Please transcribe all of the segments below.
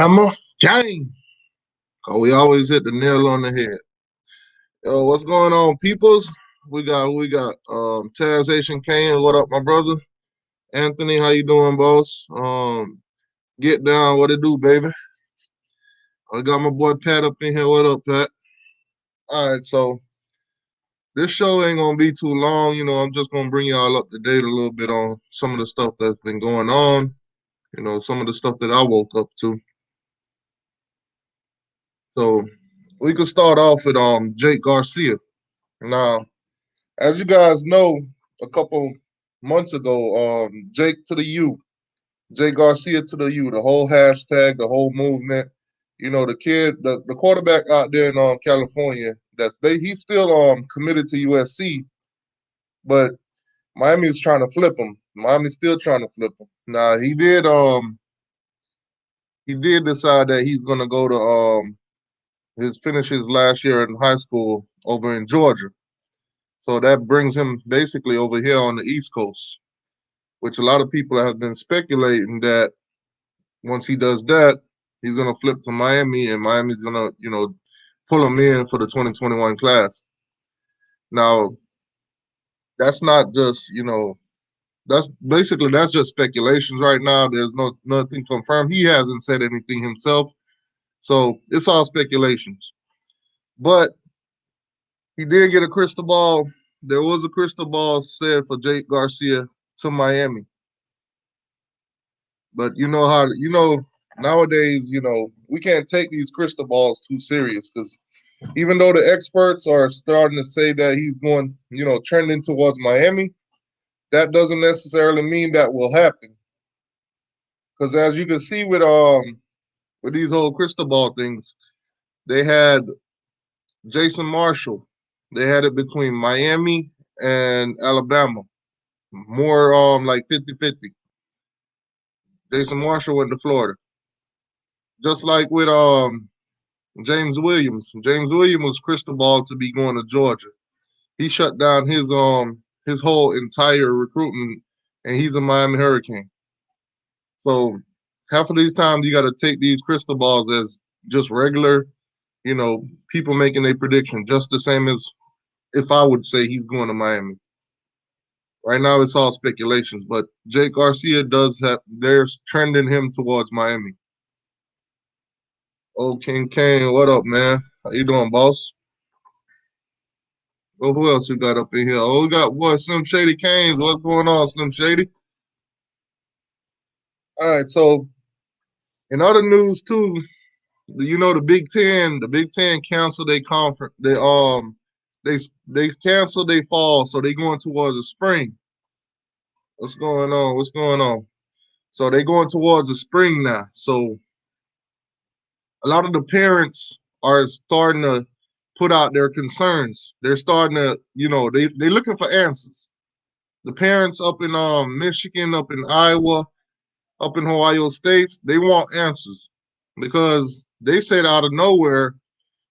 Hammer gang. Oh, we always hit the nail on the head. Yo, what's going on, peoples? We got Taxation Kane. What up, my brother? Anthony, how you doing, boss? Get down, what it do, baby? I got my boy Pat up in here. What up, Pat? All right, so this show ain't gonna be too long. I'm just gonna bring y'all up to date a little bit on some of the stuff that's been going on. Some of the stuff that I woke up to. So we could start off with Jake Garcia. Now, as you guys know, a couple months ago, Jake to the U, Jake Garcia to the U, the whole hashtag, the whole movement. The kid, the quarterback out there in California, he's still committed to USC, but Miami's trying to flip him. Miami's still trying to flip him. Now he did decide that he's gonna go to finish his last year in high school over in Georgia. So that brings him basically over here on the East Coast, which a lot of people have been speculating that once he does that, he's going to flip to Miami, and Miami's going to, pull him in for the 2021 class. Now, that's not just, that's just speculations right now. There's nothing confirmed. He hasn't said anything himself, so it's all speculations. But he did get a crystal ball. There was a crystal ball said for Jake Garcia to Miami. But nowadays, we can't take these crystal balls too serious because even though the experts are starting to say that he's going, trending towards Miami, that doesn't necessarily mean that will happen. Because as you can see with these whole crystal ball things, they had Jason Marshall. They had it between Miami and Alabama. More like 50-50. Jason Marshall went to Florida. Just like with James Williams. James Williams was crystal ball to be going to Georgia. He shut down his whole entire recruitment, and he's a Miami Hurricane. So half of these times you got to take these crystal balls as just regular, people making a prediction, just the same as if I would say he's going to Miami. Right now it's all speculations, but Jake Garcia they're trending him towards Miami. Oh, King Kane, what up, man? How you doing, boss? Oh, who else we got up in here? Oh, we got Slim Shady Canes. What's going on, Slim Shady? All right, so in other news too, the Big Ten. The Big Ten canceled their conference. They canceled their fall, so they going towards the spring. What's going on? What's going on? So they going towards the spring now. So a lot of the parents are starting to put out their concerns. They're starting to, they're looking for answers. The parents up in Michigan, up in Iowa, up in Ohio State, they want answers because they said out of nowhere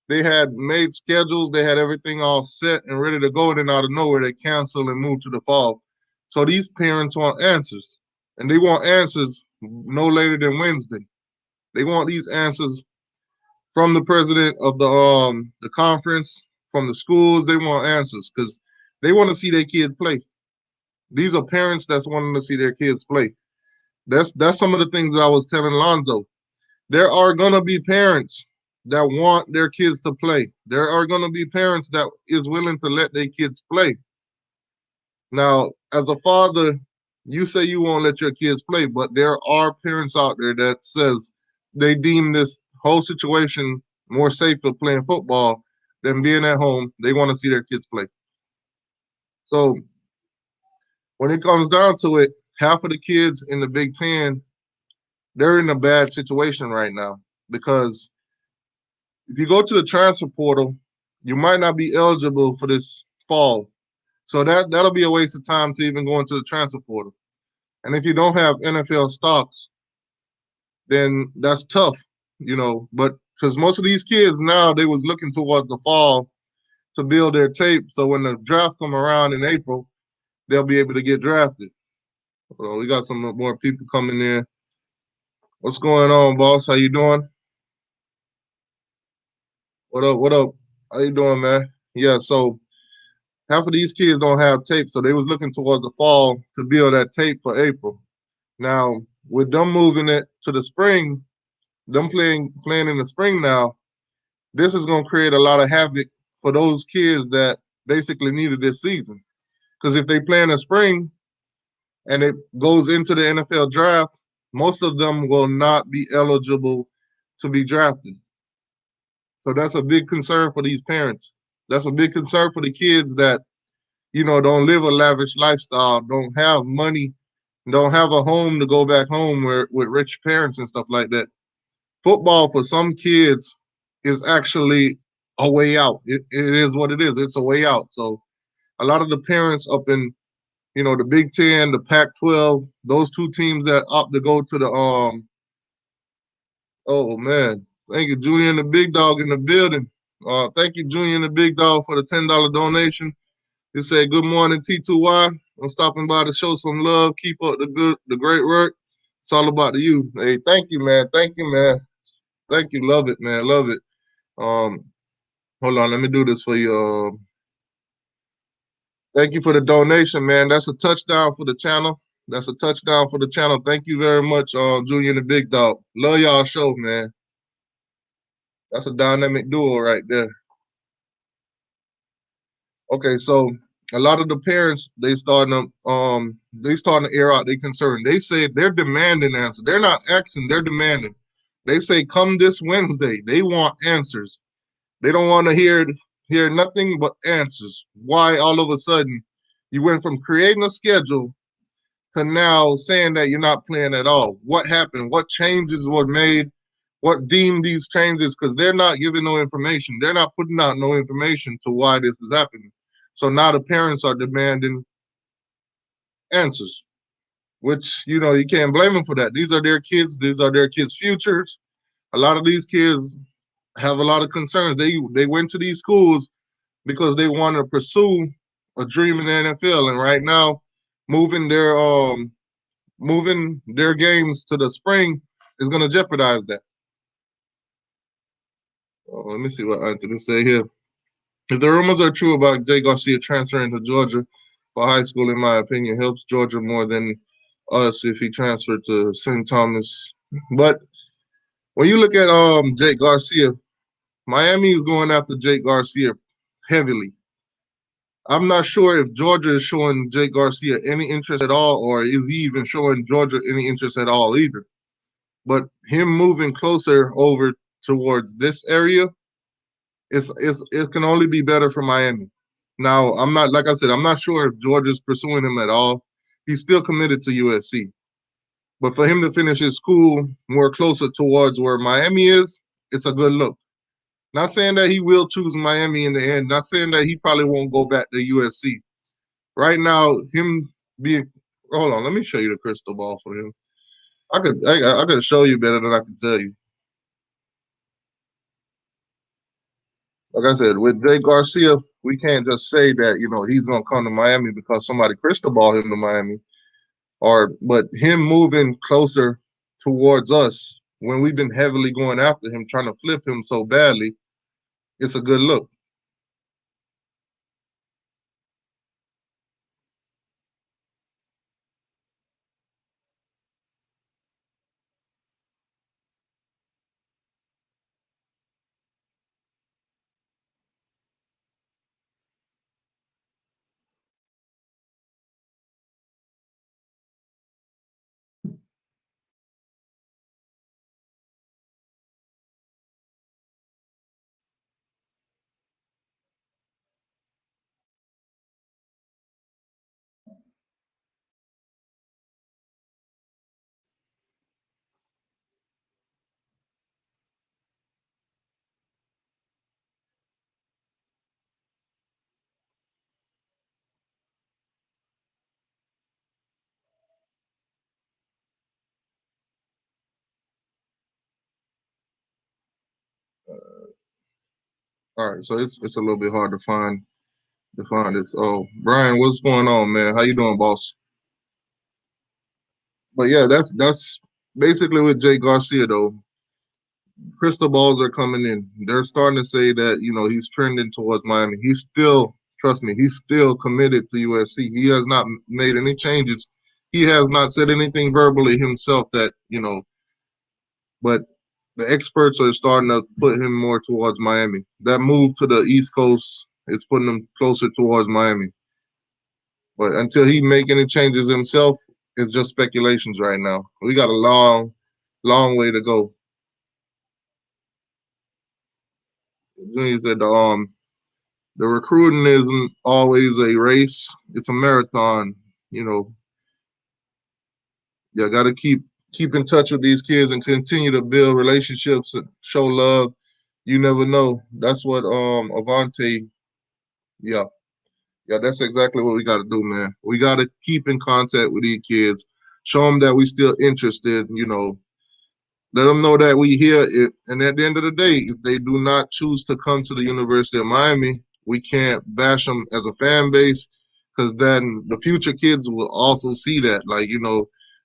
they had made schedules, they had everything all set and ready to go, and then out of nowhere they canceled and moved to the fall. So these parents want answers, and they want answers no later than Wednesday. They want these answers from the president of the conference, from the schools. They want answers because they want to see their kids play. These are parents that's wanting to see their kids play. That's some of the things that I was telling Lonzo. There are gonna be parents that want their kids to play. There are gonna be parents that is willing to let their kids play. Now, as a father, you say you won't let your kids play, but there are parents out there that says they deem this whole situation more safer playing football than being at home. They want to see their kids play. So when it comes down to it, half of the kids in the Big Ten, they're in a bad situation right now because if you go to the transfer portal, you might not be eligible for this fall. So that'll be a waste of time to even go into the transfer portal. And if you don't have NFL stocks, then that's tough, But because most of these kids now, they was looking towards the fall to build their tape. So when the draft come around in April, they'll be able to get drafted. So we got some more people coming in. What's going on, boss? How you doing? What up? What up? How you doing, man? Yeah, so half of these kids don't have tape, so they was looking towards the fall to build that tape for April. Now, with them moving it to the spring, them playing in the spring now, this is gonna create a lot of havoc for those kids that basically needed this season. Because if they play in the spring and it goes into the NFL draft, most of them will not be eligible to be drafted. So that's a big concern for these parents. That's a big concern for the kids that, don't live a lavish lifestyle, don't have money, don't have a home to go back home where with rich parents and stuff like that. Football for some kids is actually a way out. It is what it is. It's a way out. So a lot of the parents up in, the Big Ten, the Pac-12, those two teams that opt to go to the oh man. Thank you, Junior and the Big Dog in the building. Thank you, Junior and the Big Dog, for the $10 donation. He said, "Good morning, T2Y. I'm stopping by to show some love. Keep up the great work. It's all about you." Hey, thank you, man. Thank you, man. Thank you. Love it, man. Love it. Um, Hold on, let me do this for you. Thank you for the donation, man. That's a touchdown for the channel. That's a touchdown for the channel. Thank you very much, Junior and the Big Dog. Love y'all show, man. That's a dynamic duo right there. Okay, so a lot of the parents they starting to air out their concern. They say they're demanding answers. They're not asking, they're demanding. They say come this Wednesday. They want answers. They don't want to hear nothing but answers. Why all of a sudden you went from creating a schedule to now saying that you're not playing at all? What happened? What changes were made? What deemed these changes? Because they're not giving no information. They're not putting out no information to why this is happening. So now the parents are demanding answers, which you can't blame them for that. These are their kids. These are their kids' futures. A lot of these kids have a lot of concerns. They went to these schools because they want to pursue a dream in the NFL, and right now, moving their um moving their games to the spring is going to jeopardize that. Let me see what Anthony say here. If the rumors are true about Jay Garcia transferring to Georgia for high school, in my opinion, helps Georgia more than us if he transferred to St. Thomas. But when you look at Jake Garcia, Miami is going after Jake Garcia heavily. I'm not sure if Georgia is showing Jake Garcia any interest at all, or is he even showing Georgia any interest at all either. But him moving closer over towards this area, it can only be better for Miami. Now, I'm not like I said, I'm not sure if Georgia's pursuing him at all. He's still committed to USC. But for him to finish his school more closer towards where Miami is, it's a good look. Not saying that he will choose Miami in the end. Not saying that he probably won't go back to USC. Right now, him being hold on, let me show you the crystal ball for him. I could show you better than I can tell you. Like I said, with Jay Garcia, we can't just say that he's gonna come to Miami because somebody crystal ball him to Miami, but him moving closer towards us when we've been heavily going after him, trying to flip him so badly, it's a good look. All right, so it's a little bit hard to find this. Oh, Brian, what's going on, man? How you doing, boss? But yeah, that's basically with Jake Garcia though, crystal balls are coming in. They're starting to say that he's trending towards Miami. He's still, trust me, he's still committed to USC. He has not made any changes. He has not said anything verbally himself that but the experts are starting to put him more towards Miami. That move to the East Coast is putting him closer towards Miami. But until he make any changes himself, it's just speculations right now. We got a long, long way to go. He said the recruiting isn't always a race; it's a marathon. You know, you got to keep in touch with these kids and continue to build relationships and show love. You never know. That's what Avante. Yeah, yeah, that's exactly what we got to do, man. We got to keep in contact with these kids, show them that we still interested. Let them know that we hear it. And at the end of the day, if they do not choose to come to the University of Miami, we can't bash them as a fan base because then the future kids will also see that. Like,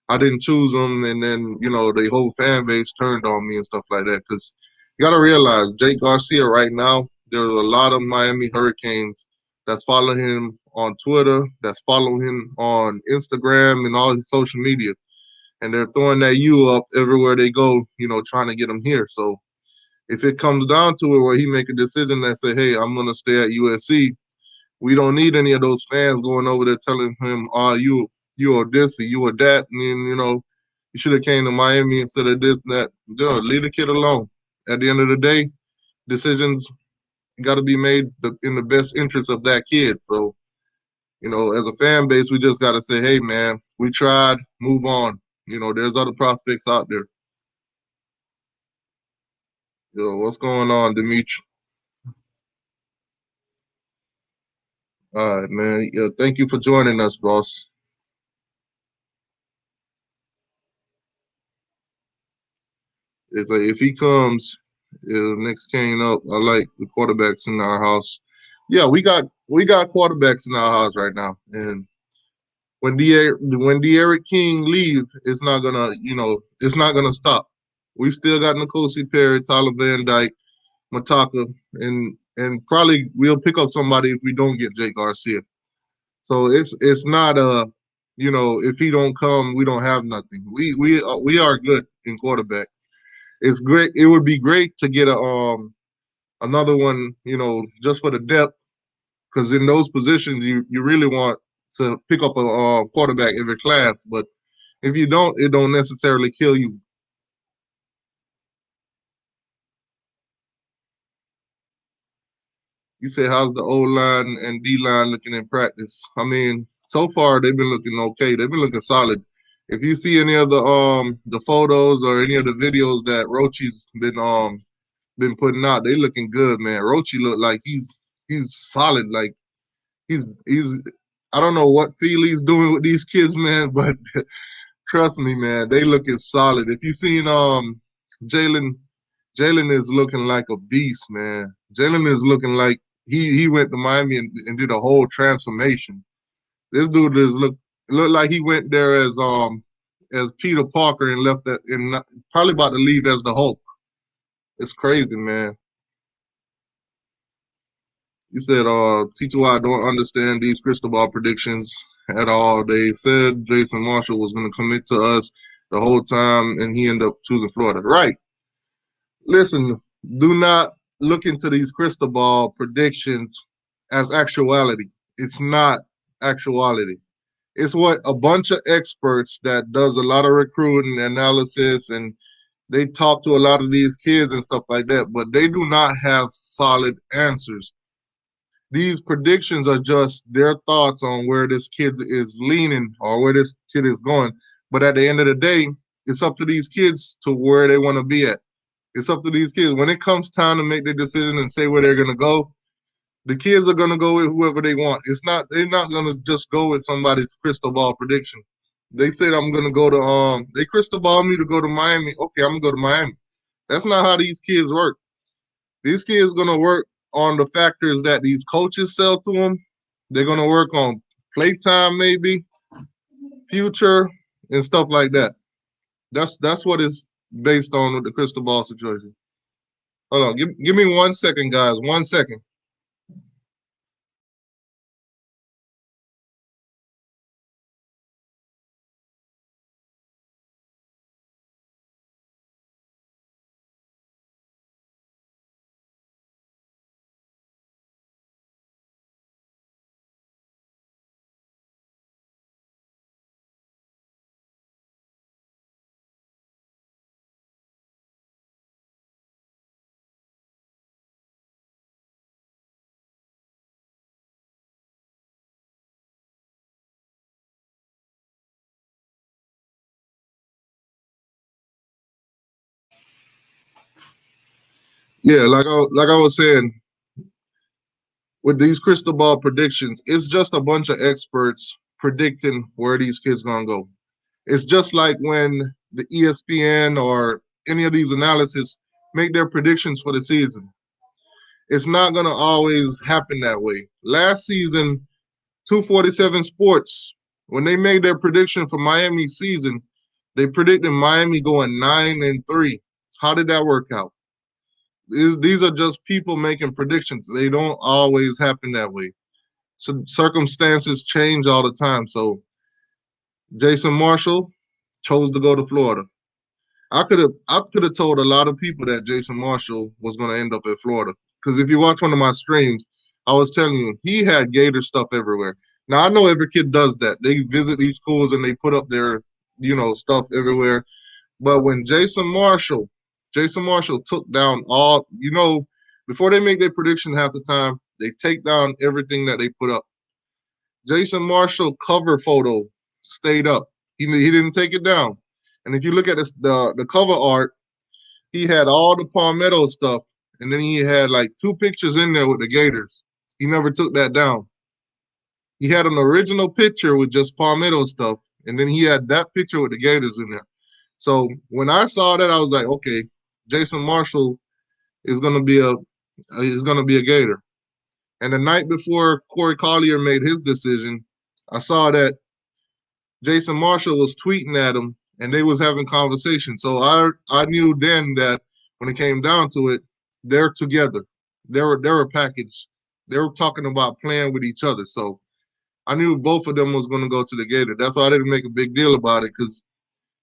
I didn't choose them. And then, the whole fan base turned on me and stuff like that. Because you got to realize, Jake Garcia right now, there's a lot of Miami Hurricanes that's following him on Twitter, that's following him on Instagram and all his social media, and they're throwing that U up everywhere they go, trying to get him here. So if it comes down to it where he make a decision that say, hey, I'm going to stay at USC, we don't need any of those fans going over there telling him, oh, you are this or you are that. And then, you should have came to Miami instead of this and that. Leave the kid alone. At the end of the day, decisions got to be made in the best interest of that kid. So, as a fan base, we just got to say, hey, man, we tried, move on. There's other prospects out there. Yo, what's going on, Dimitri? All right, man. Yeah, thank you for joining us, boss. It's like if he comes, next cane up. I like the quarterbacks in our house. Yeah, we got quarterbacks in our house right now, and when De'Aaron King leaves, it's not gonna stop. We still got Nkosi Perry, Tyler Van Dyke, Mataka, and probably we'll pick up somebody if we don't get Jake Garcia. So it's not if he don't come, we don't have nothing. We are good in quarterbacks. It's great. It would be great to get a another one, just for the depth, because in those positions you really want to pick up a quarterback every class. But if you don't, it don't necessarily kill you. You say how's the O line and D line looking in practice? I mean, so far they've been looking okay. They've been looking solid. If you see any of the photos or any of the videos that Rochi's been putting out, they looking good, man. Rochi look like he's solid. Like he's I don't know what Feely's doing with these kids, man, but trust me, man, they looking solid. If you seen Jalen, Jalen is looking like a beast, man. Jalen is looking like he went to Miami and did a whole transformation. This dude is look like he went there as Peter Parker and left that and probably about to leave as the Hulk. It's crazy, man. You said teacher I don't understand these crystal ball predictions at all. They said Jason Marshall was gonna commit to us the whole time and he ended up choosing Florida. Right. Listen, do not look into these crystal ball predictions as actuality. It's not actuality. It's what a bunch of experts that does a lot of recruiting analysis and they talk to a lot of these kids and stuff like that, but they do not have solid answers. These predictions are just their thoughts on where this kid is leaning or where this kid is going. But at the end of the day, it's up to these kids to where they want to be at. It's up to these kids. When it comes time to make their decision and say where they're gonna go, the kids are gonna go with whoever they want. They're not gonna just go with somebody's crystal ball prediction. They said I'm gonna go to they crystal ball me to go to Miami. Okay, I'm gonna go to Miami. That's not how these kids work. These kids gonna work on the factors that these coaches sell to them. They're gonna work on playtime, maybe future and stuff like that. That's what it's based on with the crystal ball situation. Hold on, give me 1 second, guys. 1 second. Yeah, like I was saying, with these crystal ball predictions, it's just a bunch of experts predicting where these kids gonna go. It's just like when the ESPN or any of these analysis make their predictions for the season. It's not gonna always happen that way. Last season, 247 Sports, when they made their prediction for Miami season, they predicted Miami going 9-3. How did that work out? These are just people making predictions. They don't always happen that way. So circumstances change all the time. So Jason Marshall chose to go to Florida. I could have told a lot of people that Jason Marshall was going to end up at Florida, because if you watch one of my streams, I was telling you he had Gator stuff everywhere. Now I know every kid does that. They visit these schools and they put up their stuff everywhere. But when Jason Marshall took down all, before they make their prediction half the time, they take down everything that they put up. Jason Marshall cover photo stayed up. He didn't take it down. And if you look at the cover art, he had all the Palmetto stuff, and then he had like two pictures in there with the Gators. He never took that down. He had an original picture with just Palmetto stuff, and then he had that picture with the Gators in there. So when I saw that, I was like, okay, Jason Marshall is gonna be a Gator. And the night before Corey Collier made his decision, I saw that Jason Marshall was tweeting at him and they was having conversations. So I knew then that when it came down to it, they're together. They're a package. They were talking about playing with each other. So I knew both of them was going to go to the Gator. That's why I didn't make a big deal about it, because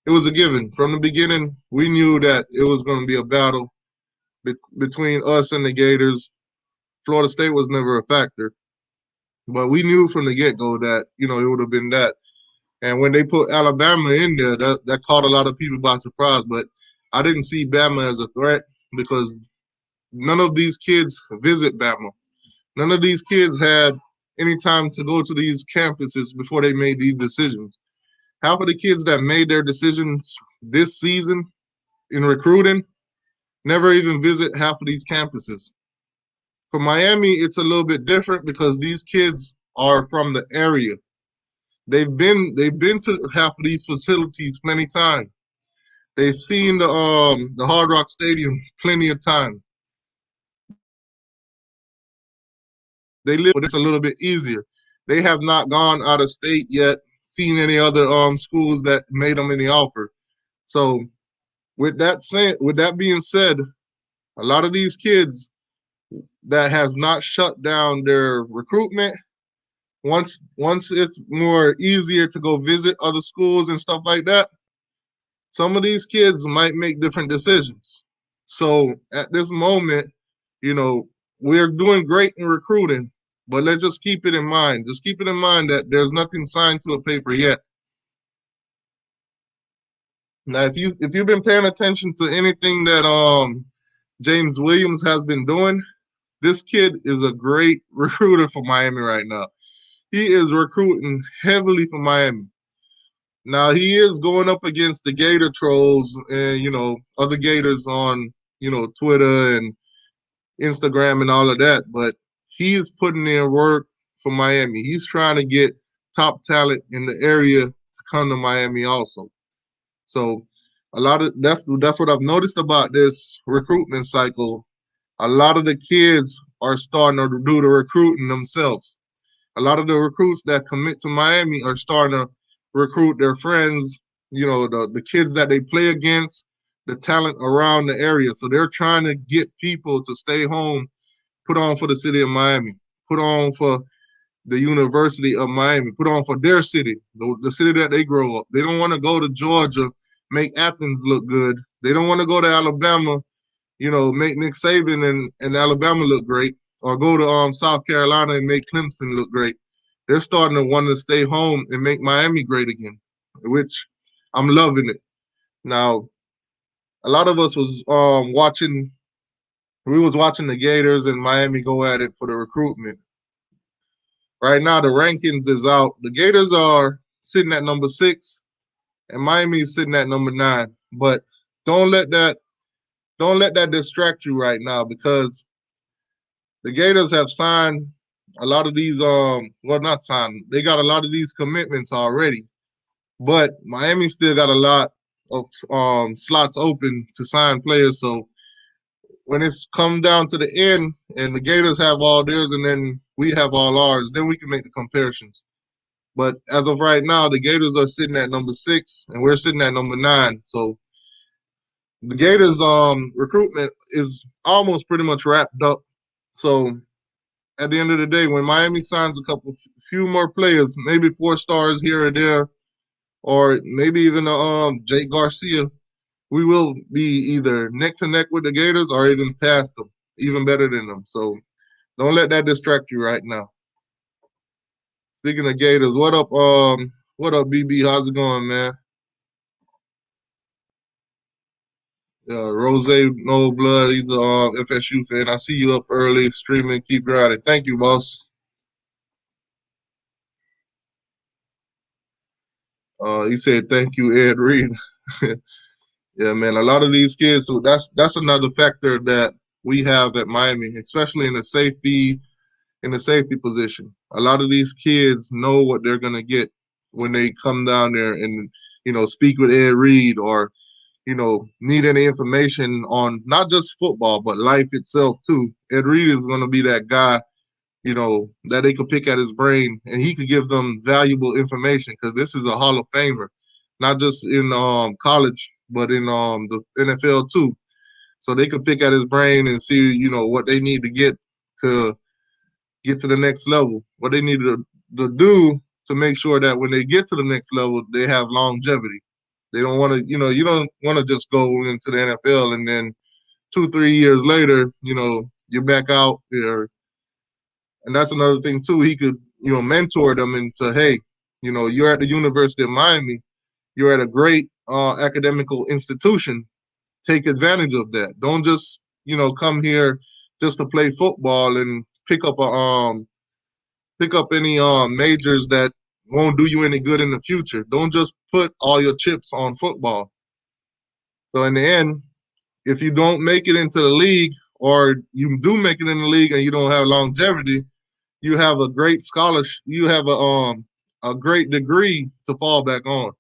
it was a given. From the beginning, we knew that it was going to be a battle between us and the Gators. Florida State was never a factor, but we knew from the get-go that, it would have been that. And when they put Alabama in there, that caught a lot of people by surprise. But I didn't see Bama as a threat, because none of these kids visit Bama. None of these kids had any time to go to these campuses before they made these decisions. Half of the kids that made their decisions this season in recruiting never even visit half of these campuses. For Miami, it's a little bit different because these kids are from the area. They've been to half of these facilities plenty of times. They've seen the Hard Rock Stadium plenty of time. They live, but it's a little bit easier. They have not gone out of state yet, seen any other schools that made them any offer. So with that being said, a lot of these kids that has not shut down their recruitment, once it's more easier to go visit other schools and stuff like that, some of these kids might make different decisions. So at this moment, you know, we're doing great in recruiting, but let's just keep it in mind. Just keep it in mind that there's nothing signed to a paper yet. Now, if you've been paying attention to anything that James Williams has been doing, this kid is a great recruiter for Miami right now. He is recruiting heavily for Miami. Now he is going up against the Gator trolls and other Gators on Twitter and Instagram and all of that, but he's putting in work for Miami. He's trying to get top talent in the area to come to Miami also. So a lot of that's what I've noticed about this recruitment cycle. A lot of the kids are starting to do the recruiting themselves. A lot of the recruits that commit to Miami are starting to recruit their friends the kids that they play against, the talent around the area. So they're trying to get people to stay home, put on for the city of Miami, put on for the University of Miami, put on for their city, the city that they grow up. They don't want to go to Georgia, make Athens look good. They don't want to go to Alabama, make Nick Saban and Alabama look great, or go to South Carolina and make Clemson look great. They're starting to want to stay home and make Miami great again, which I'm loving it. Now, a lot of us was watching. We was watching the Gators and Miami go at it for the recruitment. Right now, the rankings is out. The Gators are sitting at number 6, and Miami is sitting at number 9. But don't let that don't let that distract you right now, because the Gators have signed a lot of these. Well, not signed. They got a lot of these commitments already. But Miami still got a lot of slots open to sign players. So when it's come down to the end and the Gators have all theirs and then we have all ours, then we can make the comparisons. But as of right now, the Gators are sitting at number 6 and we're sitting at number 9. So the Gators recruitment is almost pretty much wrapped up. So at the end of the day, when Miami signs few more players, maybe 4 stars here or there, or maybe even Jake Garcia, we will be either neck to neck with the Gators or even past them, even better than them. So don't let that distract you right now. Speaking of Gators, what up? What up, BB? How's it going, man? Rose No Blood. He's a FSU fan. I see you up early streaming. Keep grinding. Thank you, boss. He said thank you, Ed Reed. Yeah, man. A lot of these kids. So that's another factor that we have at Miami, especially in the safety position. A lot of these kids know what they're gonna get when they come down there and speak with Ed Reed, or need any information on not just football but life itself too. Ed Reed is gonna be that guy, that they could pick at his brain, and he could give them valuable information, because this is a Hall of Famer, not just in college but in the NFL too. So they could pick at his brain and see, what they need to get to the next level, what they need to do to make sure that when they get to the next level, they have longevity. They don't want to, you don't want to just go into the NFL and then 2, 3 years later, you're back out there. And that's another thing too. He could, mentor them into, hey, you're at the University of Miami. You're at a great academical institution. Take advantage of that. Don't just, come here just to play football and pick up any majors that won't do you any good in the future. Don't just put all your chips on football. So in the end, if you don't make it into the league, or you do make it in the league and you don't have longevity, you have a great scholarship. You have a great degree to fall back on.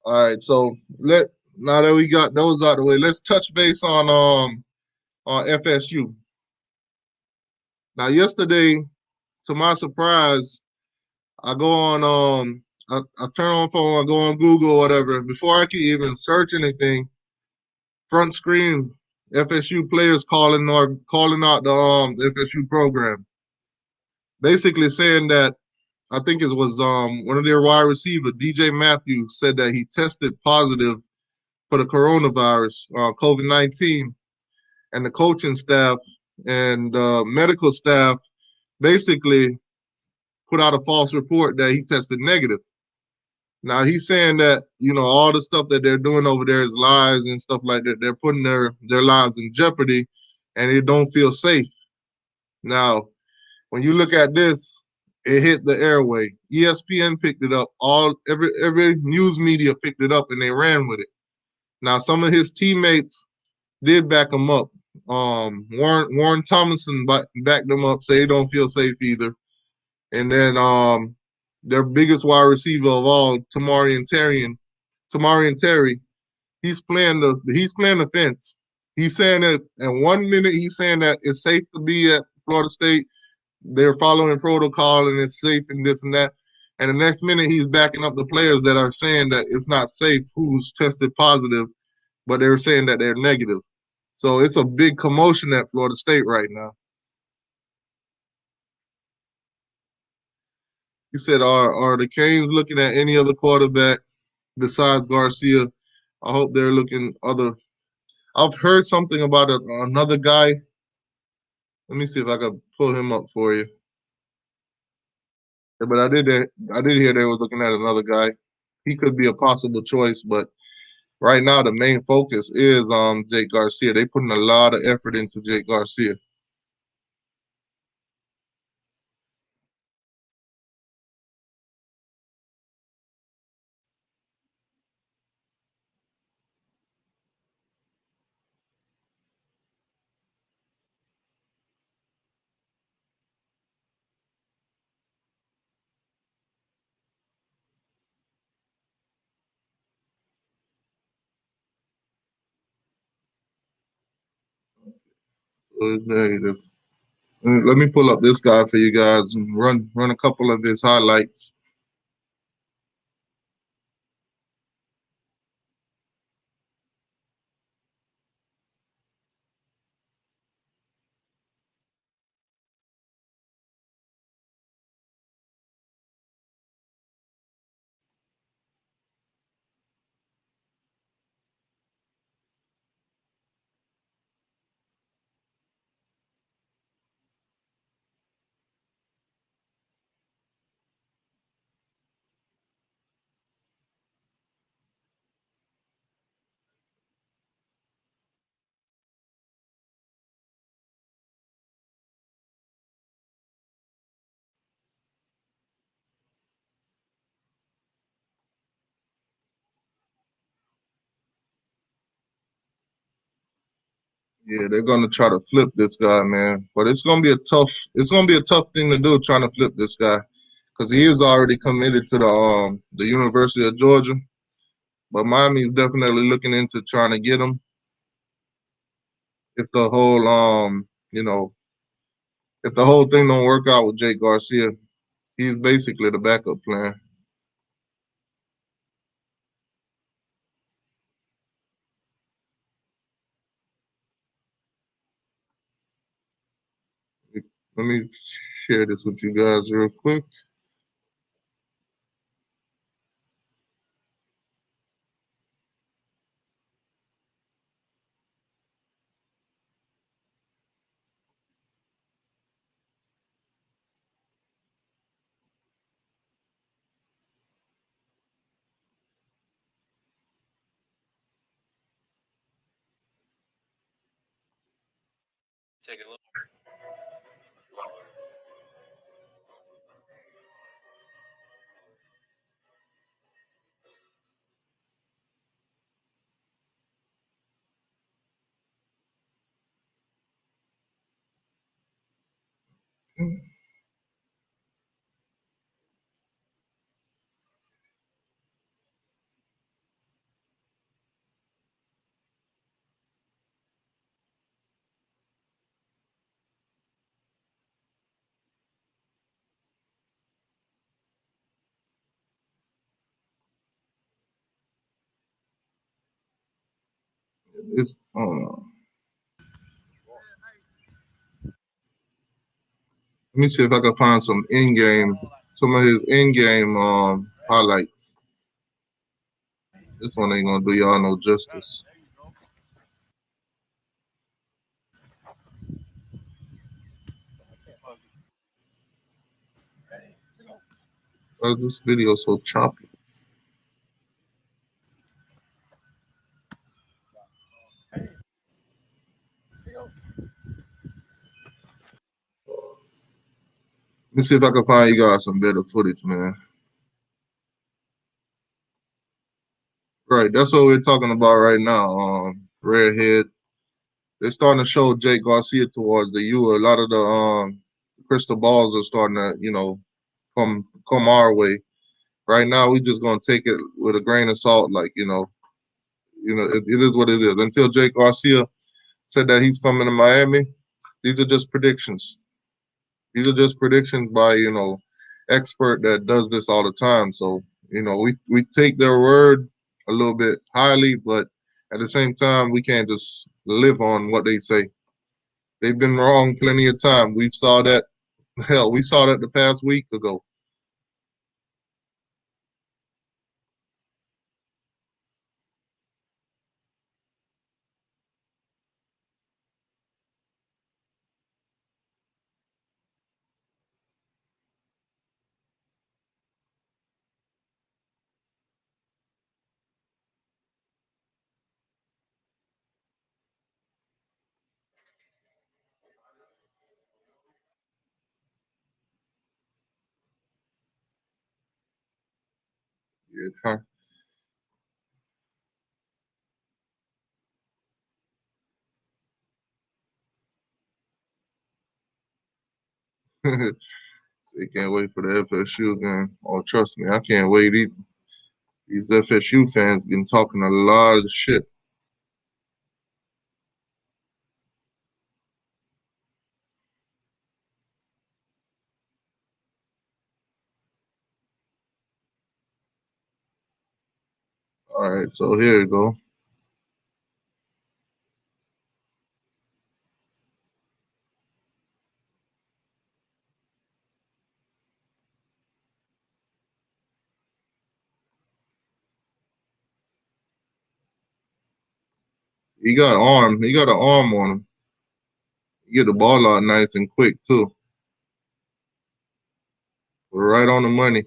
All right, so now that we got those out of the way, let's touch base on FSU. Now, yesterday, to my surprise, I go on I turn on phone, I go on Google or whatever. Before I can even search anything, front screen, FSU players calling out the FSU program, basically saying that I think it was one of their wide receivers, DJ Matthews, said that he tested positive for the coronavirus, COVID-19, and the coaching staff and medical staff basically put out a false report that he tested negative. Now he's saying that all the stuff that they're doing over there is lies and stuff like that. They're putting their lives in jeopardy, and they don't feel safe. Now, when you look at this, it hit the airway. ESPN picked it up. Every news media picked it up, and they ran with it. Now, some of his teammates did back him up. Warren Thomason backed them up, say they don't feel safe either. And then their biggest wide receiver of all, Tamarian Terry, he's playing the fence. He's saying that in 1 minute he's saying that it's safe to be at Florida State. they're following protocol and it's safe and this and that. And the next minute he's backing up the players that are saying that it's not safe who's tested positive, but they're saying that they're negative. So it's a big commotion at Florida State right now. He said, "Are the Canes looking at any other quarterback besides Garcia? I hope they're looking other." I've heard something about another guy. Let me see if I can pull him up for you. Yeah, but I did hear they were looking at another guy. He could be a possible choice, but right now the main focus is Jake Garcia. They putting a lot of effort into Jake Garcia. So there it is. Let me pull up this guy for you guys and run a couple of his highlights. Yeah, they're gonna try to flip this guy, man. But it's gonna be a tough thing to do trying to flip this guy because he is already committed to the University of Georgia. But Miami's definitely looking into trying to get him if the whole if the whole thing don't work out with Jake Garcia, he's basically the backup plan. Let me share this with you guys real quick. It's let me see if I can find some of his in-game highlights. This one ain't gonna do y'all no justice. This video so choppy? Let me see if I can find you guys some better footage, man. Right, that's what we're talking about right now. Redhead. They're starting to show Jake Garcia towards the U. A lot of the crystal balls are starting to, come our way. Right now, we just gonna take it with a grain of salt, like it is what it is. Until Jake Garcia said that he's coming to Miami, these are just predictions. These are just predictions by expert that does this all the time. So we take their word a little bit highly, but at the same time we can't just live on what they say. They've been wrong plenty of time. We saw that. Hell, we saw that the past week ago. Yeah. They can't wait for the FSU game. Oh, trust me, I can't wait either. These FSU fans been talking a lot of shit. All right, so here you go. He got arm. He got an arm on him. He get the ball out nice and quick too. We're right on the money.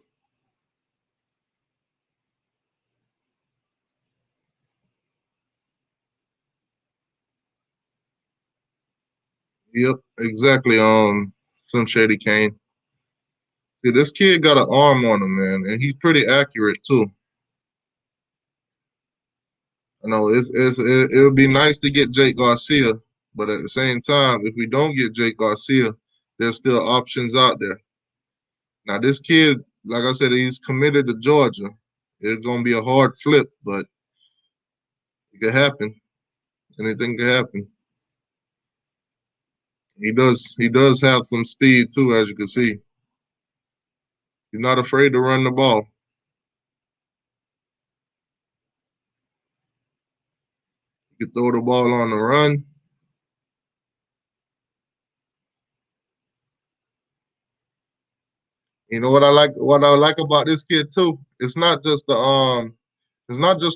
Yep, exactly. Slim Shady Kane. See, this kid got an arm on him, man, and he's pretty accurate too. I know it would be nice to get Jake Garcia, but at the same time, if we don't get Jake Garcia, there's still options out there. Now, this kid, like I said, he's committed to Georgia. It's gonna be a hard flip, but it could happen. Anything could happen. He does have some speed too, as you can see. He's not afraid to run the ball. He can throw the ball on the run. You know what I like? What I like about this kid too. It's not just the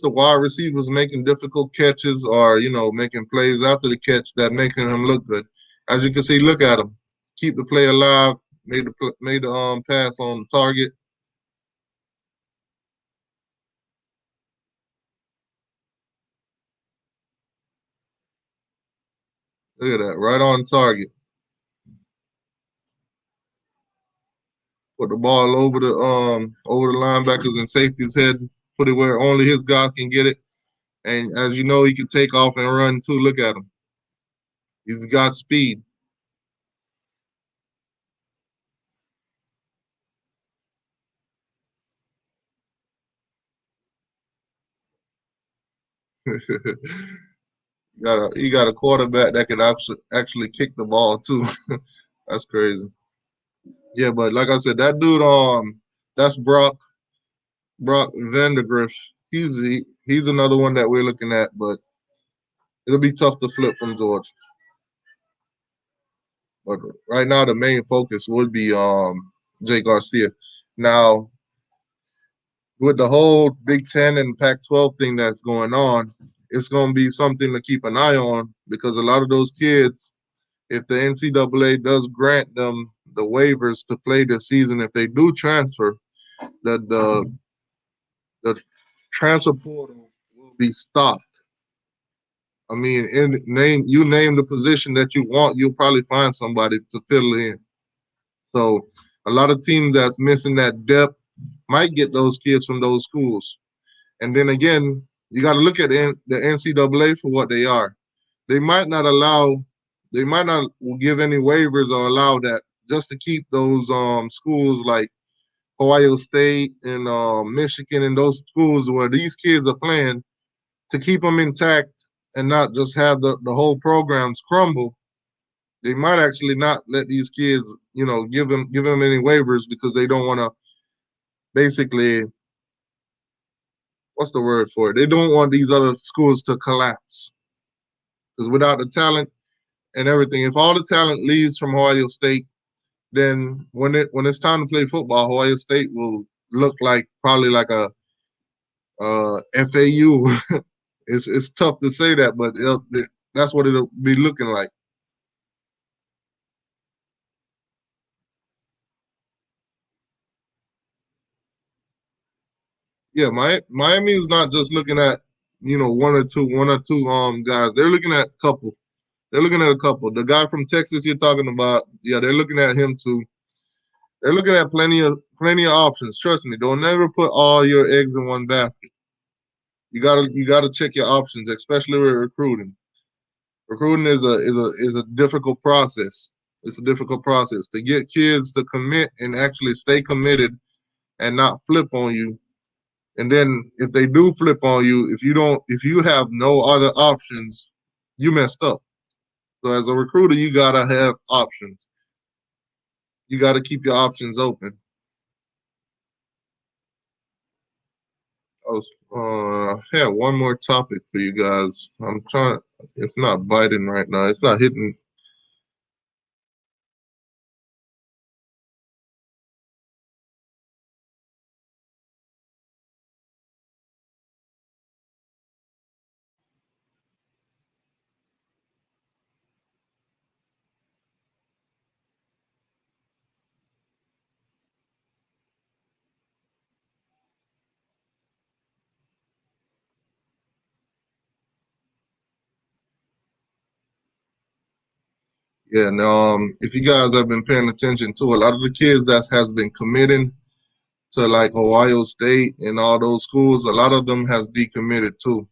wide receivers making difficult catches or making plays after the catch that making him look good. As you can see, look at him. Keep the play alive. Made the pass on target. Look at that, right on target. Put the ball over the linebackers and safety's head. Put it where only his guy can get it. And as you know, he can take off and run too. Look at him. He's got speed. He got a quarterback that can actually kick the ball too. That's crazy. Yeah, but like I said, that dude, that's Brock Vandergriff. He's another one that we're looking at, but it'll be tough to flip from George. But right now, the main focus would be Jay Garcia. Now, with the whole Big Ten and Pac-12 thing that's going on, it's going to be something to keep an eye on because a lot of those kids, if the NCAA does grant them the waivers to play this season, if they do transfer, the transfer portal will be stopped. I mean, name the position that you want, you'll probably find somebody to fill in. So a lot of teams that's missing that depth might get those kids from those schools. And then again, you got to look at the NCAA for what they are. They might not allow, they might not give any waivers or allow that just to keep those schools like Ohio State and Michigan and those schools where these kids are playing to keep them intact and not just have the whole programs crumble they might actually not let these kids, give them any waivers because they don't want to basically, what's the word for it? They don't want these other schools to collapse because without the talent and everything, if all the talent leaves from Ohio State, then when it's time to play football, Ohio State will look like probably like a FAU. It's tough to say that, but that's what it'll be looking like. Yeah, Miami is not just looking at one or two guys. They're looking at a couple. They're looking at a couple. The guy from Texas you're talking about, yeah, they're looking at him too. They're looking at plenty of options. Trust me, don't never put all your eggs in one basket. You gotta check your options, especially with recruiting. Recruiting is a difficult process. It's a difficult process to get kids to commit and actually stay committed and not flip on you. And then if they do flip on you, if you have no other options, you messed up. So as a recruiter, you gotta have options. You gotta keep your options open. I was had one more topic for you guys. I'm trying. It's not biting right now. It's not hitting. Yeah, and if you guys have been paying attention to a lot of the kids that has been committing to like Ohio State and all those schools, a lot of them has decommitted too.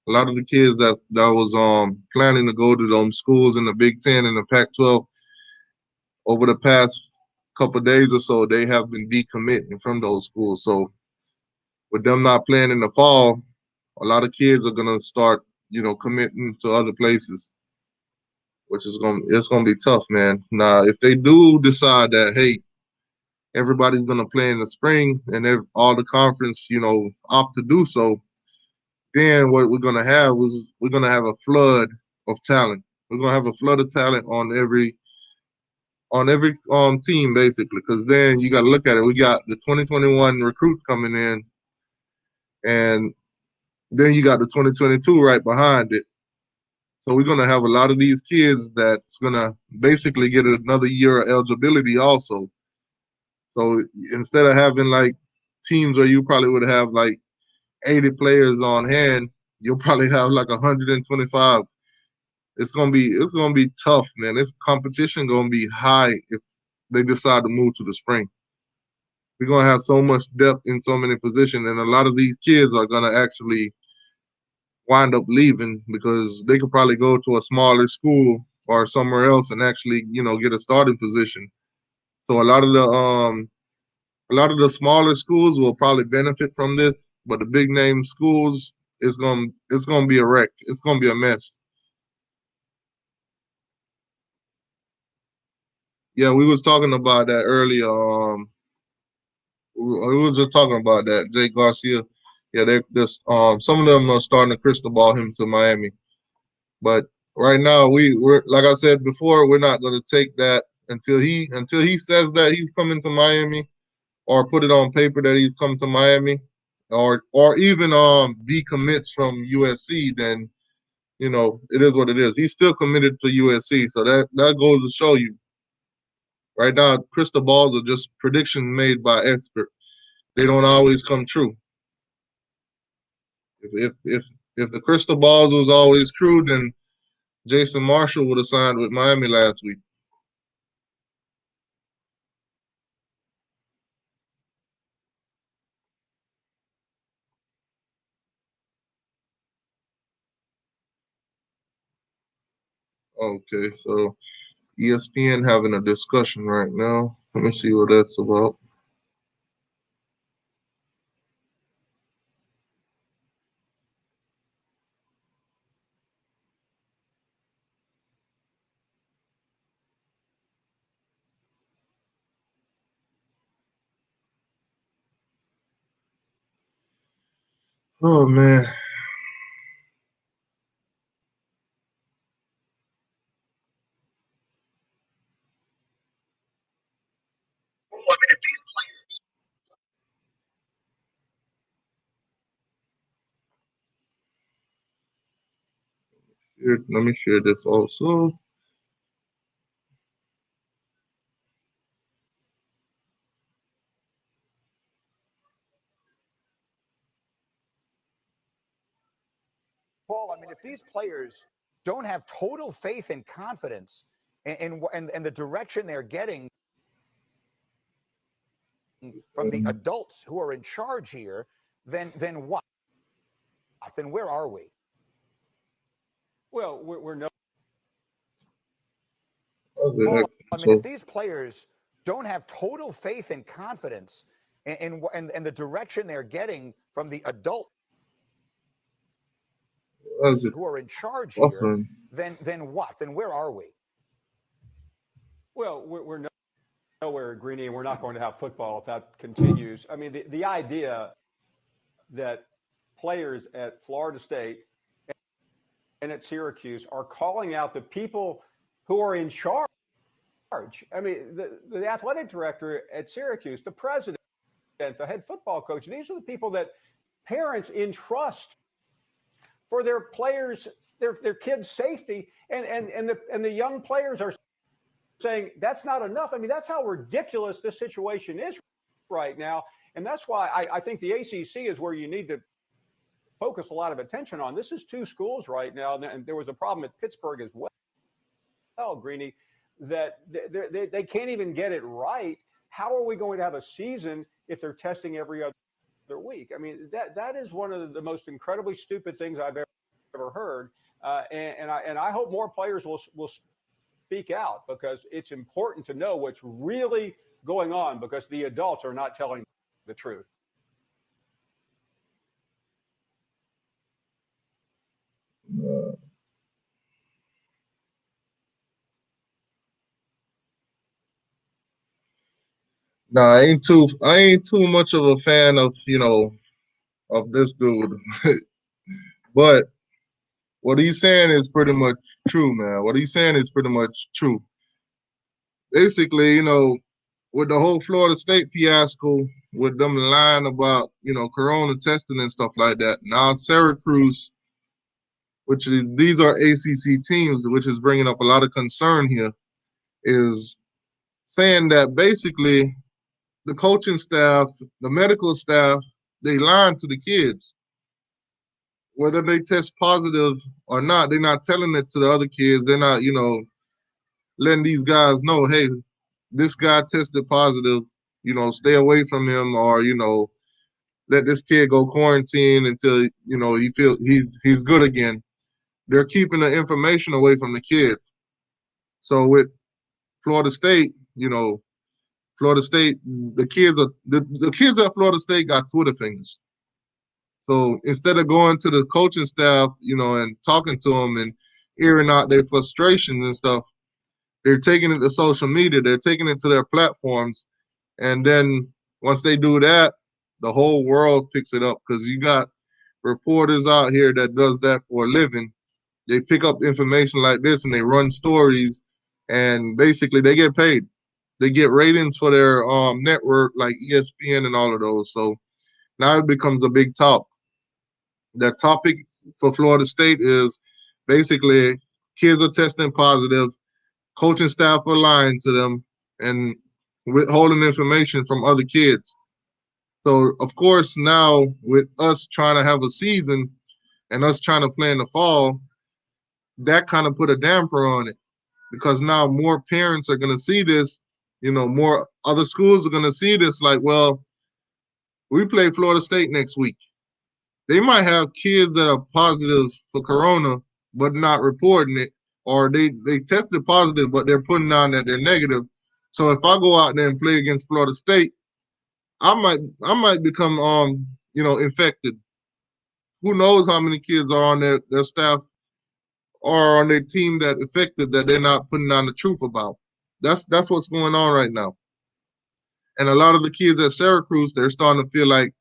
A lot of the kids that was planning to go to those schools in the Big Ten and the Pac-12 over the past couple of days or so, they have been decommitting from those schools. So with them not playing in the fall, a lot of kids are gonna start, committing to other places, which is gonna be tough, man. Now, if they do decide that, hey, everybody's gonna play in the spring and all the conference, opt to do so, then what we're gonna have a flood of talent. We're gonna have a flood of talent on every team basically, because then you got to look at it. We got the 2021 recruits coming in, and then you got the 2022 right behind it. So we're gonna have a lot of these kids that's gonna basically get another year of eligibility also. So instead of having like teams where you probably would have like 80 players on hand, you'll probably have like 125. It's gonna be tough, man. This competition gonna be high if they decide to move to the spring. We're gonna have so much depth in so many positions, and a lot of these kids are gonna actually wind up leaving because they could probably go to a smaller school or somewhere else and actually, get a starting position. So a lot of the smaller schools will probably benefit from this, but the big name schools it's gonna be a wreck. It's gonna be a mess. Yeah, we was talking about that earlier. We was just talking about that. Jake Garcia. Yeah, they just some of them are starting to crystal ball him to Miami. But right now we're like I said before, we're not gonna take that until he says that he's coming to Miami or put it on paper that he's coming to Miami or even decommits from USC, then it is what it is. He's still committed to USC. So that goes to show you right now, crystal balls are just predictions made by experts. They don't always come true. If the crystal balls was always true, then Jason Marshall would have signed with Miami last week. Okay, so ESPN having a discussion right now. Let me see what that's about. Oh man. Here, let me share this also. Paul, I mean, if these players don't have total faith and confidence in the direction they're getting from the adults who are in charge here, then what? Then where are we? Well, we're no. Paul, I mean, if these players don't have total faith and confidence in the direction they're getting from the adults who are in charge here, then what? Then where are we? Well, we're nowhere, Greeny, and we're not going to have football if that continues. I mean, the idea that players at Florida State and at Syracuse are calling out the people who are in charge. I mean, the athletic director at Syracuse, the president, the head football coach, these are the people that parents entrust for their players, their kids' safety, and the young players are saying that's not enough. I mean, that's how ridiculous this situation is right now, and that's why I think the ACC is where you need to focus a lot of attention on. This is two schools right now, and there was a problem at Pittsburgh as well, Greeny, that they can't even get it right. How are we going to have a season if they're testing every other week? I mean, that is one of the most incredibly stupid things I've ever heard. And I hope more players will speak out, because it's important to know what's really going on, because the adults are not telling the truth. Nah, I ain't too much of a fan of of this dude. But what he's saying is pretty much true, man. What he's saying is pretty much true. Basically, with the whole Florida State fiasco, with them lying about, corona testing and stuff like that. Now Syracuse, these are ACC teams, which is bringing up a lot of concern here, is saying that basically the coaching staff, the medical staff, they lying to the kids. Whether they test positive or not, they're not telling it to the other kids. They're not, letting these guys know, hey, this guy tested positive, stay away from him, or, let this kid go quarantine until, he feels he's good again. They're keeping the information away from the kids. So with Florida State, Florida State, the kids at Florida State got Twitter fingers. So instead of going to the coaching staff, and talking to them and airing out their frustrations and stuff, they're taking it to social media. They're taking it to their platforms, and then once they do that, the whole world picks it up, because you got reporters out here that does that for a living. They pick up information like this and they run stories, and basically they get paid. They get ratings for their network like ESPN and all of those. So now it becomes a big talk. The topic for Florida State is basically kids are testing positive, coaching staff are lying to them, and withholding information from other kids. So, of course, now with us trying to have a season and us trying to play in the fall, that kind of put a damper on it, because now more parents are going to see this. More other schools are going to see this like, well, we play Florida State next week. They might have kids that are positive for corona but not reporting it, or they tested positive but they're putting on that they're negative. So if I go out there and play against Florida State, I might become infected. Who knows how many kids are on their staff or on their team that affected, that they're not putting on the truth about. That's what's going on right now. And a lot of the kids at Syracuse, they're starting to feel like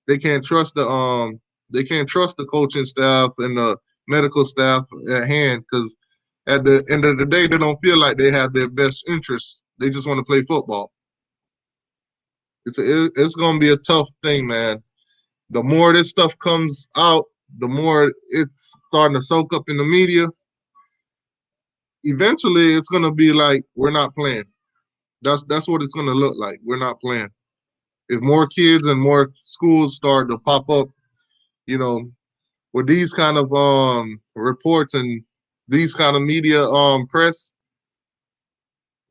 they can't trust the They can't trust the coaching staff and the medical staff at hand because at the end of the day, they don't feel like they have their best interests. They just want to play football. It's going to be a tough thing, man. The more this stuff comes out, the more it's starting to soak up in the media. Eventually, it's going to be like we're not playing. That's what it's going to look like. We're not playing. If more kids and more schools start to pop up, with these kind of reports and these kind of media press,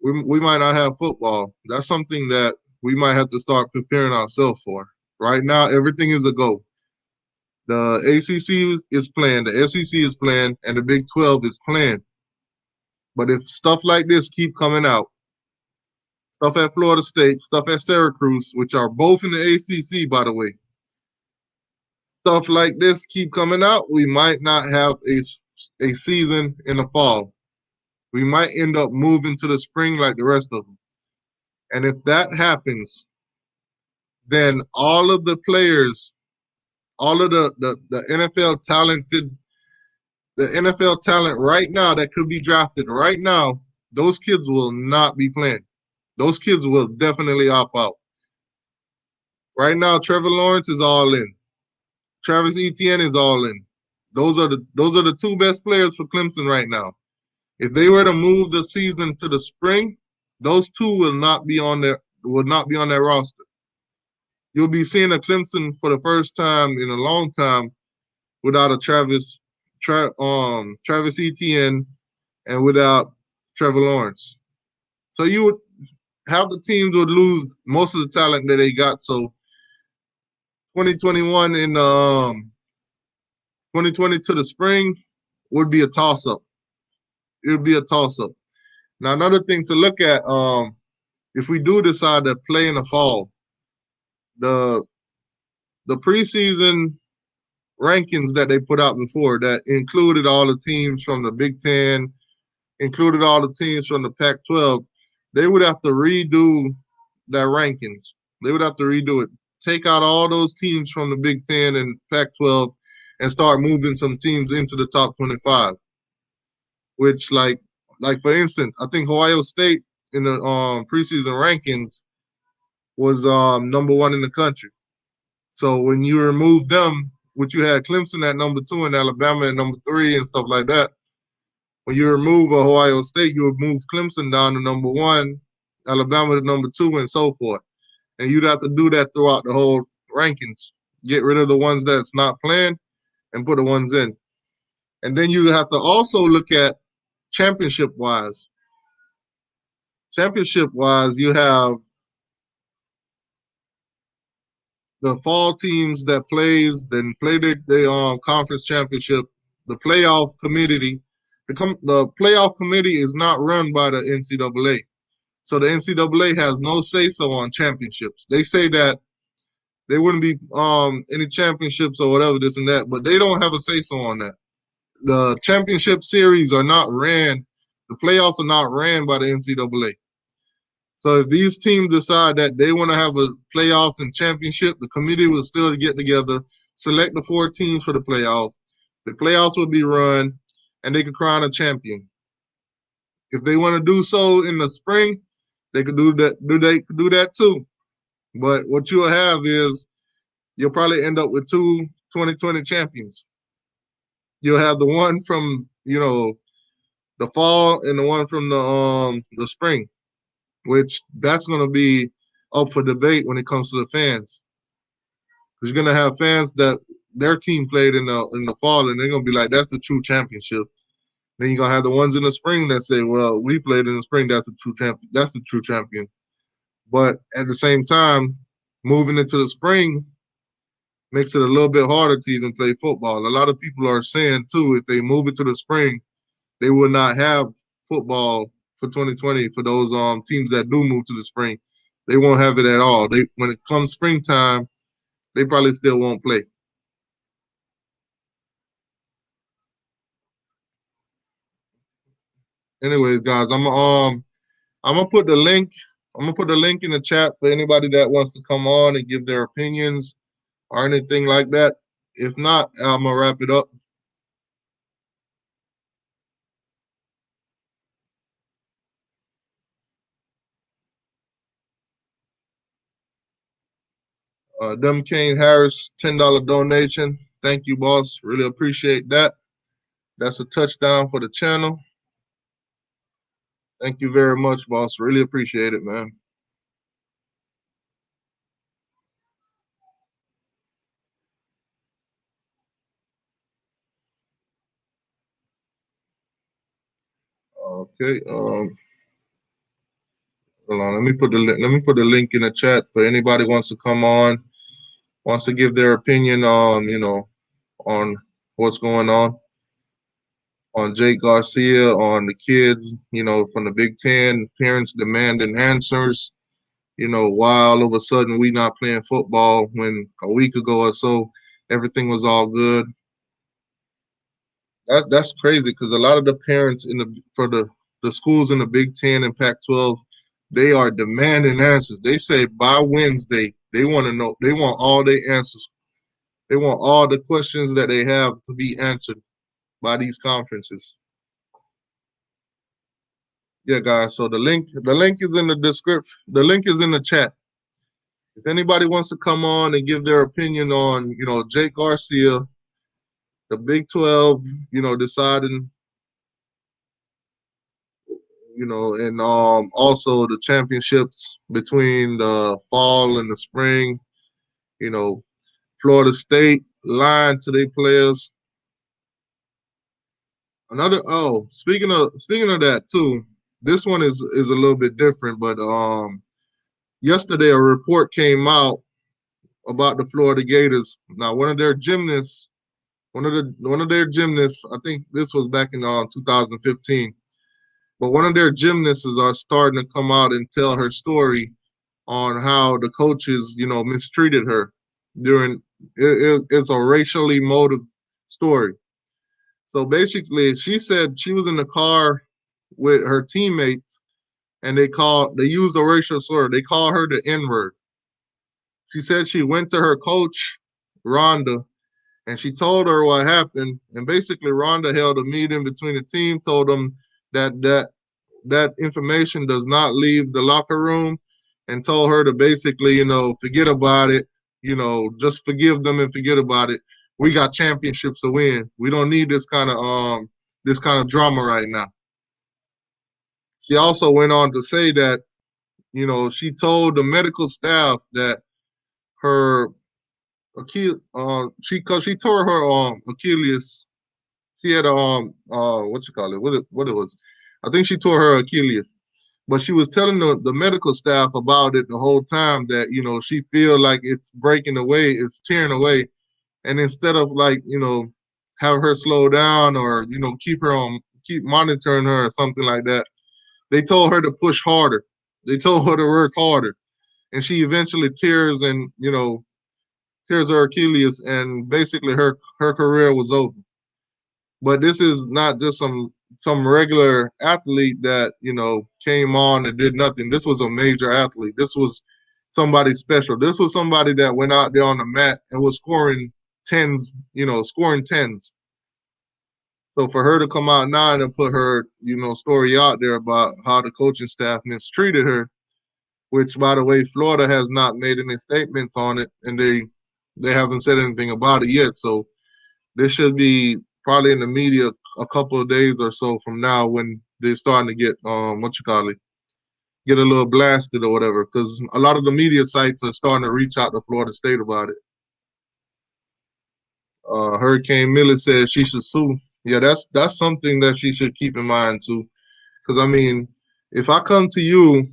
we might not have football. That's something that we might have to start preparing ourselves for. Right now, everything is a go. The ACC is playing, the SEC is playing, and the Big 12 is playing. But if stuff like this keep coming out, stuff at Florida State, stuff at Syracuse, which are both in the ACC, by the way, stuff like this keep coming out, we might not have a season in the fall. We might end up moving to the spring like the rest of them. And if that happens, then all of the players, all of the NFL talented, the NFL talent right now that could be drafted right now, those kids will not be playing. Those kids will definitely opt out. Right now, Trevor Lawrence is all in. Travis Etienne is all in. Those are the two best players for Clemson right now. If they were to move the season to the spring, those two will not be on their roster. You'll be seeing a Clemson for the first time in a long time without a Travis Etienne and without Trevor Lawrence. So you would have the teams would lose most of the talent that they got. So 2021 in 2020 to the spring would be a toss-up. It would be a toss-up. Now, another thing to look at, if we do decide to play in the fall, the preseason rankings that they put out before that included all the teams from the Big Ten, included all the teams from the Pac-12, they would have to redo their rankings. They would have to redo it. Take out all those teams from the Big Ten and Pac-12 and start moving some teams into the top 25. Which, like for instance, I think Ohio State in the preseason rankings was number 1 in the country. So when you remove them, which you had Clemson at number 2 and Alabama at number 3 and stuff like that, when you remove Ohio State, you would move Clemson down to number 1, Alabama to number 2, and so forth. And you'd have to do that throughout the whole rankings. Get rid of the ones that's not playing and put the ones in. And then you have to also look at championship-wise. Championship-wise, you have the fall teams that play their conference championship. The playoff committee, the playoff committee is not run by the NCAA. So the NCAA has no say-so on championships. They say that there wouldn't be any championships or whatever, this and that, but they don't have a say-so on that. The championship series are not ran. The playoffs are not ran by the NCAA. So if these teams decide that they want to have a playoffs and championship, the committee will still get together, select the 4 teams for the playoffs. The playoffs will be run, and they could crown a champion. If they want to do so in the spring, they could do that. They could do that too. But what you'll have is you'll probably end up with 2 2020 champions. You'll have the one from the fall and the one from the spring, which that's going to be up for debate when it comes to the fans. Because you're going to have fans that their team played in the fall, and they're going to be like, that's the true championship. Then you're going to have the ones in the spring that say, well, we played in the spring, that's the true champion. That's the true champion. But at the same time, moving into the spring makes it a little bit harder to even play football. A lot of people are saying, too, if they move it to the spring, they will not have football for 2020 for those teams that do move to the spring. They won't have it at all. When it comes springtime, they probably still won't play. Anyways, guys, I'm gonna put the link. I'm gonna put the link in the chat for anybody that wants to come on and give their opinions or anything like that. If not, I'm gonna wrap it up. Dem Kane Harris, $10 donation. Thank you, boss. Really appreciate that. That's a touchdown for the channel. Thank you very much, boss. Really appreciate it, man. Okay. Hold on. Let me put the link in the chat for anybody wants to come on, wants to give their opinion on on what's going on Jake Garcia, on the kids, from the Big Ten, parents demanding answers. Why all of a sudden we not playing football when a week ago or so everything was all good. That's crazy because a lot of the parents for the schools in the Big Ten and Pac-12, they are demanding answers. They say by Wednesday they want to know. They want all their answers. They want all the questions that they have to be answered by these conferences. Yeah, guys. So the link is in the description. The link is in the chat. If anybody wants to come on and give their opinion on, Jake Garcia, the Big 12, deciding, and also the championships between the fall and the spring, Florida State lying to their players. Speaking of that too, this one is a little bit different, but yesterday a report came out about the Florida Gators. Now, one of their gymnasts, I think this was back in 2015, but one of their gymnasts are starting to come out and tell her story on how the coaches, mistreated her during it's a racially motive story. So basically, she said she was in the car with her teammates and they used a racial slur. They called her the N-word. She said she went to her coach, Rhonda, and she told her what happened. And basically, Rhonda held a meeting between the team, told them that information does not leave the locker room, and told her to basically, forget about it. Just forgive them and forget about it. We got championships to win. We don't need this kind of drama right now. She also went on to say that, she told the medical staff that her because she tore her Achilles. She had what you call it? What it was? I think she tore her Achilles, but she was telling the medical staff about it the whole time that she feel like it's breaking away, it's tearing away, and instead of have her slow down or keep monitoring her or something like that, they told her to push harder. They told her to work harder, and she eventually tears her Achilles, and basically her career was over. But this is not just some regular athlete that came on and did nothing. This was a major athlete. This was somebody special. This was somebody that went out there on the mat and was scoring tens. Scoring tens. So for her to come out now and put her story out there about how the coaching staff mistreated her, which by the way, Florida has not made any statements on it, and they haven't said anything about it yet. So this should be probably in the media a couple of days or so from now when they're starting to get get a little blasted or whatever, because a lot of the media sites are starting to reach out to Florida State about it. Hurricane Millie said she should sue. Yeah, that's something that she should keep in mind too. Because I mean, if I come to you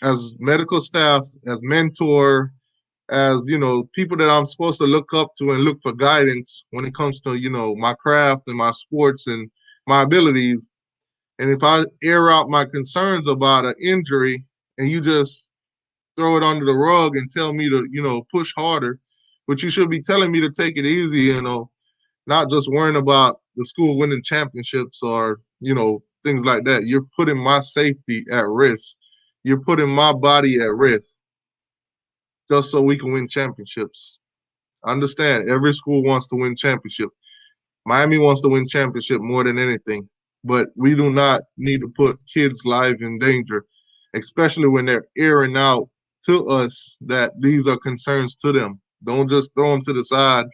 as medical staff, as mentor, as people that I'm supposed to look up to and look for guidance when it comes to my craft and my sports and my abilities, and if I air out my concerns about an injury and you just throw it under the rug and tell me to push harder, but you should be telling me to take it easy, not just worrying about the school winning championships or things like that. You're putting my safety at risk. You're putting my body at risk just so we can win championships. I understand every school wants to win championship. Miami wants to win championship more than anything, but we do not need to put kids' lives in danger, especially when they're airing out to us that these are concerns to them. Don't just throw them to the side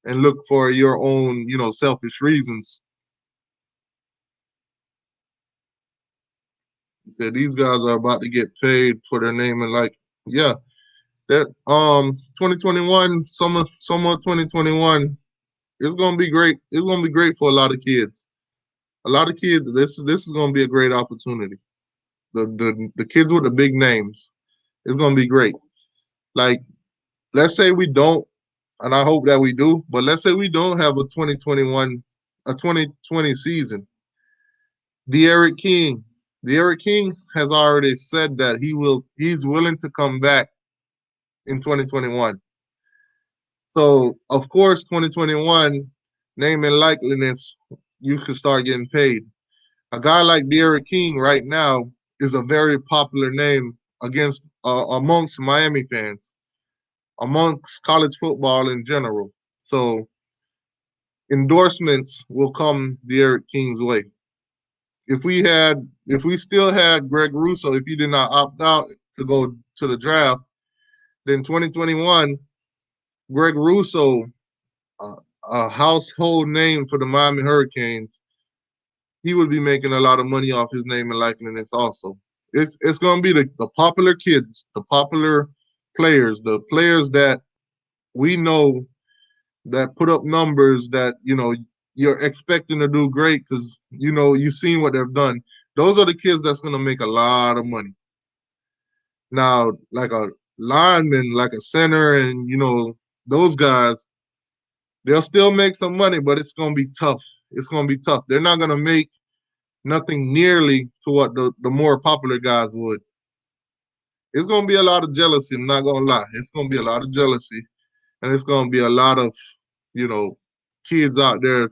and look for your own, selfish reasons. Yeah, these guys are about to get paid for their name and yeah, that 2021 summer 2021 is gonna be great. It's gonna be great for a lot of kids. A lot of kids. This is gonna be a great opportunity. The kids with the big names. It's gonna be great. Like, let's say we don't, and I hope that we do, but let's say we don't have a 2020 season. De'Aaron King has already said that he's willing to come back in 2021. So of course, 2021, name and likeliness, you can start getting paid. A guy like De'Aaron King right now is a very popular name amongst Miami fans, amongst college football in general. So endorsements will come De'Aaron King's way. If we still had Greg Russo, if he did not opt out to go to the draft, then 2021, Greg Russo, uh, a household name for the Miami Hurricanes, he would be making a lot of money off his name and likeness also. It's going to be the popular kids, the popular players, the players that we know that put up numbers that, you're expecting to do great because, you've seen what they've done. Those are the kids that's going to make a lot of money. Now, like a lineman, like a center, and, those guys, they'll still make some money, but it's going to be tough. It's going to be tough. They're not going to make nothing nearly to what the more popular guys would. It's going to be a lot of jealousy. I'm not going to lie. It's going to be a lot of jealousy. And it's going to be a lot of, kids out there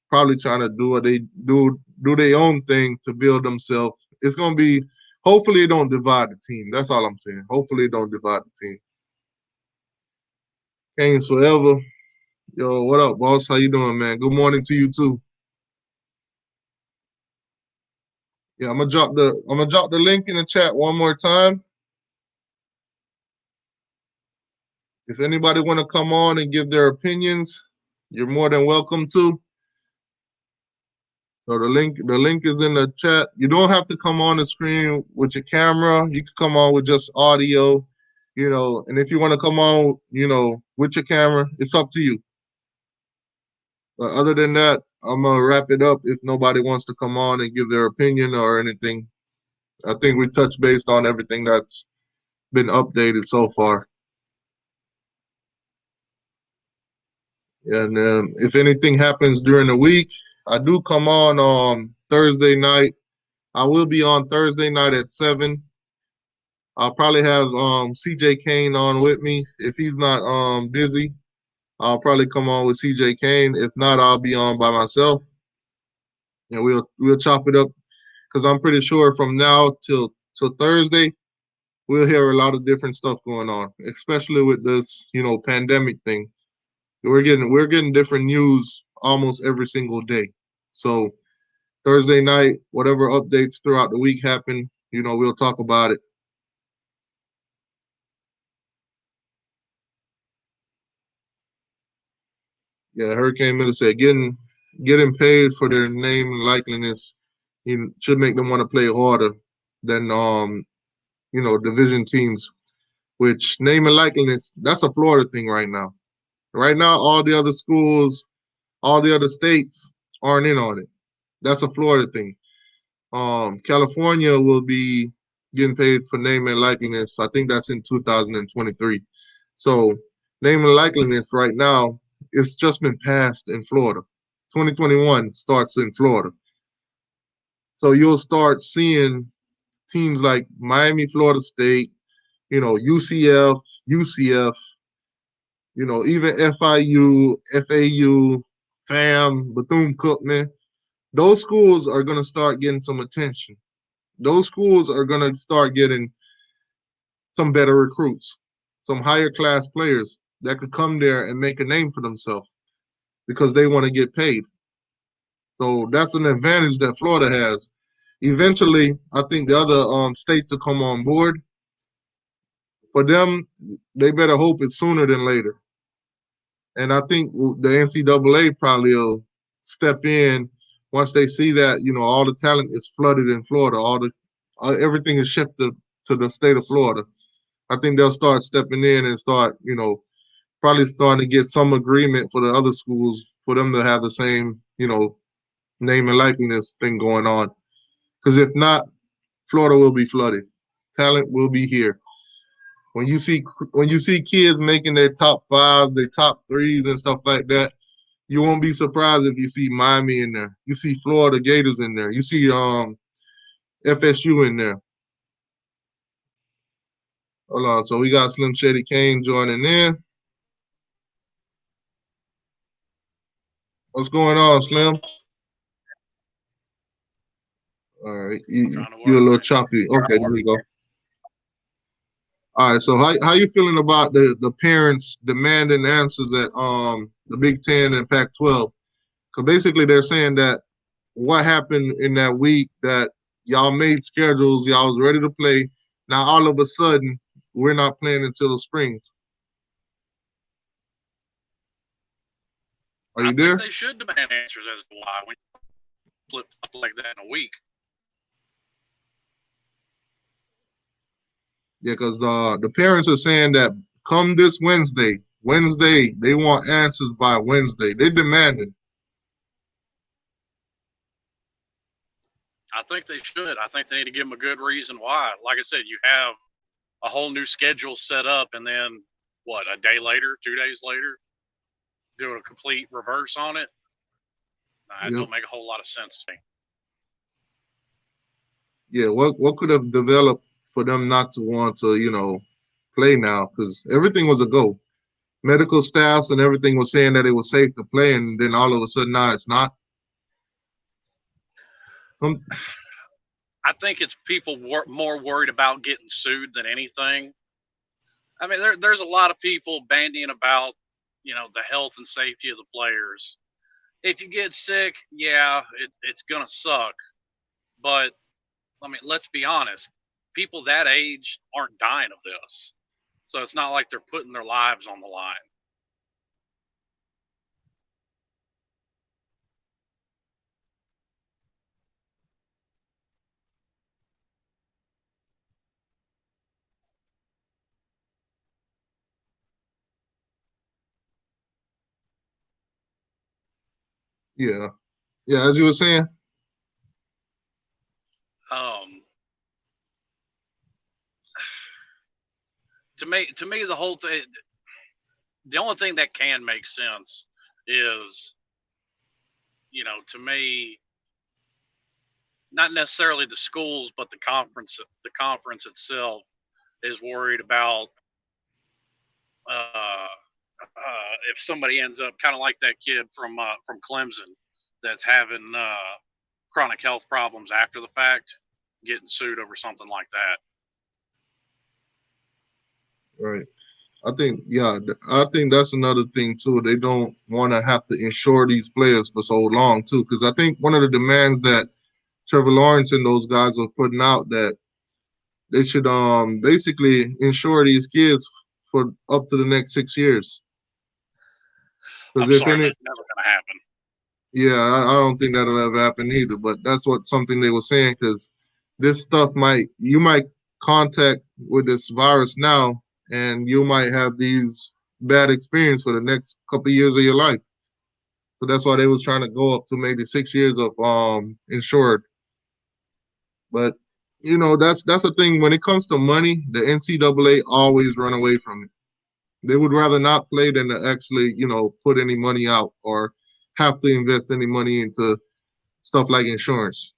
probably trying to do what they do their own thing to build themselves. It's going to be, hopefully it don't divide the team. That's all I'm saying. Hopefully it don't divide the team. Canes forever. Yo, what up, boss? How you doing, man? Good morning to you too. Yeah, I'm gonna drop the link in the chat one more time. If anybody want to come on and give their opinions, you're more than welcome to. So the link is in the chat. You don't have to come on the screen with your camera. You can come on with just audio, and if you want to come on, with your camera, it's up to you. But other than that, I'm gonna wrap it up if nobody wants to come on and give their opinion or anything. I think we touched based on everything that's been updated so far. And if anything happens during the week, I do come on Thursday night. I will be on Thursday night at 7. I'll probably have CJ Kane on with me. If he's not busy, I'll probably come on with CJ Kane. If not, I'll be on by myself. And we'll chop it up because I'm pretty sure from now till Thursday, we'll hear a lot of different stuff going on, especially with this, pandemic thing. We're getting different news almost every single day. So Thursday night, whatever updates throughout the week happen, we'll talk about it. Yeah, Hurricane Miller said getting paid for their name and likeliness should make them want to play harder than division teams. Which name and likeness, that's a Florida thing right now. Right now, all the other schools, all the other states aren't in on it. That's a Florida thing. California will be getting paid for name and likeness. I think that's in 2023. So name and likeness right now, it's just been passed in Florida. 2021 starts in Florida. So you'll start seeing teams like Miami, Florida State, UCF, UCF, even FIU, FAU, FAM, Bethune-Cookman. Those schools are going to start getting some attention. Those schools are going to start getting some better recruits, some higher class players. that could come there and make a name for themselves because they want to get paid. So that's an advantage that Florida has. Eventually, I think the other states will come on board. For them, they better hope it's sooner than later. And I think the NCAA probably will step in once they see that all the talent is flooded in Florida. Everything is shifted to the state of Florida. I think they'll start stepping in and start probably starting to get some agreement for the other schools for them to have the same name and likeness thing going on. Because if not, Florida will be flooded. Talent will be here. When you see kids making their top fives, their top threes, and stuff like that, you won't be surprised if you see Miami in there. You see Florida Gators in there. You see FSU in there. Hold on. So we got Slim Shady Kane joining in. What's going on, Slim? All right. You're a little choppy. Okay, there we go. All right. So how you feeling about the parents demanding answers at the Big Ten and Pac-12? Because basically they're saying that what happened in that week that y'all made schedules, y'all was ready to play. Now all of a sudden we're not playing until the springs. Are you there? I think they should demand answers as to why when you flip like that in a week. Yeah, because the parents are saying that come this Wednesday, they want answers by Wednesday. They demanded. I think they should. I think they need to give them a good reason why. Like I said, you have a whole new schedule set up, and then a day later, 2 days later, doing a complete reverse on it. It don't make a whole lot of sense to me. Yeah, what could have developed for them not to want to, play now? Because everything was a go. Medical staffs and everything was saying that it was safe to play, and then all of a sudden now it's not. I think it's people more worried about getting sued than anything. I mean, there's a lot of people bandying about, the health and safety of the players. If you get sick, yeah, it's going to suck. But, I mean, let's be honest. People that age aren't dying of this. So it's not like they're putting their lives on the line. Yeah. Yeah, as you were saying. To me, the whole thing, the only thing that can make sense is, to me, not necessarily the schools, but the conference itself is worried about if somebody ends up kind of like that kid from Clemson that's having chronic health problems after the fact, getting sued over something like that. Right. I think that's another thing too. They don't want to have to insure these players for so long too, because I think one of the demands that Trevor Lawrence and those guys are putting out that they should basically insure these kids for up to the next 6 years. I'm sorry, that's never going to happen. Yeah, I don't think that'll ever happen either. But that's something they were saying, because this stuff you might contact with this virus now, and you might have these bad experience for the next couple of years of your life. So that's why they was trying to go up to maybe 6 years of insured. But that's the thing. When it comes to money, the NCAA always run away from it. They would rather not play than to actually, put any money out or have to invest any money into stuff like insurance.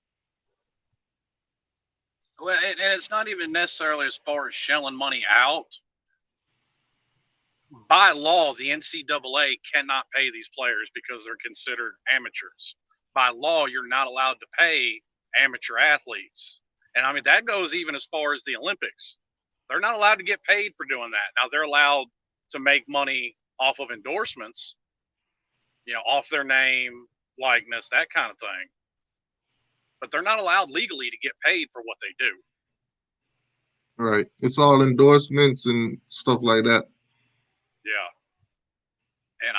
Well, and it's not even necessarily as far as shelling money out. By law, the NCAA cannot pay these players because they're considered amateurs. By law, you're not allowed to pay amateur athletes. And I mean, that goes even as far as the Olympics. They're not allowed to get paid for doing that. Now, they're allowed to make money off of endorsements, off their name, likeness, that kind of thing. But they're not allowed legally to get paid for what they do. Right. It's all endorsements and stuff like that. Yeah. And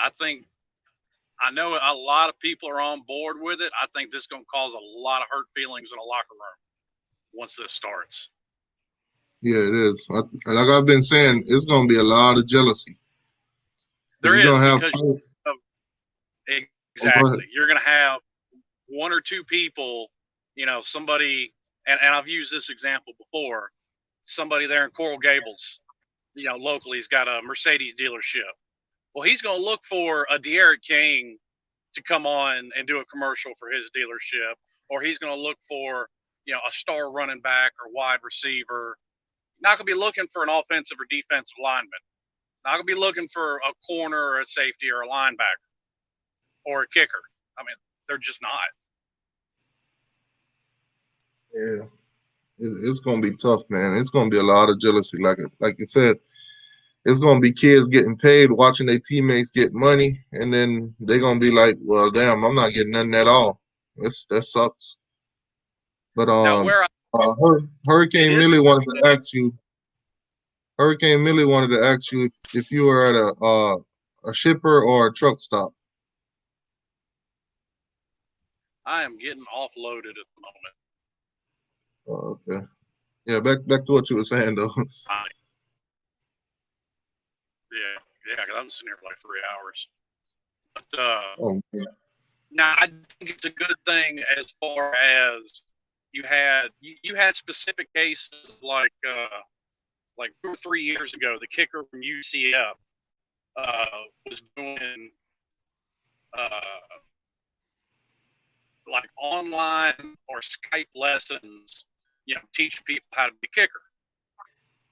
I know a lot of people are on board with it. I think this is going to cause a lot of hurt feelings in a locker room once this starts. Yeah, it is. Like I've been saying, it's going to be a lot of jealousy. There is, gonna have because exactly. You're going to have one or two people, somebody, and I've used this example before, somebody there in Coral Gables, locally, he's got a Mercedes dealership. Well, he's going to look for a De'Aaron King to come on and do a commercial for his dealership, or he's going to look for, a star running back or wide receiver. Not going to be looking for an offensive or defensive lineman. Not going to be looking for a corner or a safety or a linebacker or a kicker. I mean, they're just not. Yeah, it's going to be tough, man. It's going to be a lot of jealousy. Like you said, it's going to be kids getting paid, watching their teammates get money, and then they're going to be like, well, damn, I'm not getting nothing at all. That sucks. But Now, Hurricane Millie wanted to ask you. Hurricane Millie wanted to ask you if you were at a shipper or a truck stop. I am getting offloaded at the moment. Oh, okay. Yeah, back to what you were saying though. Yeah, because I'm sitting here for like 3 hours. But now I think it's a good thing as far as you had specific cases like 2 or 3 years ago, the kicker from UCF was doing like online or Skype lessons, teaching people how to be a kicker.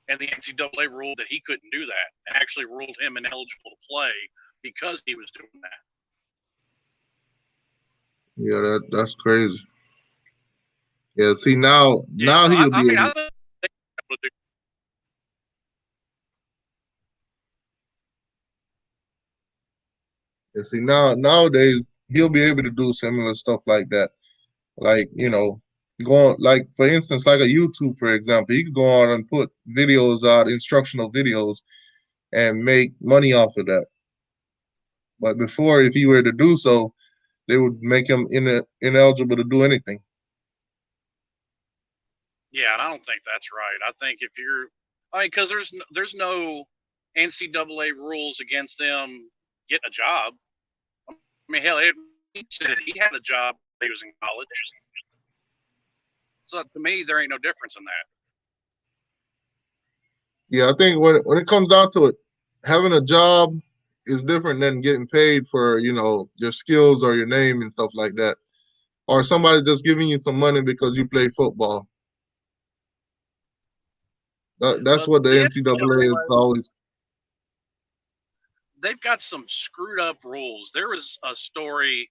And the NCAA ruled that he couldn't do that, and actually ruled him ineligible to play because he was doing that. Yeah, that's crazy. Yeah, see now he'll be able. Yeah, see nowadays he'll be able to do similar stuff like that. Like, going, like, for instance, like a YouTube, for example, he could go on and put videos out, instructional videos, and make money off of that. But before, if he were to do so, they would make him ineligible to do anything. Yeah, and I don't think that's right. I think because there's no NCAA rules against them getting a job. I mean, hell, he said he had a job when he was in college. So to me, there ain't no difference in that. Yeah, I think when it comes down to it, having a job is different than getting paid for, your skills or your name and stuff like that. Or somebody just giving you some money because you play football. That's what the NCAA is always. They've got some screwed up rules. There was a story,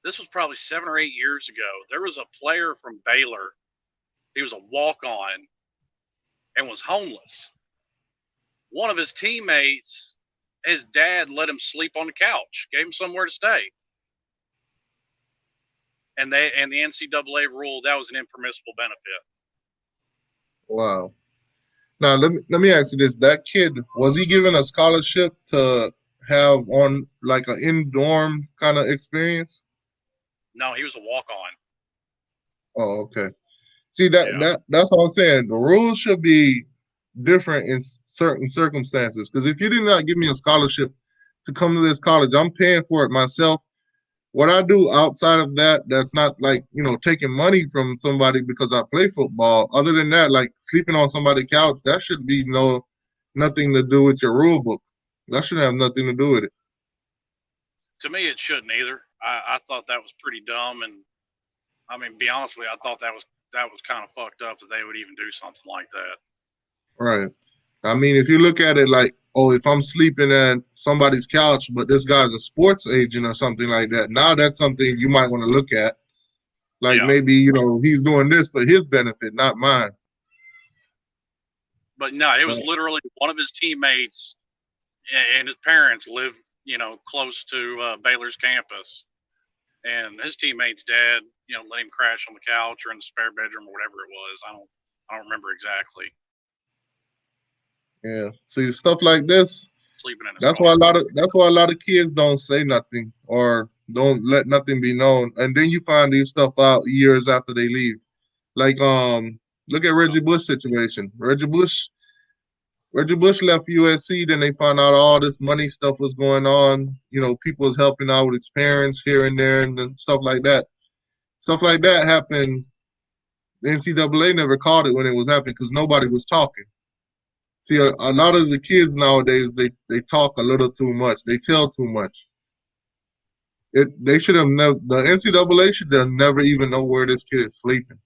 this was probably 7 or 8 years ago. There was a player from Baylor. He was a walk-on and was homeless. One of his teammates, his dad let him sleep on the couch, gave him somewhere to stay. And the NCAA ruled that was an impermissible benefit. Wow. Now let me ask you this: that kid, was he given a scholarship to have on like an in-dorm kind of experience? No, he was a walk-on. Oh, okay. See that's what I'm saying. The rules should be different in certain circumstances. Because if you did not give me a scholarship to come to this college, I'm paying for it myself. What I do outside of that, that's not like, taking money from somebody because I play football. Other than that, like sleeping on somebody's couch, that should be nothing to do with your rule book. That should have nothing to do with it. To me, it shouldn't either. I thought that was pretty dumb, and I mean, be honest with you, I thought that was kind of fucked up that they would even do something like that. Right. I mean, if you look at it like, oh, if I'm sleeping at somebody's couch, but this guy's a sports agent or something like that, now that's something you might want to look at. Like maybe, he's doing this for his benefit, not mine. But no, it was literally one of his teammates. and his parents live, close to Baylor's campus. And his teammate's dad, let him crash on the couch or in the spare bedroom or whatever it was. I don't remember exactly. Yeah. See, stuff like this. Sleeping in his That's car. why a lot of kids don't say nothing or don't let nothing be known, and then you find these stuff out years after they leave. Like look at Reggie Bush situation. Reggie Bush left USC, then they found out all this money stuff was going on. People was helping out with his parents here and there and then stuff like that. Stuff like that happened. The NCAA never caught it when it was happening because nobody was talking. See, a lot of the kids nowadays, they talk a little too much. They tell too much. They should have never. The NCAA should have never even know where this kid is sleeping.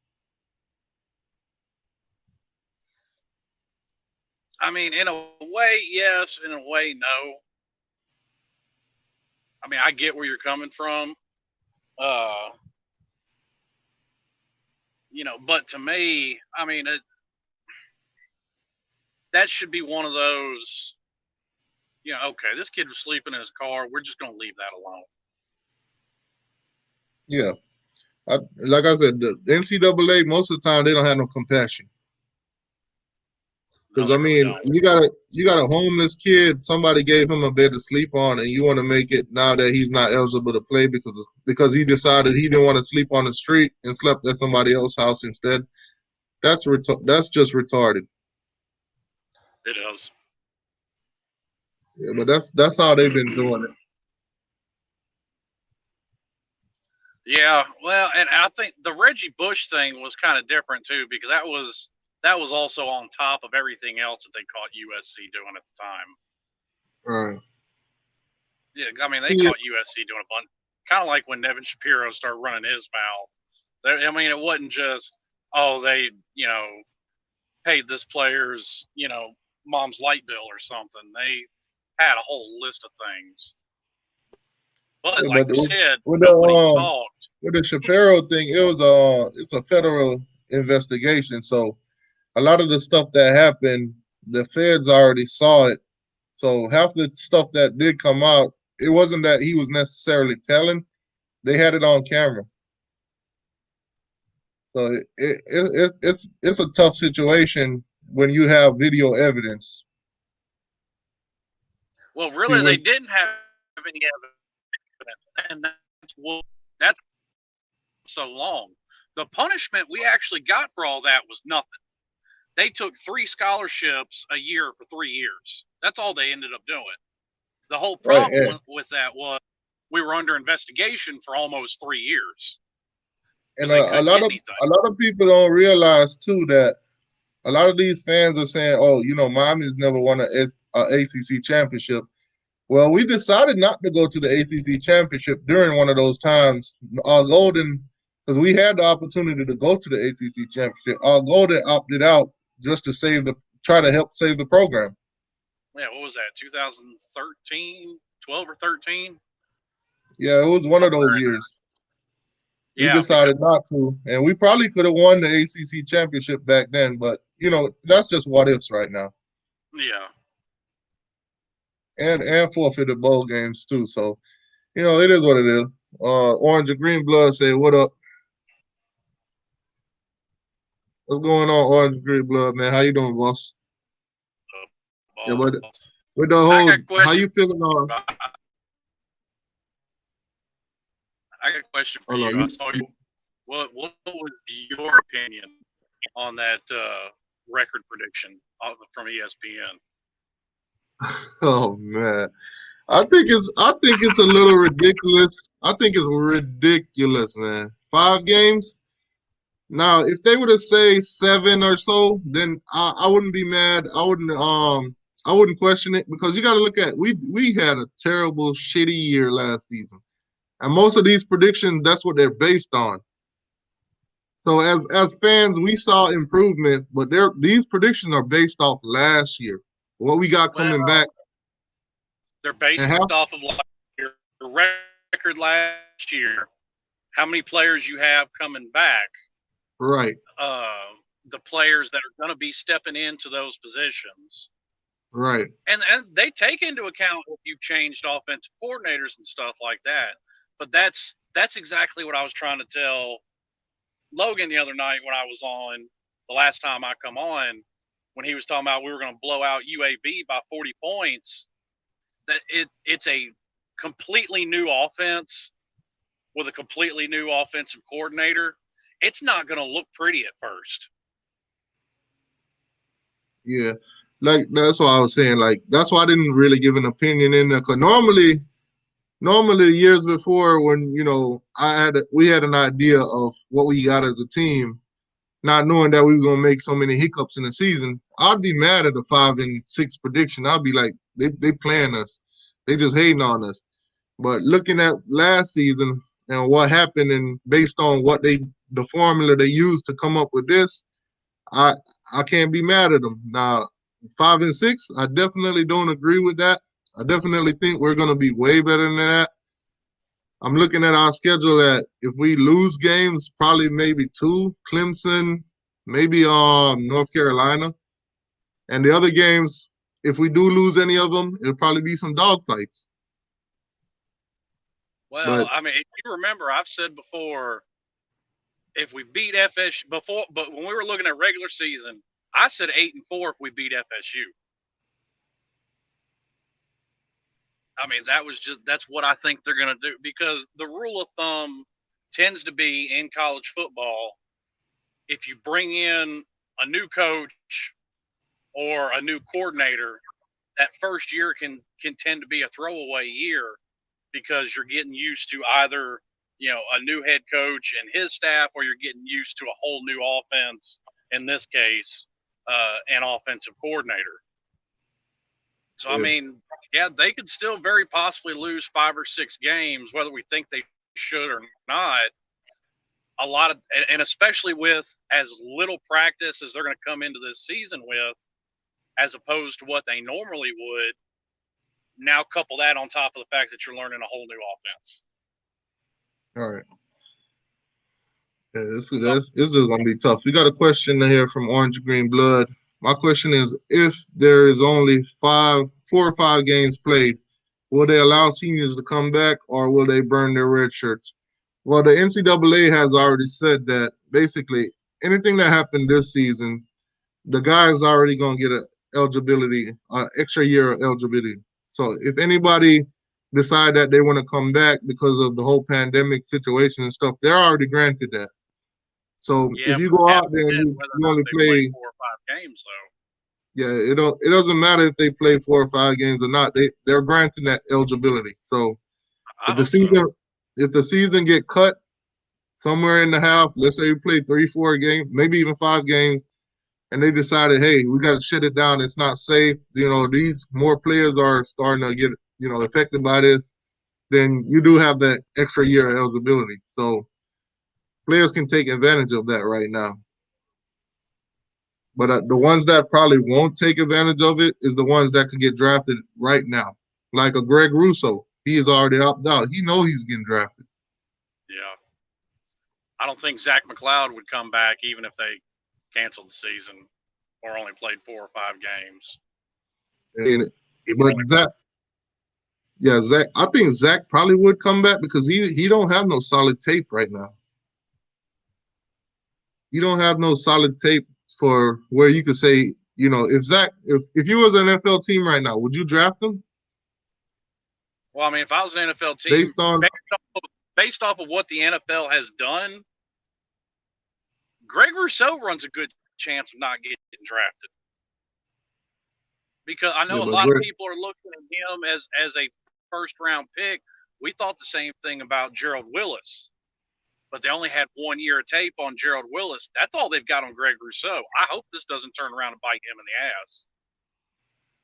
I mean, in a way, yes. In a way, no. I mean, I get where you're coming from. But to me, I mean, that should be one of those, okay, this kid was sleeping in his car. We're just going to leave that alone. Yeah. Like I said, the NCAA, most of the time, they don't have no compassion. Because No, I mean, really you got a homeless kid. Somebody gave him a bed to sleep on, and you want to make it now that he's not eligible to play because he decided he didn't want to sleep on the street and slept at somebody else's house instead. That's just retarded. It is. Yeah, but that's how they've been doing it. Yeah, well, and I think the Reggie Bush thing was kind of different too because that was also on top of everything else that they caught USC doing at the time. Right. Yeah, I mean they caught USC doing a bunch, kind of like when Nevin Shapiro started running his mouth. I mean, it wasn't just they paid this player's mom's light bill or something. They had a whole list of things. But Yeah, like but you said, with nobody talked. the Shapiro thing, it's a federal investigation. So a lot of the stuff that happened, the feds already saw it. So half the stuff that did come out, it wasn't that he was necessarily telling; they had it on camera. So it's a tough situation when you have video evidence. Well, See, really, they didn't have any evidence, and that's so long. The punishment we actually got for all that was nothing. They took 3 scholarships a year for 3 years. That's all they ended up doing. The whole problem with that was we were under investigation for almost 3 years. And a lot of people don't realize too that a lot of these fans are saying, "Oh, Miami's never won a ACC championship." Well, we decided not to go to the ACC championship during one of those times. Our Golden, because we had the opportunity to go to the ACC championship, our Golden opted out just to try to help save the program. Yeah, what was that? 2013, 12 or 13? Yeah, it was one of those years. We decided not to, and we probably could have won the ACC championship back then, but that's just what ifs right now. Yeah. And forfeited bowl games too. So, it is what it is. Orange and Green Blood say, "What up? What's going on, Orange and Green Blood, man? How you doing, boss?" Yeah, but with the whole, how you feeling on? I got a question for you. I saw you. What was your opinion on that record prediction from ESPN? Oh man, I think it's a little ridiculous. I think it's ridiculous, man. 5 games. Now, if they were to say 7 or so, then I wouldn't be mad. I wouldn't question it because you got to look at we had a terrible, shitty year last season, and most of these predictions that's what they're based on. So as fans, we saw improvements, but these predictions are based off last year. What we got coming back. They're based off of your record last year. How many players you have coming back? Right. The players that are going to be stepping into those positions. Right. And they take into account if you've changed offensive coordinators and stuff like that. But that's exactly what I was trying to tell Logan the other night when I was on the last time I come on, when he was talking about we were going to blow out UAB by 40 points. That it's a completely new offense with a completely new offensive coordinator. It's not going to look pretty at first. Yeah. Like, that's what I was saying. Like, that's why I didn't really give an opinion in there. Because normally years before, when, you know, we had an idea of what we got as a team, not knowing that we were going to make so many hiccups in the season, I'd be mad at the 5-6 prediction. I'd be like, they playing us. They just hating on us. But looking at last season and what happened, and based on the formula they used to come up with this, I can't be mad at them. Now, 5-6, I definitely don't agree with that. I definitely think we're going to be way better than that. I'm looking at our schedule that if we lose games, probably maybe 2, Clemson, maybe North Carolina. And the other games, if we do lose any of them, it'll probably be some dogfights. Well, I mean, if you remember, I've said before, if we beat FSU before, but when we were looking at regular season, I said 8-4 if we beat FSU. I mean, that's what I think they're going to do, because the rule of thumb tends to be in college football, if you bring in a new coach or a new coordinator, that first year can tend to be a throwaway year, because you're getting used to either, you know, a new head coach and his staff, or you're getting used to a whole new offense, in this case, an offensive coordinator. So, I mean, yeah, they could still very possibly lose 5 or 6 games, whether we think they should or not. A lot of, and especially with as little practice as they're going to come into this season with, as opposed to what they normally would. Now couple that on top of the fact that you're learning a whole new offense. All right. Yeah, this is going to be tough. We got a question here from Orange Green Blood. My question is, if there is only 4 or 5 games played, will they allow seniors to come back, or will they burn their red shirts? Well, the NCAA has already said that basically anything that happened this season, the guy is already going to get an extra year of eligibility. So if anybody decide that they want to come back because of the whole pandemic situation and stuff, they're already granted that. So if you go out there and you only play 4 or 5 games, though. Yeah, it doesn't matter if they play 4 or 5 games or not. They're granting that eligibility. So if the season get cut somewhere in the half, let's say we play 3, 4 games, maybe even 5 games, and they decided, hey, we got to shut it down. It's not safe. You know, these more players are starting to get, you know, affected by this. Then you do have that extra year of eligibility. So players can take advantage of that right now. But the ones that probably won't take advantage of it is the ones that could get drafted right now, like a Greg Russo. He is already opted out. He knows he's getting drafted. Yeah. I don't think Zach McLeod would come back even if they canceled the season or only played 4 or 5 games. But Zach, I think Zach probably would come back because he don't have no solid tape right now. He don't have no solid tape for where you could say, you know, if you was an NFL team right now, would you draft him? Well, I mean, if I was an NFL team, based off of what the NFL has done, Greg Rousseau runs a good chance of not getting drafted. Because I know a lot of people are looking at him as a first-round pick. We thought the same thing about Gerald Willis. But they only had 1 year of tape on Gerald Willis. That's all they've got on Greg Rousseau. I hope this doesn't turn around and bite him in the ass.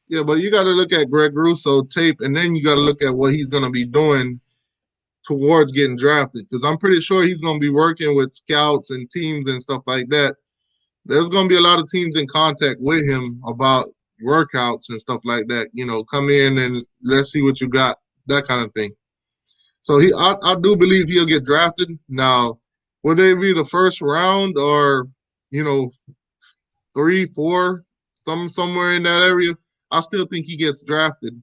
Yeah, but you got to look at Greg Rousseau tape, and then you got to look at what he's going to be doing towards getting drafted. Because I'm pretty sure he's going to be working with scouts and teams and stuff like that. There's going to be a lot of teams in contact with him about workouts and stuff like that. You know, come in and let's see what you got, that kind of thing. So I do believe he'll get drafted. Now, will they be the first round or, you know, 3, 4, somewhere in that area? I still think he gets drafted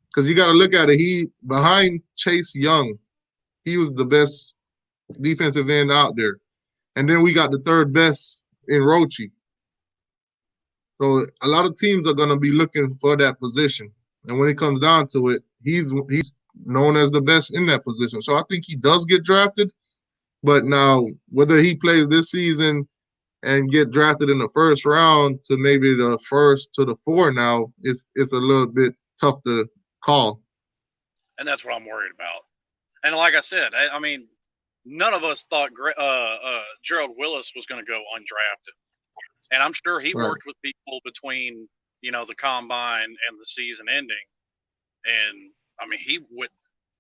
because you got to look at it. He behind Chase Young, he was the best defensive end out there, and then we got the third best in Rochi. So a lot of teams are going to be looking for that position, and when it comes down to it, he's known as the best in that position. So I think he does get drafted. But now, whether he plays this season and get drafted in the first round to maybe the first to the four now, it's a little bit tough to call. And that's what I'm worried about. And like I said, I mean, none of us thought Gerald Willis was going to go undrafted. And I'm sure he worked with people between, the combine and the season ending. And I mean,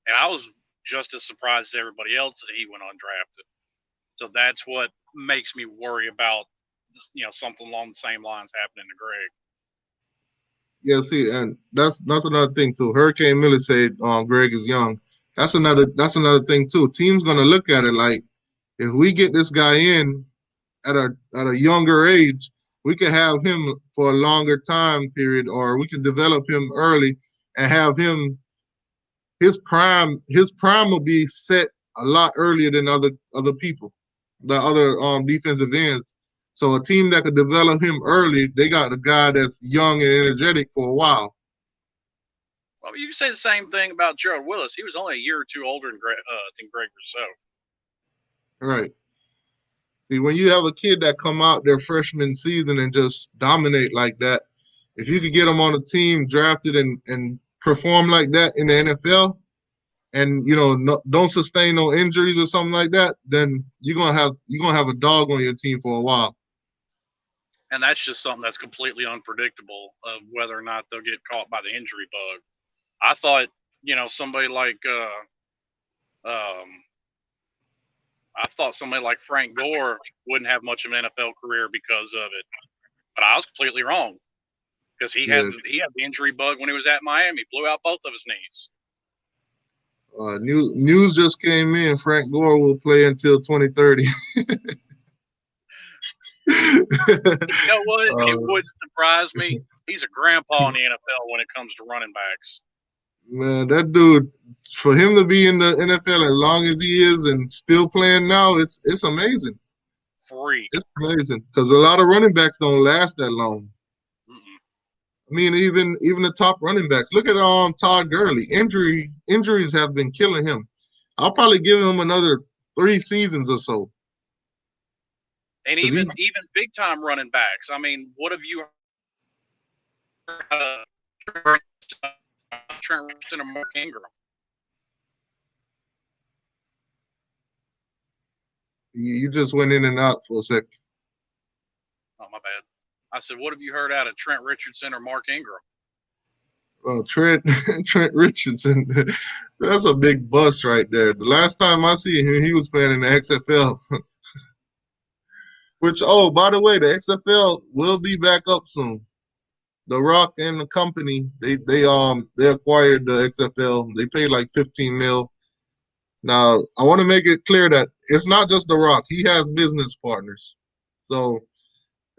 and I was just as surprised as everybody else that he went undrafted. So that's what makes me worry about, something along the same lines happening to Greg. Yeah, see, and that's another thing too. Hurricane Miller said Greg is young. That's another thing too. Team's gonna look at it like, if we get this guy in at a younger age, we could have him for a longer time period, or we can develop him early and have him his prime will be set a lot earlier than other people, the other defensive ends. So a team that could develop him early, they got a guy that's young and energetic for a while. Well, you can say the same thing about Gerald Willis. He was only a year or two older than Greg Rousseau. Right. See, when you have a kid that come out their freshman season and just dominate like that, if you could get them on a team drafted and perform like that in the NFL, and don't sustain no injuries or something like that, then you're gonna have a dog on your team for a while. And that's just something that's completely unpredictable of whether or not they'll get caught by the injury bug. I thought, somebody like I thought somebody like Frank Gore wouldn't have much of an NFL career because of it, but I was completely wrong because he had the injury bug when he was at Miami. Blew out both of his knees. News just came in. Frank Gore will play until 2030. You know what? It would surprise me. He's a grandpa in the NFL when it comes to running backs. Man, that dude, for him to be in the NFL as long as he is and still playing now, it's amazing. Freak. It's amazing because a lot of running backs don't last that long. I mean, even the top running backs. Look at Todd Gurley. Injuries have been killing him. I'll probably give him another 3 seasons or so. And even big time running backs. I mean, what have you heard? Trent Richardson and Mark Ingram? You just went in and out for a sec. Oh, my bad. I said, what have you heard out of Trent Richardson or Mark Ingram? Well, Trent Richardson, that's a big bust right there. The last time I see him, he was playing in the XFL. Which, by the way, the XFL will be back up soon. The Rock and the company, they acquired the XFL. They paid like $15 million. Now, I want to make it clear that it's not just The Rock. He has business partners. So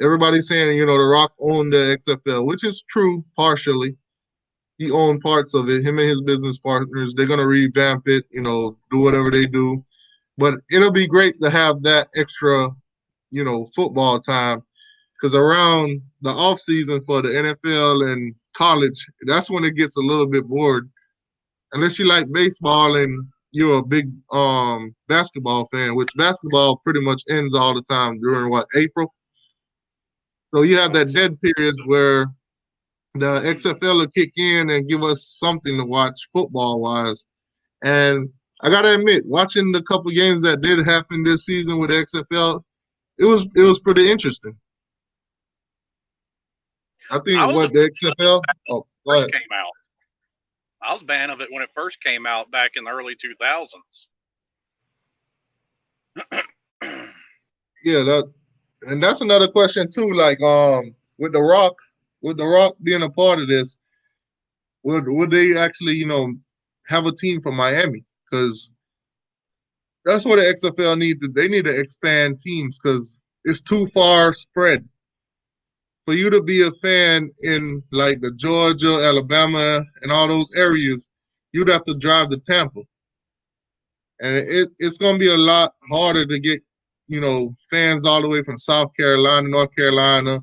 everybody's saying, The Rock owned the XFL, which is true partially. He owned parts of it. Him and his business partners, they're going to revamp it, do whatever they do. But it'll be great to have that extra, football time, because around the off season for the NFL and college, that's when it gets a little bit bored. Unless you like baseball and you're a big basketball fan, which basketball pretty much ends all the time during April. So you have that dead period where the XFL will kick in and give us something to watch football-wise. And I got to admit, watching the couple games that did happen this season with the XFL, it was pretty interesting. I think the XFL first came out. I was a fan of it when it first came out back in the early 2000s. Yeah, that's another question too. Like with The Rock being a part of this, would they actually have a team from Miami? Because that's what the XFL need to. They need to expand teams because it's too far spread. for you to be a fan in like the Georgia, Alabama, and all those areas, you'd have to drive to Tampa, and it's going to be a lot harder to get fans all the way from South Carolina, North Carolina,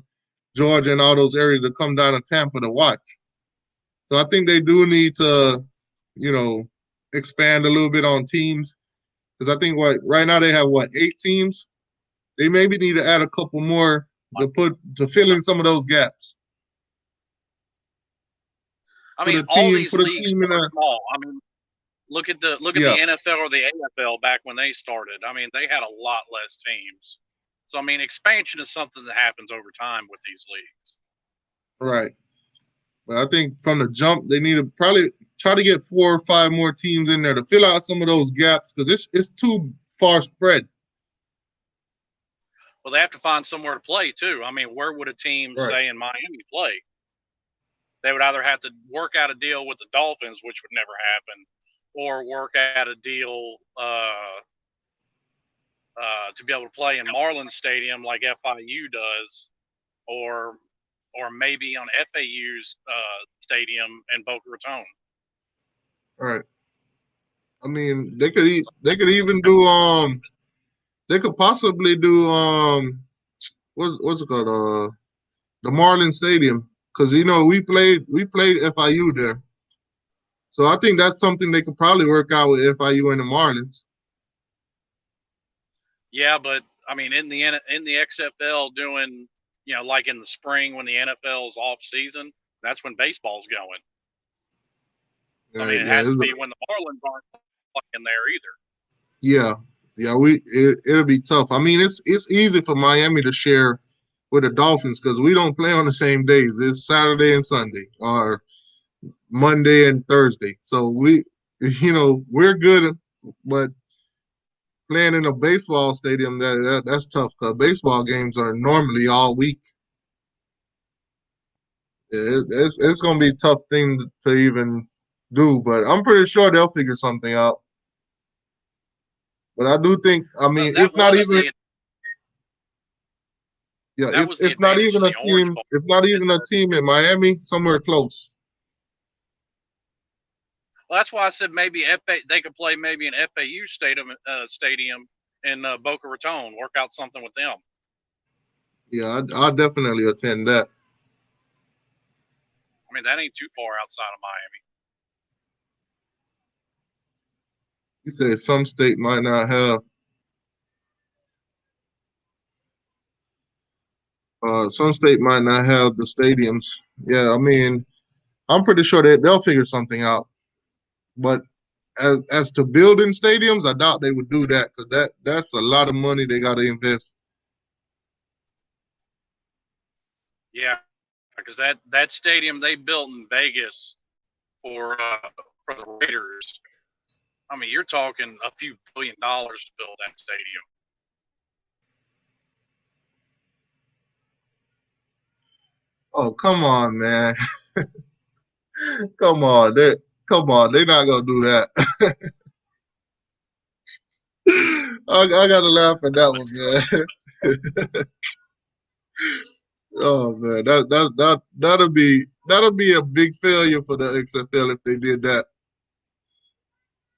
Georgia, and all those areas to come down to Tampa to watch. So I think they do need to, expand a little bit on teams, because I think right now they have 8 teams. They maybe need to add a couple more to fill in some of those gaps. I mean, all these leagues are small. I mean, look at the NFL or the AFL back when they started. I mean, they had a lot less teams. So I mean, expansion is something that happens over time with these leagues. Right. But I think from the jump, they need to probably try to get 4 or 5 more teams in there to fill out some of those gaps, because it's too far spread. Well, they have to find somewhere to play too. I mean, where would a team, say in Miami, play? They would either have to work out a deal with the Dolphins, which would never happen, or work out a deal to be able to play in Marlins Stadium like FIU does, or maybe on FAU's stadium in Boca Raton. Right. I mean, they could even do they could possibly do what's it called, the Marlins Stadium, because we played FIU there, so I think that's something they could probably work out with FIU and the Marlins. Yeah, but I mean, in the XFL doing, like in the spring when the NFL's off season, that's when baseball's going. So, I mean, it has to be when the Marlins aren't playing there either. Yeah, it'll be tough. I mean, it's easy for Miami to share with the Dolphins because we don't play on the same days. It's Saturday and Sunday, or Monday and Thursday. So we're good, but playing in a baseball stadium, that's tough because baseball games are normally all week. It's going to be a tough thing to even do, but I'm pretty sure they'll figure something out. But I do think, I mean, if not even a team in Miami, somewhere close. Well, that's why I said maybe they could play maybe an FAU stadium in Boca Raton. Work out something with them. Yeah, I'll definitely attend that. I mean, that ain't too far outside of Miami. You said some state might not have. Some state might not have the stadiums. Yeah, I mean, I'm pretty sure they'll figure something out. But as to building stadiums, I doubt they would do that, because that's a lot of money they got to invest. Yeah, because that stadium they built in Vegas for the Raiders, I mean, you're talking a few $1 billion to build that stadium. Oh, come on, man. Come on. They're not going to do that. I got to laugh at that one, man. Oh man, that'll be a big failure for the XFL if they did that.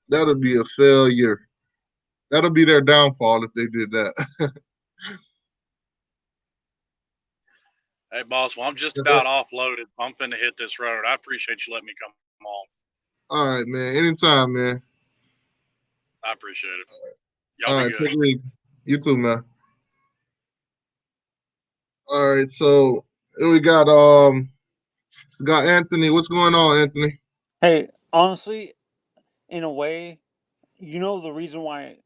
That'll be a failure. That'll be their downfall if they did that. Hey, boss, well, I'm just about offloaded. I'm finna hit this road. I appreciate you letting me come on. All right, man. Anytime, man. I appreciate it. Y'all be good. Take it easy. You too, man. All right, so here we got Anthony. What's going on, Anthony? Hey, honestly, in a way, the reason why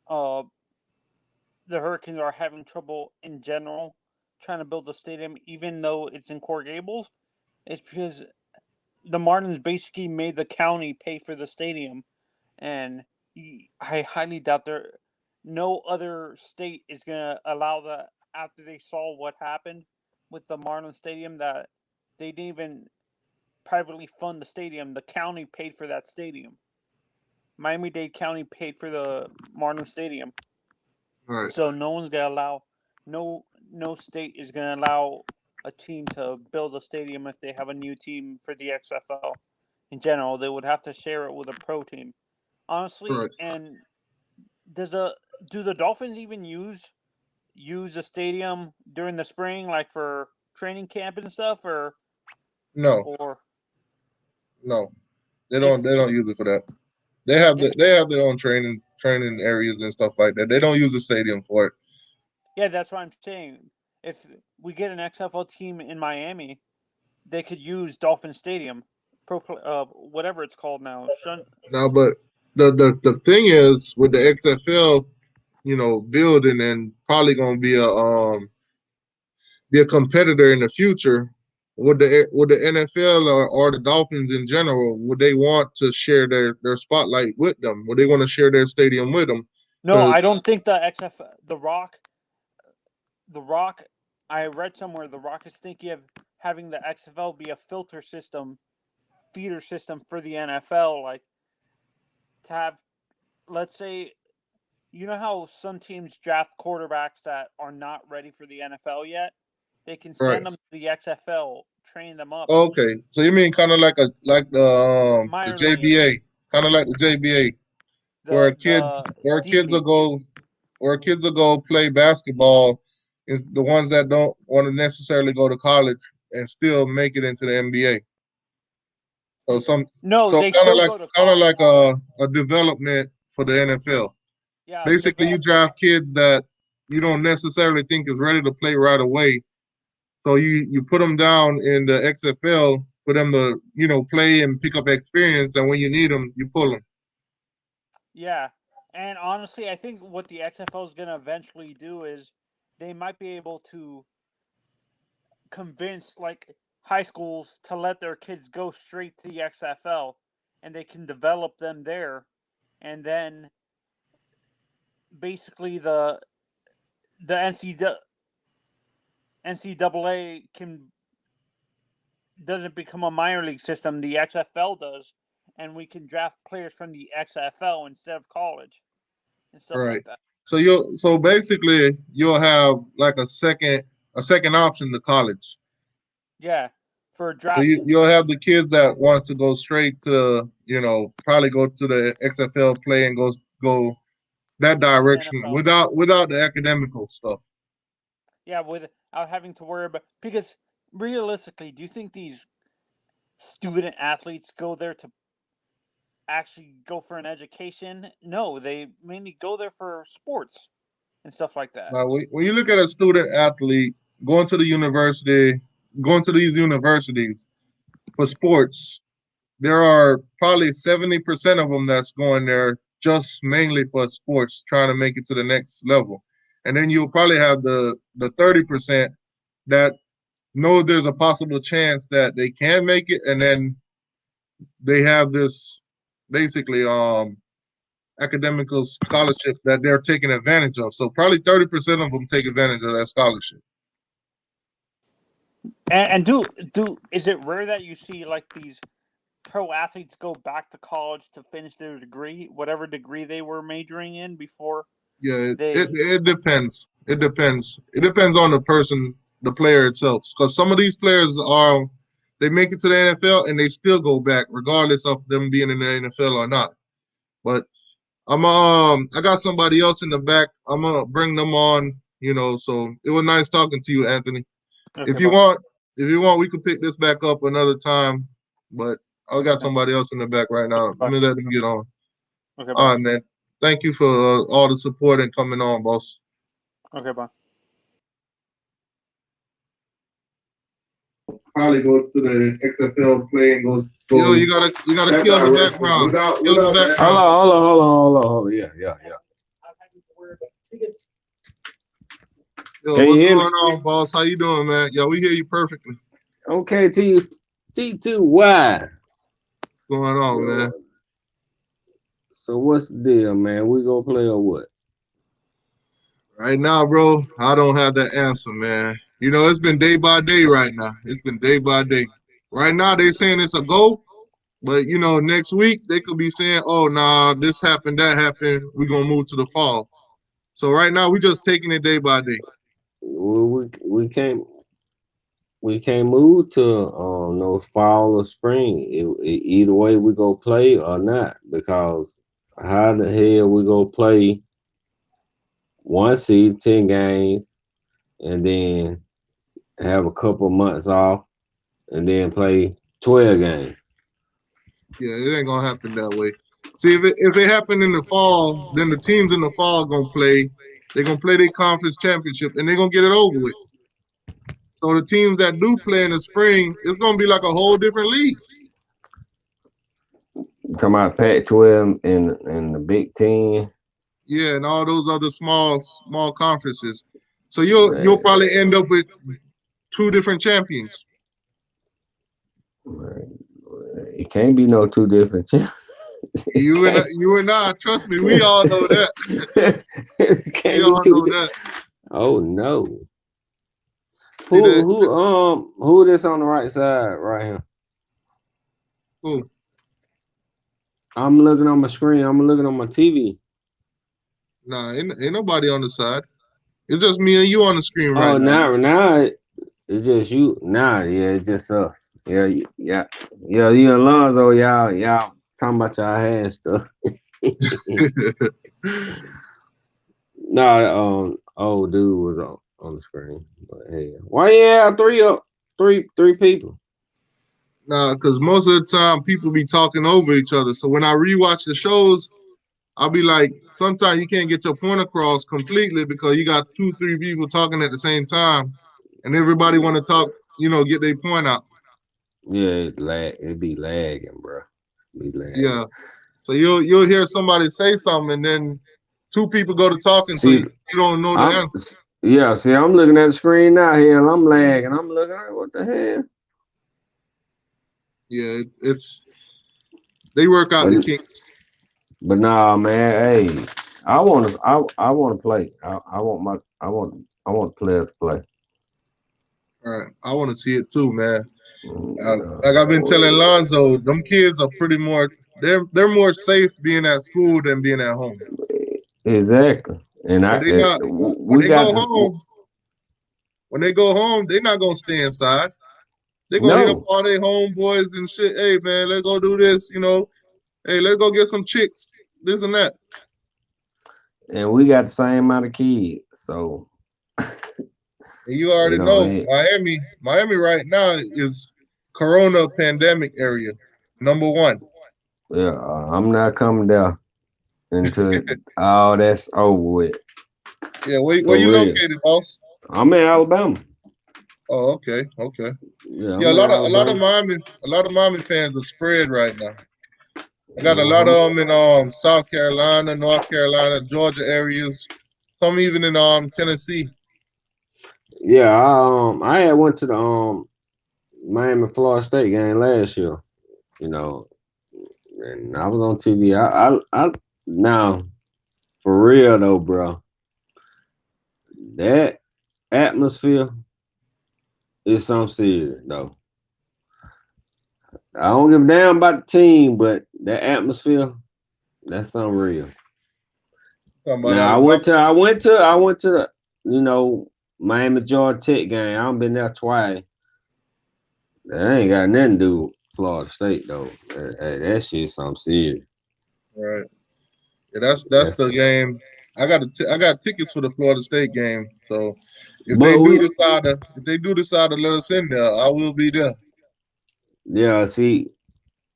the Hurricanes are having trouble in general trying to build the stadium, even though it's in Coral Gables, is because the Martins basically made the county pay for the stadium, and I highly doubt no other state is going to allow that after they saw what happened with the Marlins Stadium, that they didn't even privately fund the stadium. The county paid for that stadium. Miami-Dade County paid for the Marlins Stadium. Right. So no one's gonna allow, no state is gonna allow a team to build a stadium if they have a new team for the XFL. In general, they would have to share it with a pro team. Honestly, Right. and do the Dolphins even use the stadium during the spring, like for training camp and stuff, or No, they don't. They don't use it for that. They have their own training areas and stuff like that. They don't use the stadium for it. Yeah, that's what I'm saying. If we get an XFL team in Miami, they could use Dolphin Stadium, whatever it's called now. Now, but the thing is with the XFL, building and probably gonna be a competitor in the future. Would the NFL or the Dolphins in general, would they want to share their spotlight with them? Would they want to share their stadium with them? No, I don't think the Rock. I read somewhere the Rock is thinking of having the XFL be a feeder system for the NFL, like to have, let's say, you know how some teams draft quarterbacks that are not ready for the NFL yet? They can Right. send them to the XFL, train them up. Okay, so you mean kind of like the Minor league. JBA, kind of like the JBA, where kids will go play basketball, is the ones that don't want to necessarily go to college and still make it into the NBA. So they still go to kind of college. like a development for the NFL. Yeah, Basically, you draft kids that you don't necessarily think is ready to play right away. So you put them down in the XFL for them to play and pick up experience, and when you need them, you pull them. Yeah, and honestly, I think what the XFL is going to eventually do is they might be able to convince like high schools to let their kids go straight to the XFL, and they can develop them there, and then basically the NCAA doesn't become a minor league system. The XFL does, and we can draft players from the XFL instead of college and stuff Right. like that. So basically you'll have like a second option to college. Yeah, for So drafting. you'll have the kids that wants to go straight to probably go to the XFL play and go that direction without the academical stuff. Yeah, without having to worry about, because realistically, do you think these student athletes go there to actually go for an education? No, they mainly go there for sports and stuff like that. Now, when you look at a student athlete going to these universities for sports, there are probably 70% of them that's going there just mainly for sports, trying to make it to the next level. And then you'll probably have the 30% that know there's a possible chance that they can make it, and then they have this basically academical scholarship that they're taking advantage of. So probably 30% of them take advantage of that scholarship. And is it rare that you see like these pro athletes go back to college to finish their degree, whatever degree they were majoring in before? Yeah, it depends. It depends. It depends on the person, the player itself. Because some of these players they make it to the NFL and they still go back, regardless of them being in the NFL or not. But I got somebody else in the back. I'm gonna bring them on. So it was nice talking to you, Anthony. Okay, If you want, we could pick this back up another time. But I got somebody else in the back right now. Let me let them get on. Okay, all right, man. Thank you for all the support and coming on, boss. Okay, bye. Probably go to the XFL play and go. Yo, you gotta kill the background. Kill the background. Hold on. Yeah. Yo, what's going on, boss? How you doing, man? Yeah, we hear you perfectly. Okay, T2Y. What's going on, man? So what's the deal, man? We gonna play or what? Right now, bro, I don't have that answer, man. It's been day by day right now. It's been day by day. Right now, they saying it's a go, but next week they could be saying, "Oh, nah, this happened, that happened. We're gonna move to the fall." So right now, we just taking it day by day. We can't. we can't move to no fall or spring. Either way we go play or not, because how the hell we go play one seed 10 games and then have a couple months off and then play 12 games? Yeah, it ain't gonna happen that way. See, if it happened in the fall, then the teams in the fall gonna play. They're gonna play their conference championship and they're gonna get it over with. So the teams that do play in the spring, it's gonna be like a whole different league. Talking about Pac-12 and the Big Ten. Yeah, and all those other small conferences. So you'll Man, probably end up with 2 different champions. it can't be no two different champions. You and I, trust me, we all know that. It can't We be all two. know that. Oh no. See that? Who this on the right side right here? Who? I'm looking on my screen. I'm looking on my TV. Nah, ain't nobody on the side. It's just me and you on the screen right Oh, now. now it's just you. Nah, yeah, it's just us. Yeah, yeah. You and Lonzo, y'all talking about y'all hand stuff. Nah, old dude was on the screen. But hey, why you have three people? Nah, because most of the time people be talking over each other. So when I rewatch the shows, I'll be like, sometimes you can't get your point across completely because you got 2-3 people talking at the same time, and everybody want to talk, get their point out. Yeah, it be lagging, bro. Be lagging. Yeah. So you'll hear somebody say something, and then 2 people go to talking, so See, you don't know the answer. see, I'm looking at the screen now here, and I'm lagging. I'm looking at what the hell? Yeah, they work out the kinks. But nah, man. Hey, I want to play. I want players to play. All right, I want to see it too, man. Like I've been telling Lonzo, them kids are pretty more. They're more safe being at school than being at home. Exactly. And But they not when we they got go to home. When they go home, they're not gonna stay inside. They're gonna hit up no. all their homeboys and shit. Hey man, let's go do this. Hey, let's go get some chicks. This and that. And we got the same amount of kids, so And you already know Miami right now is Corona pandemic area, #1. yeah, I'm not coming there until all that's over with. Yeah, where For you real. located, boss? I'm in Alabama. Oh, okay. Yeah, Yeah, I'm in Alabama. A lot of Miami fans are spread right now. I got a lot Mhm. of them in South Carolina, North Carolina, Georgia areas. Some even in Tennessee. Yeah, I had went to the Miami Florida State game last year, you know, and I was on TV. I now for real though, bro. That atmosphere is something serious though. I don't give a damn about the team, but that atmosphere, that's something real. Talking about Now Alabama. I went to the, Miami Georgia Tech game. I've been there twice. That ain't got nothing to do with Florida State though. That shit something serious. Right. Yeah, that's That's the game. I got tickets for the Florida State game. So if they but do we decide to let us in there, I will be there. yeah, see,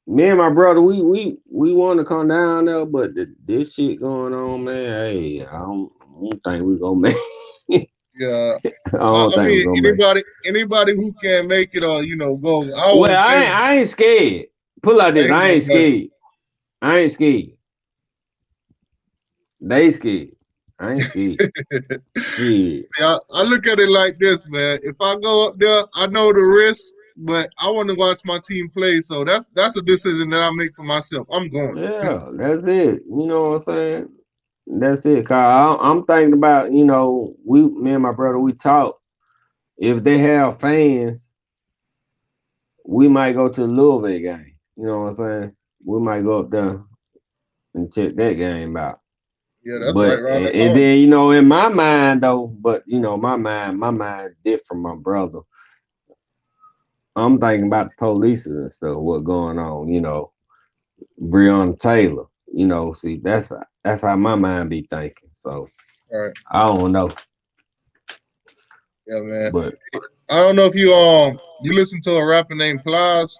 me and my brother, we want to come down there, but this shit going on, man. Hey, I don't think we gonna make. Yeah. I don't I think we mean gonna make. anybody who can make it or go. I Well, always say I ain't scared. Put it like I this, ain't I ain't gonna play. scared. I ain't scared. They scared. I ain't scared. Shit. See, I look at it like this, man. If I go up there, I know the risk, but I want to watch my team play. So that's a decision that I make for myself. I'm going. Yeah, that's it. You know what I'm saying? That's it. Cause I'm thinking about, me and my brother, we talk. If they have fans, we might go to the Louisville game. You know what I'm saying? We might go up there and check that game out. Yeah, that's right But around the and corner. then in my mind though, but my mind different from my brother. I'm thinking about the police and stuff, what going on, you know, Breonna Taylor, you know, see, that's how my mind be thinking. So All right. I don't know. Yeah, man. But I don't know if you listen to a rapper named Plies.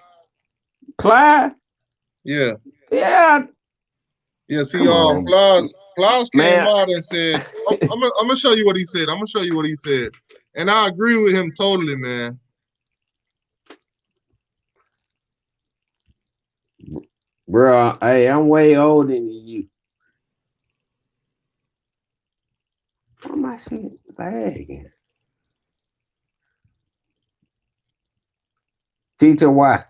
Clyde, Yeah. yeah, Yeah, see, come on, Plies came man. out and said, I'm gonna show you what he said. I'm gonna show you what he said. And I agree with him totally, man. Bro, hey, I'm way older than you. Why am I shit lagging? Teacher, why?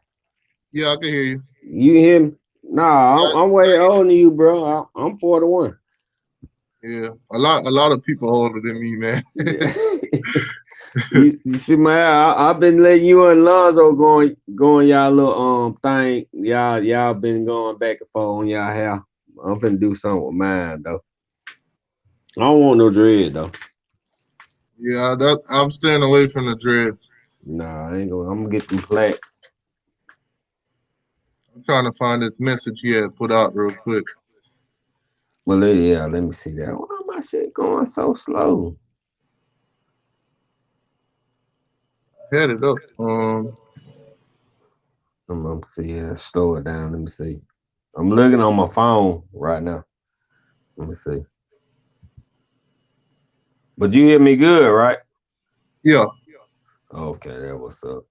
Yeah, I can hear you. You hear me? Nah, Yeah, I'm way older than you, bro. I'm 41. yeah. A lot of people older than me, man. you see, man, I've been letting you and Lonzo going y'all little thing. Y'all been going back and forth on y'all hair. I'm finna do something with mine though. I don't want no dread though. Yeah, I'm staying away from the dreads. Nah, I ain't gonna. I'm gonna get them plaques. I'm trying to find this message he had put out real quick. Well, yeah, let me see that. Why my shit going so slow? Had it up. I'm gonna see. Yeah, slow it down. Let me see. I'm looking on my phone right now. Let me see. But you hear me good, right? Yeah. Okay, that what's up.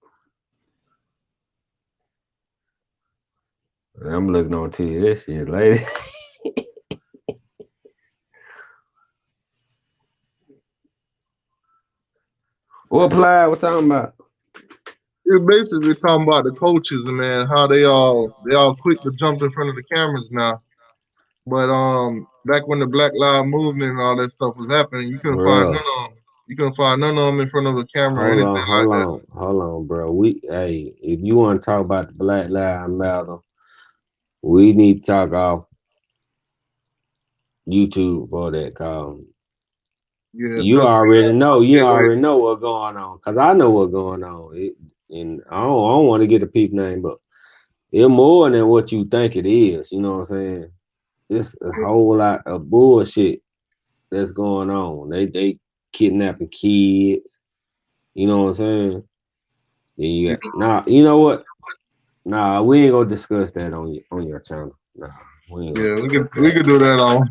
I'm looking on to you this shit, lady. What Ply? What talking about? It's basically talking about the coaches and man, how they all quick to jump in front of the cameras now. But back when the Black Lives Movement and all that stuff was happening, you couldn't find none Bro, of them. You couldn't find none of them in front of a camera or hold anything on, like hold that. on, hold on, bro. Hey, if you want to talk about the Black Lives Matter, we need to talk off YouTube for that call. Yeah, You trust me. already know. You Go ahead. already know what's going on. Cause I know what's going on. And I don't want to get a peep name, but it's more than what you think it is. You know what I'm saying? It's a whole lot of bullshit that's going on. They kidnapping kids. You know what I'm saying? Yeah. Nah, you know what? Nah, we ain't gonna discuss that on your channel. Nah, we ain't gonna Yeah, discuss we could do that all.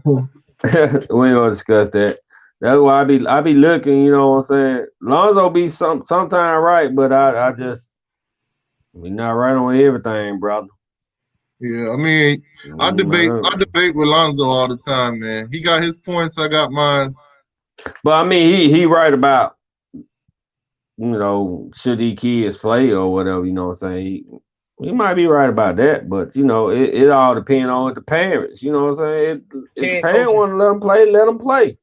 we ain't gonna discuss that. That's why I be looking, you know what I'm saying? Lonzo be sometime right, but I just we not right on everything, brother. Yeah, I mean, I debate with Lonzo all the time, man. He got his points, I got mine. But I mean he right about, you know, should these kids play or whatever, you know what I'm saying? He might be right about that, but you know, it all depends on the parents, you know what I'm saying? If the parent want to let them play.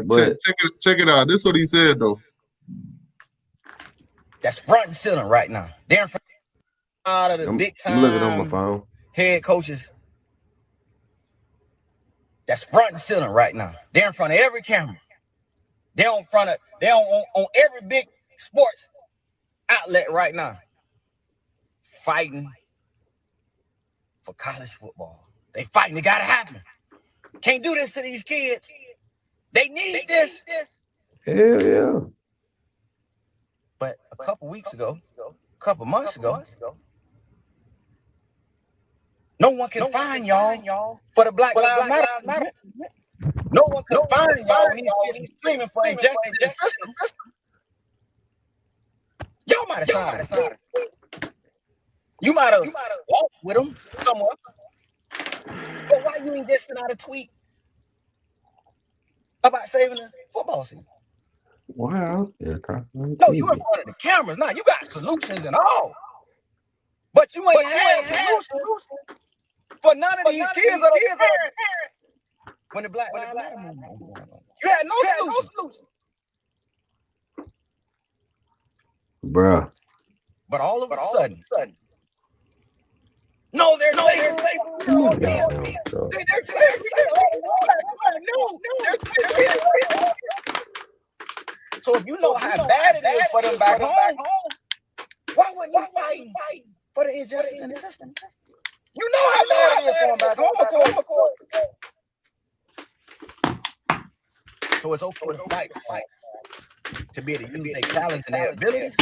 But Check it out. This is what he said though. That's front and center right now. They're in front of the big time. I'm looking on my phone. Head coaches. That's front and center right now. They're in front of every camera. They're on every big sports outlet right now. Fighting for college football. They fighting. It gotta happen. Can't do this to these kids. They need this. Hell yeah. But a couple months ago, no one can find y'all for the Black Lives Matter movement. No one can find y'all. He's screaming for injustice in the system. Y'all might have signed. You might have walked with him somewhere. But why you ain't just send out a tweet about saving the football season? Wow. No, you in front of the cameras now. You got solutions and all. But you ain't had solutions for none of these kids or the parents when the Black Lives Matter movement was going on. You had no solutions. Bruh. But all of a sudden, no, they're safe. No, they're safe. No, they're safe. So if you know how bad it is for them back home, it just in the system. You know how bad it is going back home, of course. So it's okay to fight to be able to use their talents and their abilities.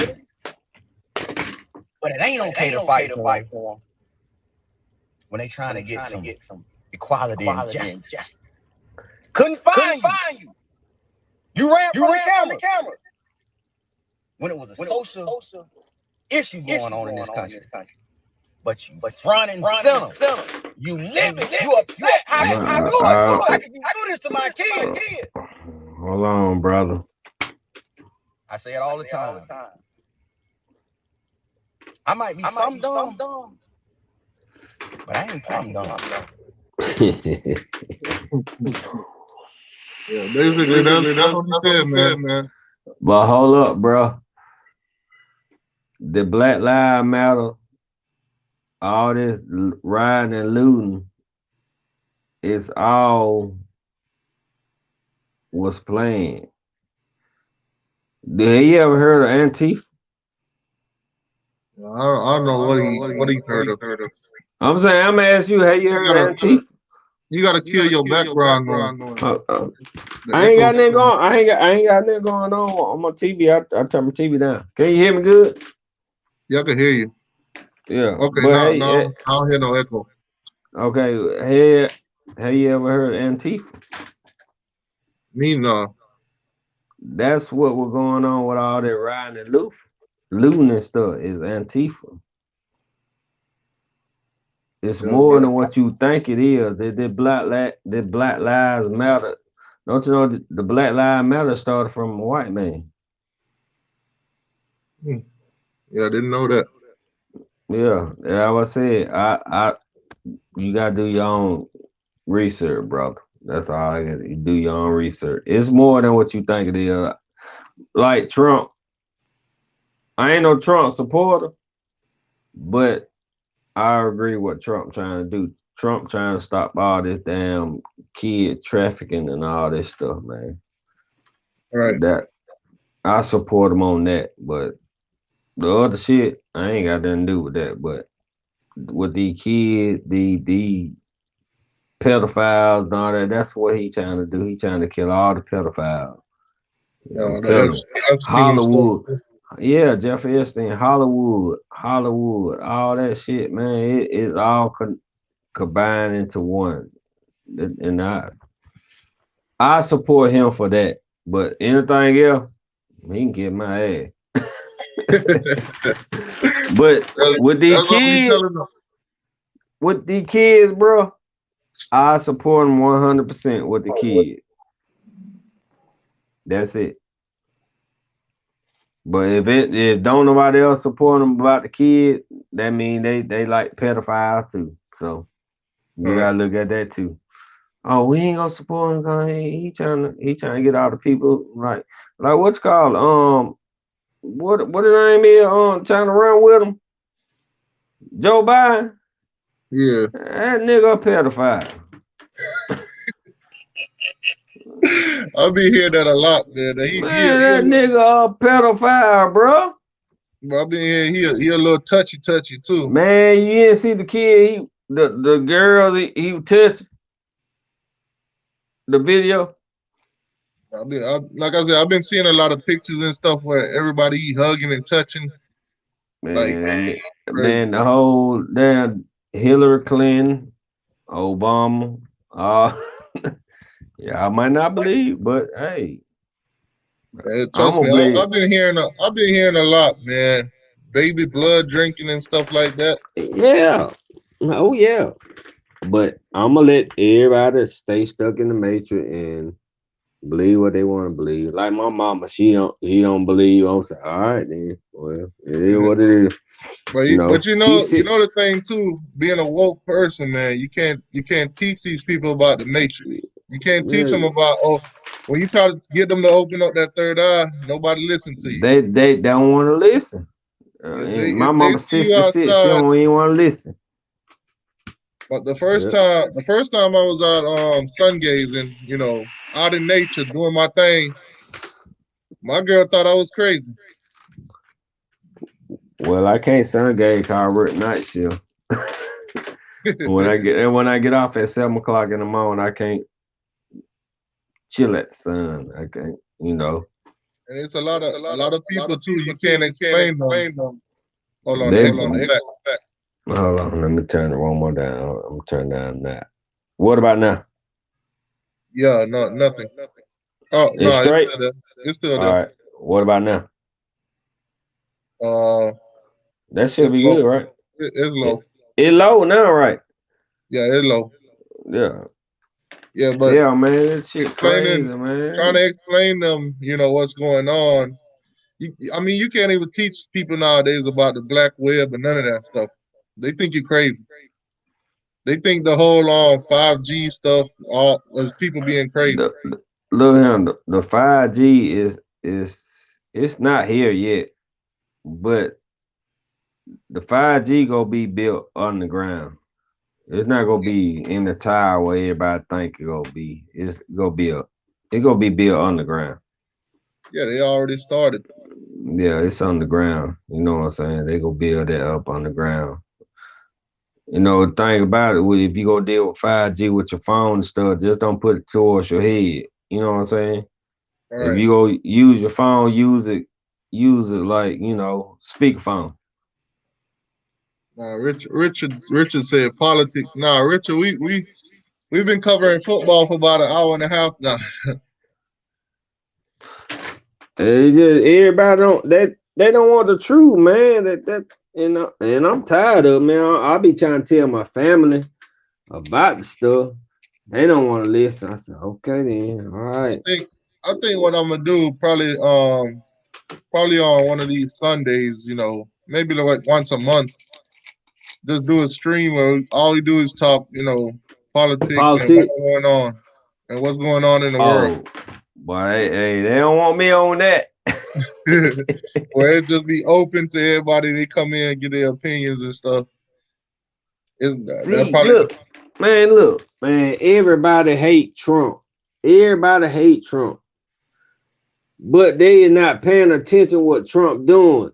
But it ain't okay to fight for them when they trying to get some equality and justice. Couldn't find you. You ran from the camera. When it was a social issue going on in this country. But you front and center. You live it. You upset. How could you do this to my kid? Hold on, brother. I say it all the time. I might be some dumb, but I ain't plumb dumb. Yeah, basically that's what he said, man. But hold up, bro. The Black Lives Matter, all this rioting and looting, it's all was planned. Did you ever heard of Antifa? I don't know what he heard of. I'm saying, I'm asking you, have you heard of Antifa? You gotta kill your background noise. I ain't got nothing going. I ain't got nothing going on my TV. I turn my TV down. Can you hear me good? Yeah, I can hear you. Yeah. Okay, now I don't hear no echo. Okay. Have you ever heard of Antifa? Me no. That's what was going on with all that riding and looting and stuff is Antifa. It's more than what you think it is. The Black Lives Matter. Don't you know the Black Lives Matter started from a white man? Yeah, I didn't know that. Yeah, I said, you gotta do your own research, brother. That's all I got. You do your own research. It's more than what you think it is. Like Trump, I ain't no Trump supporter, but I agree what Trump trying to do. Trump trying to stop all this damn kid trafficking and all this stuff, man. Right. That I support him on that, but the other shit, I ain't got nothing to do with that. But with the kids, the pedophiles and all that, that's what he trying to do. He trying to kill all the pedophiles. Hollywood. Yeah, Jeffrey Epstein, Hollywood, all that shit, man. It's all combined into one. And I support him for that. But anything else, he can get my ass. But with these kids, bro, I support them 100% with the kids. That's it. But if don't nobody else support them about the kid, that mean they like pedophiles too. So you gotta look at that too. Oh, we ain't gonna support him because he trying to get all the people like what's called what the name is trying to run with him? Joe Biden. Yeah. That nigga a pedophile. I'll be hearing that a lot, man. That nigga a pedophile, bro. I've been hearing he a little touchy too. Man, you didn't see the kid, the girl he touched the video. Like I said, I've been seeing a lot of pictures and stuff where everybody hugging and touching. Man, the whole damn Hillary Clinton, Obama, yeah, I might not believe, but hey, trust me, I've been hearing a lot, man. Baby blood drinking and stuff like that. Yeah, oh yeah, but I'm gonna let everybody stay stuck in the matrix and believe what they want to believe. Like my mama, she don't believe. I'm saying, all right then, well, it is what it is. But you know the thing too, being a woke person, man, you can't teach these people about the matrix. You can't teach them about when you try to get them to open up that third eye, nobody listen to you. They don't want to listen. My mama 66, she don't even want to listen. But the first time I was out sun gazing, out in nature doing my thing, my girl thought I was crazy. Well, I can't Sunday because I work night shift. when I get off at 7 o'clock in the morning, I can't chill at the sun. I can't, And it's a lot of people too. You can't explain them. Hold on, They, back. hold on, let me turn it one more down. I'm turning down that. What about now? Yeah, no, nothing. Oh It's no, straight. It's still All there. right. What about now? That should It's be low. good, right? It's low. It low now, right? Yeah, it's low. Yeah. Yeah, but Yeah, man, this shit crazy, man. trying to explain them, what's going on. I mean, you can't even teach people nowadays about the black web and none of that stuff. They think you're crazy. They think the whole 5G stuff all was people being crazy. Look here, the 5G it's not here yet, but the 5G gonna be built underground. It's not gonna be in the tower where everybody think it gonna be. It's gonna be built underground. Yeah, they already started. Yeah, it's underground. You know what I'm saying? They gonna build that up underground. The thing about it, if you go deal with 5G with your phone and stuff, just don't put it towards your head. You know what I'm saying? All If right. you go use your phone, use it like, speakerphone. Richard said politics. Nah, Richard, we've been covering football for about an hour and a half now. It's just everybody they don't want the truth, man. And I'm tired of it, man. I'll be trying to tell my family about the stuff. They don't want to listen. I said, okay then, all right. I think what I'm gonna do probably on one of these Sundays, maybe like once a month, just do a stream where all we do is talk, politics and what's going on in the world. Oh, boy, hey, they don't want me on that. Where it just be open to everybody. They come in and get their opinions and stuff. Look, man, everybody hate Trump. Everybody hate Trump. But they are not paying attention what Trump doing.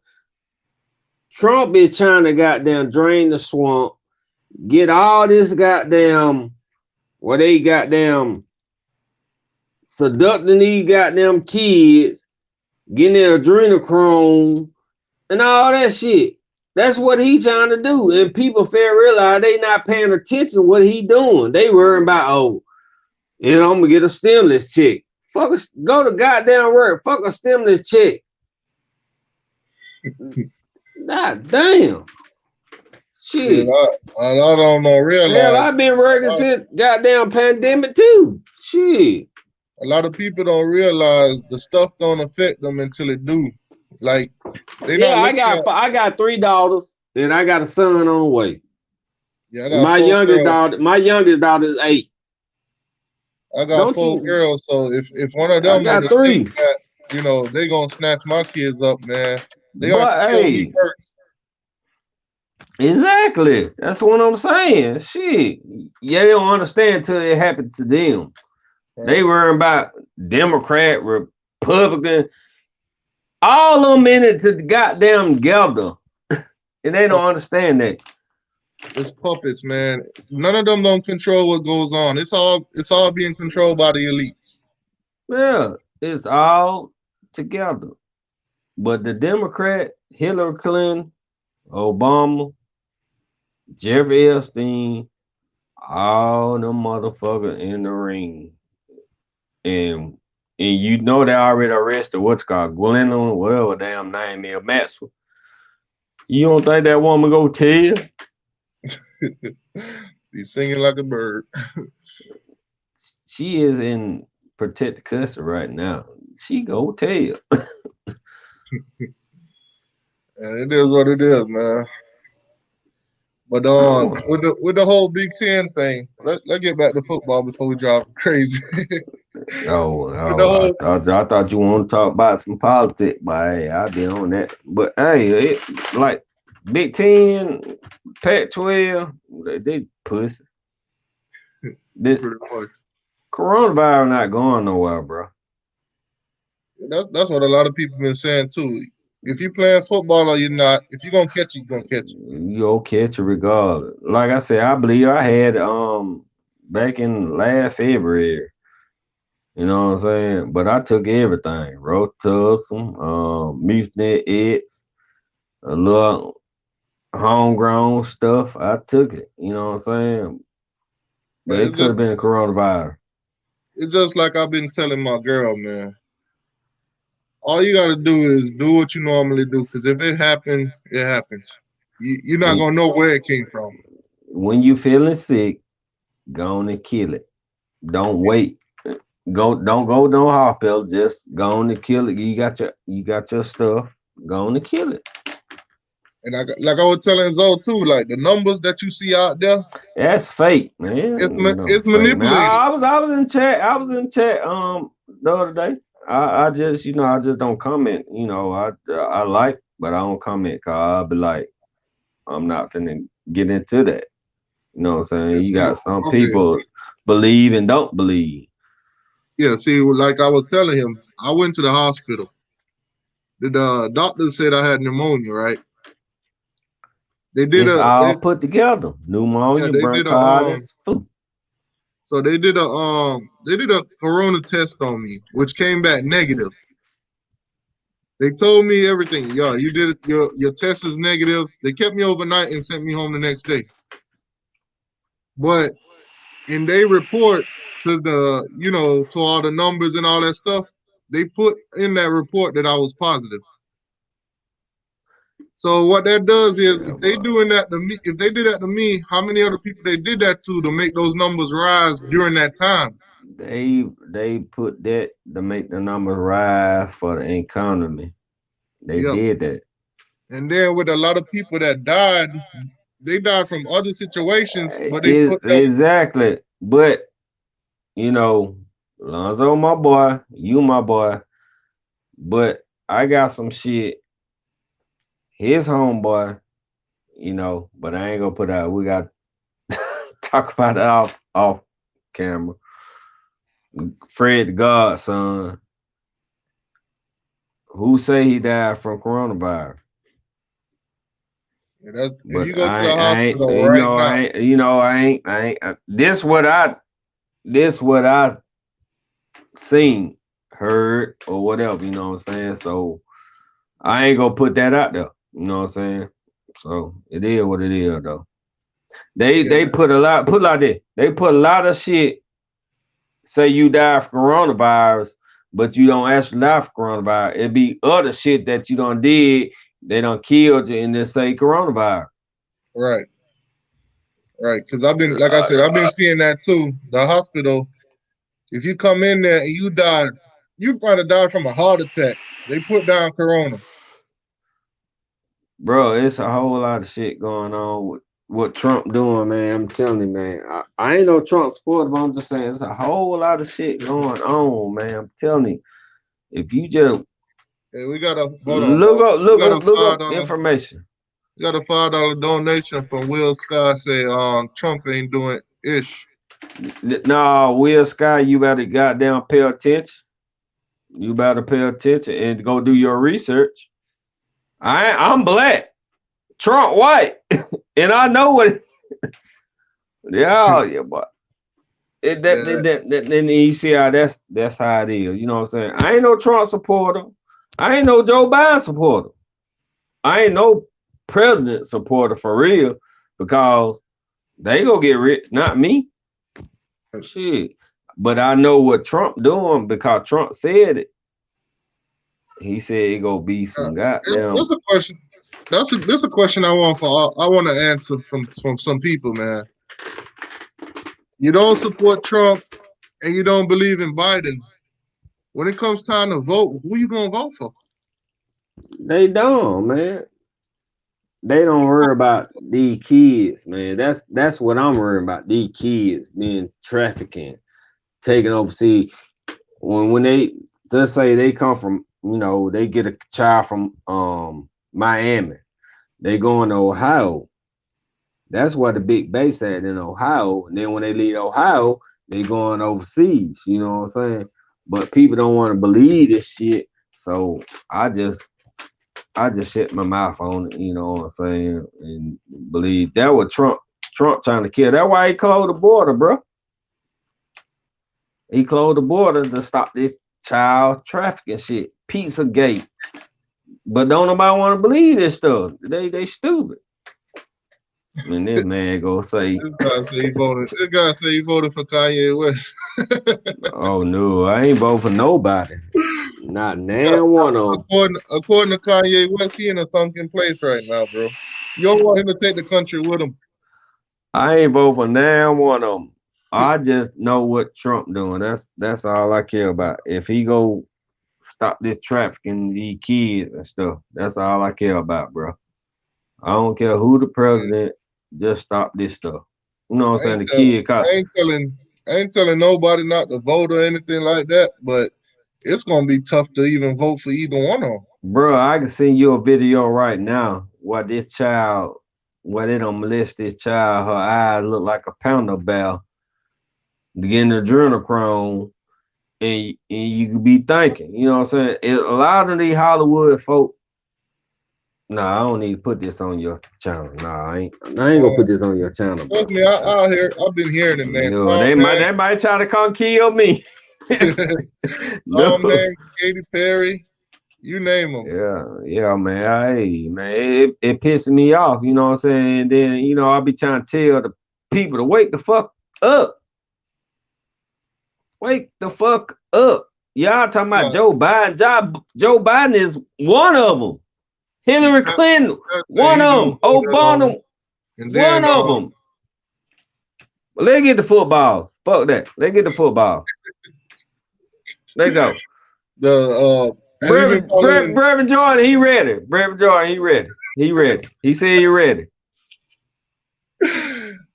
Trump is trying to goddamn drain the swamp, get all this goddamn, they goddamn seducting these goddamn kids, getting their adrenochrome and all that shit. That's what he trying to do. And people fair realize they not paying attention to what he doing. They worrying about, I'm gonna get a stimulus check. Fuck us, go to goddamn work. Fuck a stimulus check. God damn. Shit. Yeah, I don't know. Realize. Hell, I've been working since goddamn pandemic too. Shit. A lot of people don't realize the stuff don't affect them until it do. Like I got 3 daughters and I got a son on the way. Yeah, I got my youngest daughter is 8. I got 4 girls, so if one of them I got 3 that, they gonna snatch my kids up, man. They gonna kill me first. Exactly. That's what I'm saying. Shit. Yeah, they don't understand until it happens to them. Right. They worry about Democrat, Republican, all of them in it to the goddamn together. And they don't understand that. It's puppets, man. None of them don't control what goes on. It's all being controlled by the elites. Yeah, it's all together. But the Democrat, Hillary Clinton, Obama, Jeffrey Epstein, all them motherfuckers in the ring. And they already arrested what's called Gwendolyn, whatever damn name is, Maxwell. You don't think that woman go tell? He's singing like a bird. She is in protected custody right now. She go tell. And it is what it is, man. But with the whole Big Ten thing, let's get back to football before we drive crazy. I thought you want to talk about some politics, but hey, I'll be on that. But hey, like Big Ten, Pac-12, they pussy. This coronavirus not going nowhere, bro. That's what a lot of people been saying too. If you playing football or you're not, if you're gonna catch it, you're gonna catch it. You'll catch it regardless. Like I said, I believe I had back in last February. You know what I'm saying? But I took everything. Rotussin, Mucinex X, a little homegrown stuff. I took it. You know what I'm saying? But Man, it could have been coronavirus. it's just like I've been telling my girl, man. All you gotta do is do what you normally do, because if it happens, it happens. You're not gonna know where it came from. When you feeling sick, go on and kill it. Don't wait. Don't go no hospital. Just go on and kill it. You got your stuff. Go on and kill it. And like I was telling Zoe too, like the numbers that you see out there, That's fake, man. it's Fake, man. manipulated. I was in chat. I was in chat the other day. I just I just don't comment. I like, but I don't comment because I'll be like, I'm not finna get into that. You know what I'm saying? You got some people believe and don't believe. Yeah, see, like I was telling him, I went to the hospital. The doctor said I had pneumonia, right? It's all put together. Pneumonia, bronchitis, flu. So they did a corona test on me, which came back negative. They told me everything. Yeah, you did it. Your test is negative. They kept me overnight and sent me home the next day. But in their report to to all the numbers and all that stuff, they put in that report that I was positive. So what that does is, if they doing that to me, if they did that to me, how many other people they did that to make those numbers rise during that time? They put that to make the numbers rise for the economy. They did that. And then with a lot of people that died, they died from other situations, but they put them. Exactly. But Lonzo my boy, you my boy. But I got some shit. His homeboy, but I ain't gonna put out. We got talk about it off camera. Fred the godson, who say he died from coronavirus. Yeah, if you go to the hospital right now, I ain't. This what I seen, heard, or whatever. You know what I'm saying? So I ain't gonna put that out there. You know what I'm saying? So it is what it is, though. They put a lot. Put like that. They put a lot of shit. Say you die from coronavirus, but you don't actually die from coronavirus. It be other shit that you done did. They done killed you and they say coronavirus. Right. Because I've been, like I said, I've been seeing that too. The hospital, if you come in there and you die, you probably died from a heart attack. They put down corona. Bro, it's a whole lot of shit going on with what Trump doing, man. I'm telling you, man. I ain't no Trump supporter, but I'm just saying it's a whole lot of shit going on, man. I'm telling you. If you just we got a look up information. We got a $5 donation from Will Scott. Say Trump ain't doing ish. No, Will Scott, you better goddamn pay attention. You better pay attention and go do your research. I'm black. Trump white. And I know what yeah, but then you see how that's how it is. You know what I'm saying? I ain't no Trump supporter. I ain't no Joe Biden supporter. I ain't no president supporter for real, because they go get rich, not me. Shit. But I know what Trump doing because Trump said it. He said it gonna be some goddamn. That's a question. That's a question I want to answer from some people, man. You don't support Trump and you don't believe in Biden. When it comes time to vote, who you gonna vote for? They don't, man. They don't worry about these kids, man. That's what I'm worried about. These kids being trafficking, taken overseas. When they let's say they come from, they get a child from Miami, they going to Ohio. That's where the big base at, in Ohio. And then when they leave Ohio, they going overseas. You know what I'm saying? But people don't want to believe this shit. So I just I just shut my mouth on it, you know what I'm saying, and believe that was Trump trying to kill. That's why he closed the border, bro. He closed the border to stop this child trafficking shit, Pizzagate. But don't nobody want to believe this stuff. They stupid. And this man go say, This guy say he voted. This guy say he voted for Kanye West. "Oh no, I ain't vote for nobody. Not Yeah, nan one of them." according to Kanye West, he in a sunken place right now, bro. You don't want him to take the country with him. I ain't vote for nan one of them. I just know what Trump doing. That's all I care about. If he go stop this trafficking these kids and stuff, that's all I care about, bro. I don't care who the president. Just stop this stuff. You know what I'm saying? The kid caught. I ain't telling nobody not to vote or anything like that, but it's gonna be tough to even vote for either one of them. Bro, I can send you a video right now where they don't molest this child. Her eyes look like a pounder bell. Getting the adrenochrome, and you could be thinking, you know what I'm saying? A lot of these Hollywood folk. Nah, I don't need to put this on your channel. Nah, I ain't gonna put this on your channel, bro. Trust me, I've been hearing it, man. No, they might try to come kill me. No. Man, Katy Perry, you name them. Yeah, man. Hey, man, it pisses me off, you know what I'm saying? And then, you know, I'll be trying to tell the people to wake the fuck up. Wake the fuck up. Y'all talking about Joe Biden. Joe Biden is one of them. Hillary Clinton, one of them. Obama, one of them. Well, let's get the football. Fuck that. Let's get the football. Let's go. Brevin Jordan, he ready. Brevin Jordan, he ready. He ready. He said he ready.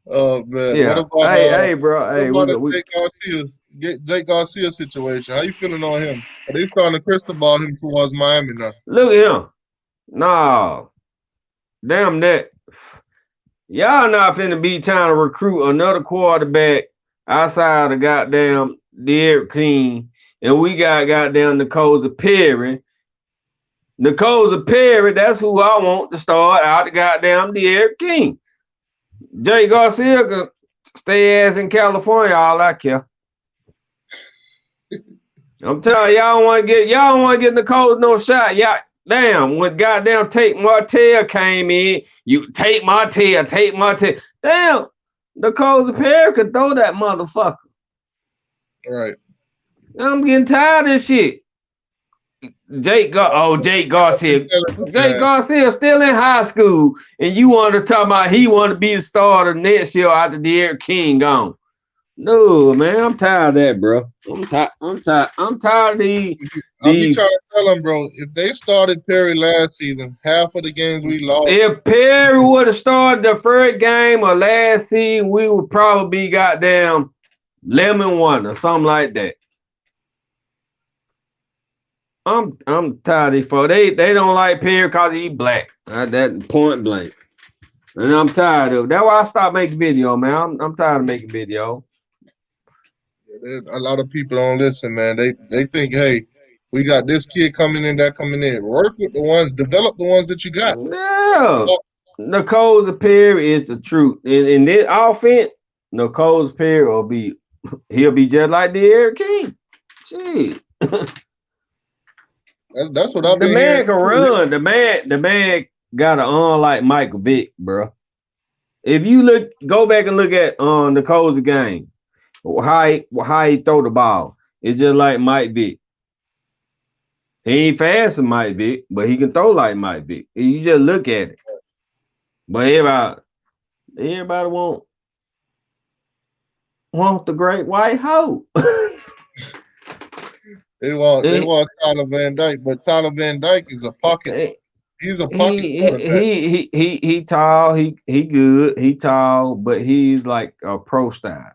Oh man. Yeah. What about hey, bro. Hey, what about Jake Garcia situation? How you feeling on him? Are they starting to crystal ball him towards Miami now? Look at him. No. Damn that. Y'all not finna be trying to recruit another quarterback outside of goddamn Derek King. And we got goddamn Nicole Perry. Nicole Perry, that's who I want to start out the goddamn Derek King. Jay Garcia can stay ass in California, all I care. I'm telling y'all don't want to get Nicole no shot. Y'all damn, when goddamn Tate Martell came in, you Tate Martell. Damn, Nicole Perry could throw that motherfucker. Right. I'm getting tired of this shit. Jake Garcia. Jake Garcia still in high school, and you want to talk about he want to be the starter next year after Derek King gone. No, man, I'm tired of that, bro. I'm tired of these. I'll be trying to tell them, bro, if they started Perry last season, half of the games we lost. If Perry would have started the first game of last season, we would probably be goddamn 11-1 or something like that. I'm tired of these folks. They don't like Perry because he black. That point blank. And I'm tired of it. That's why I stopped making video, man. I'm tired of making video. A lot of people don't listen, man. They think, hey, we got this kid coming in, that coming in. Work with the ones, develop the ones that you got. Yeah. Nicole Perry is the truth. In this offense, Nicole Perry he'll be just like the Derek King. Shit. That's what I've been hearing. The man can run. The man got an arm like Michael Vick, bro. If you go back and look at Nicole's game, how he throw the ball, it's just like Mike Vick. He ain't fast as Mike Vick, but he can throw like Mike Vick. You just look at it. But everybody want the great white hoe. They want Tyler Van Dyke, but Tyler Van Dyke is a pocket. He's a pocket quarterback. He tall. He good. He tall, but he's like a pro style.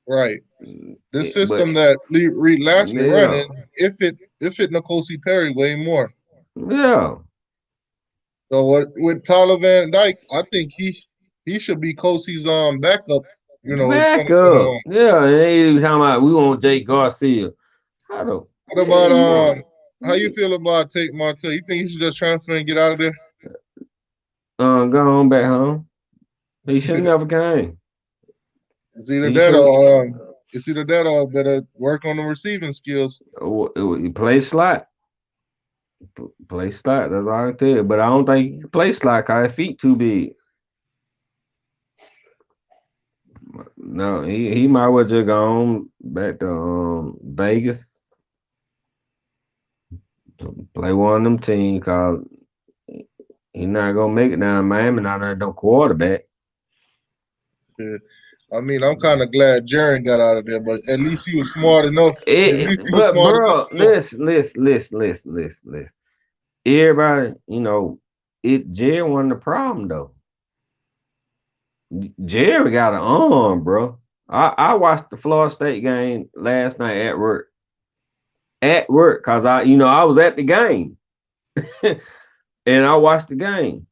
Right. The system that Reed Lashley running, it fit Nicole Perry way more. Yeah. So with Tyler Van Dyke, I think he should be Kosey's backup. You know, backup. Yeah, and they talking about we want Jake Garcia. What about How you feel about Tate Martell? You think he should just transfer and get out of there? Go on back home. He should never came. It's either that or better work on the receiving skills. Play slot. Play slot. That's all I tell you. But I don't think he can play slot because his feet too big. No, he might well just go on back to Vegas. Play one of them teams because he's not gonna make it down in Miami. Not that no quarterback. Yeah. I mean, I'm kind of glad Jaren got out of there, but at least he was smart enough. But bro, listen. Everybody, Jerry wasn't the problem though. Jerry got an arm, bro. I watched the Florida State game last night at work. Cause I was at the game. And I watched the game.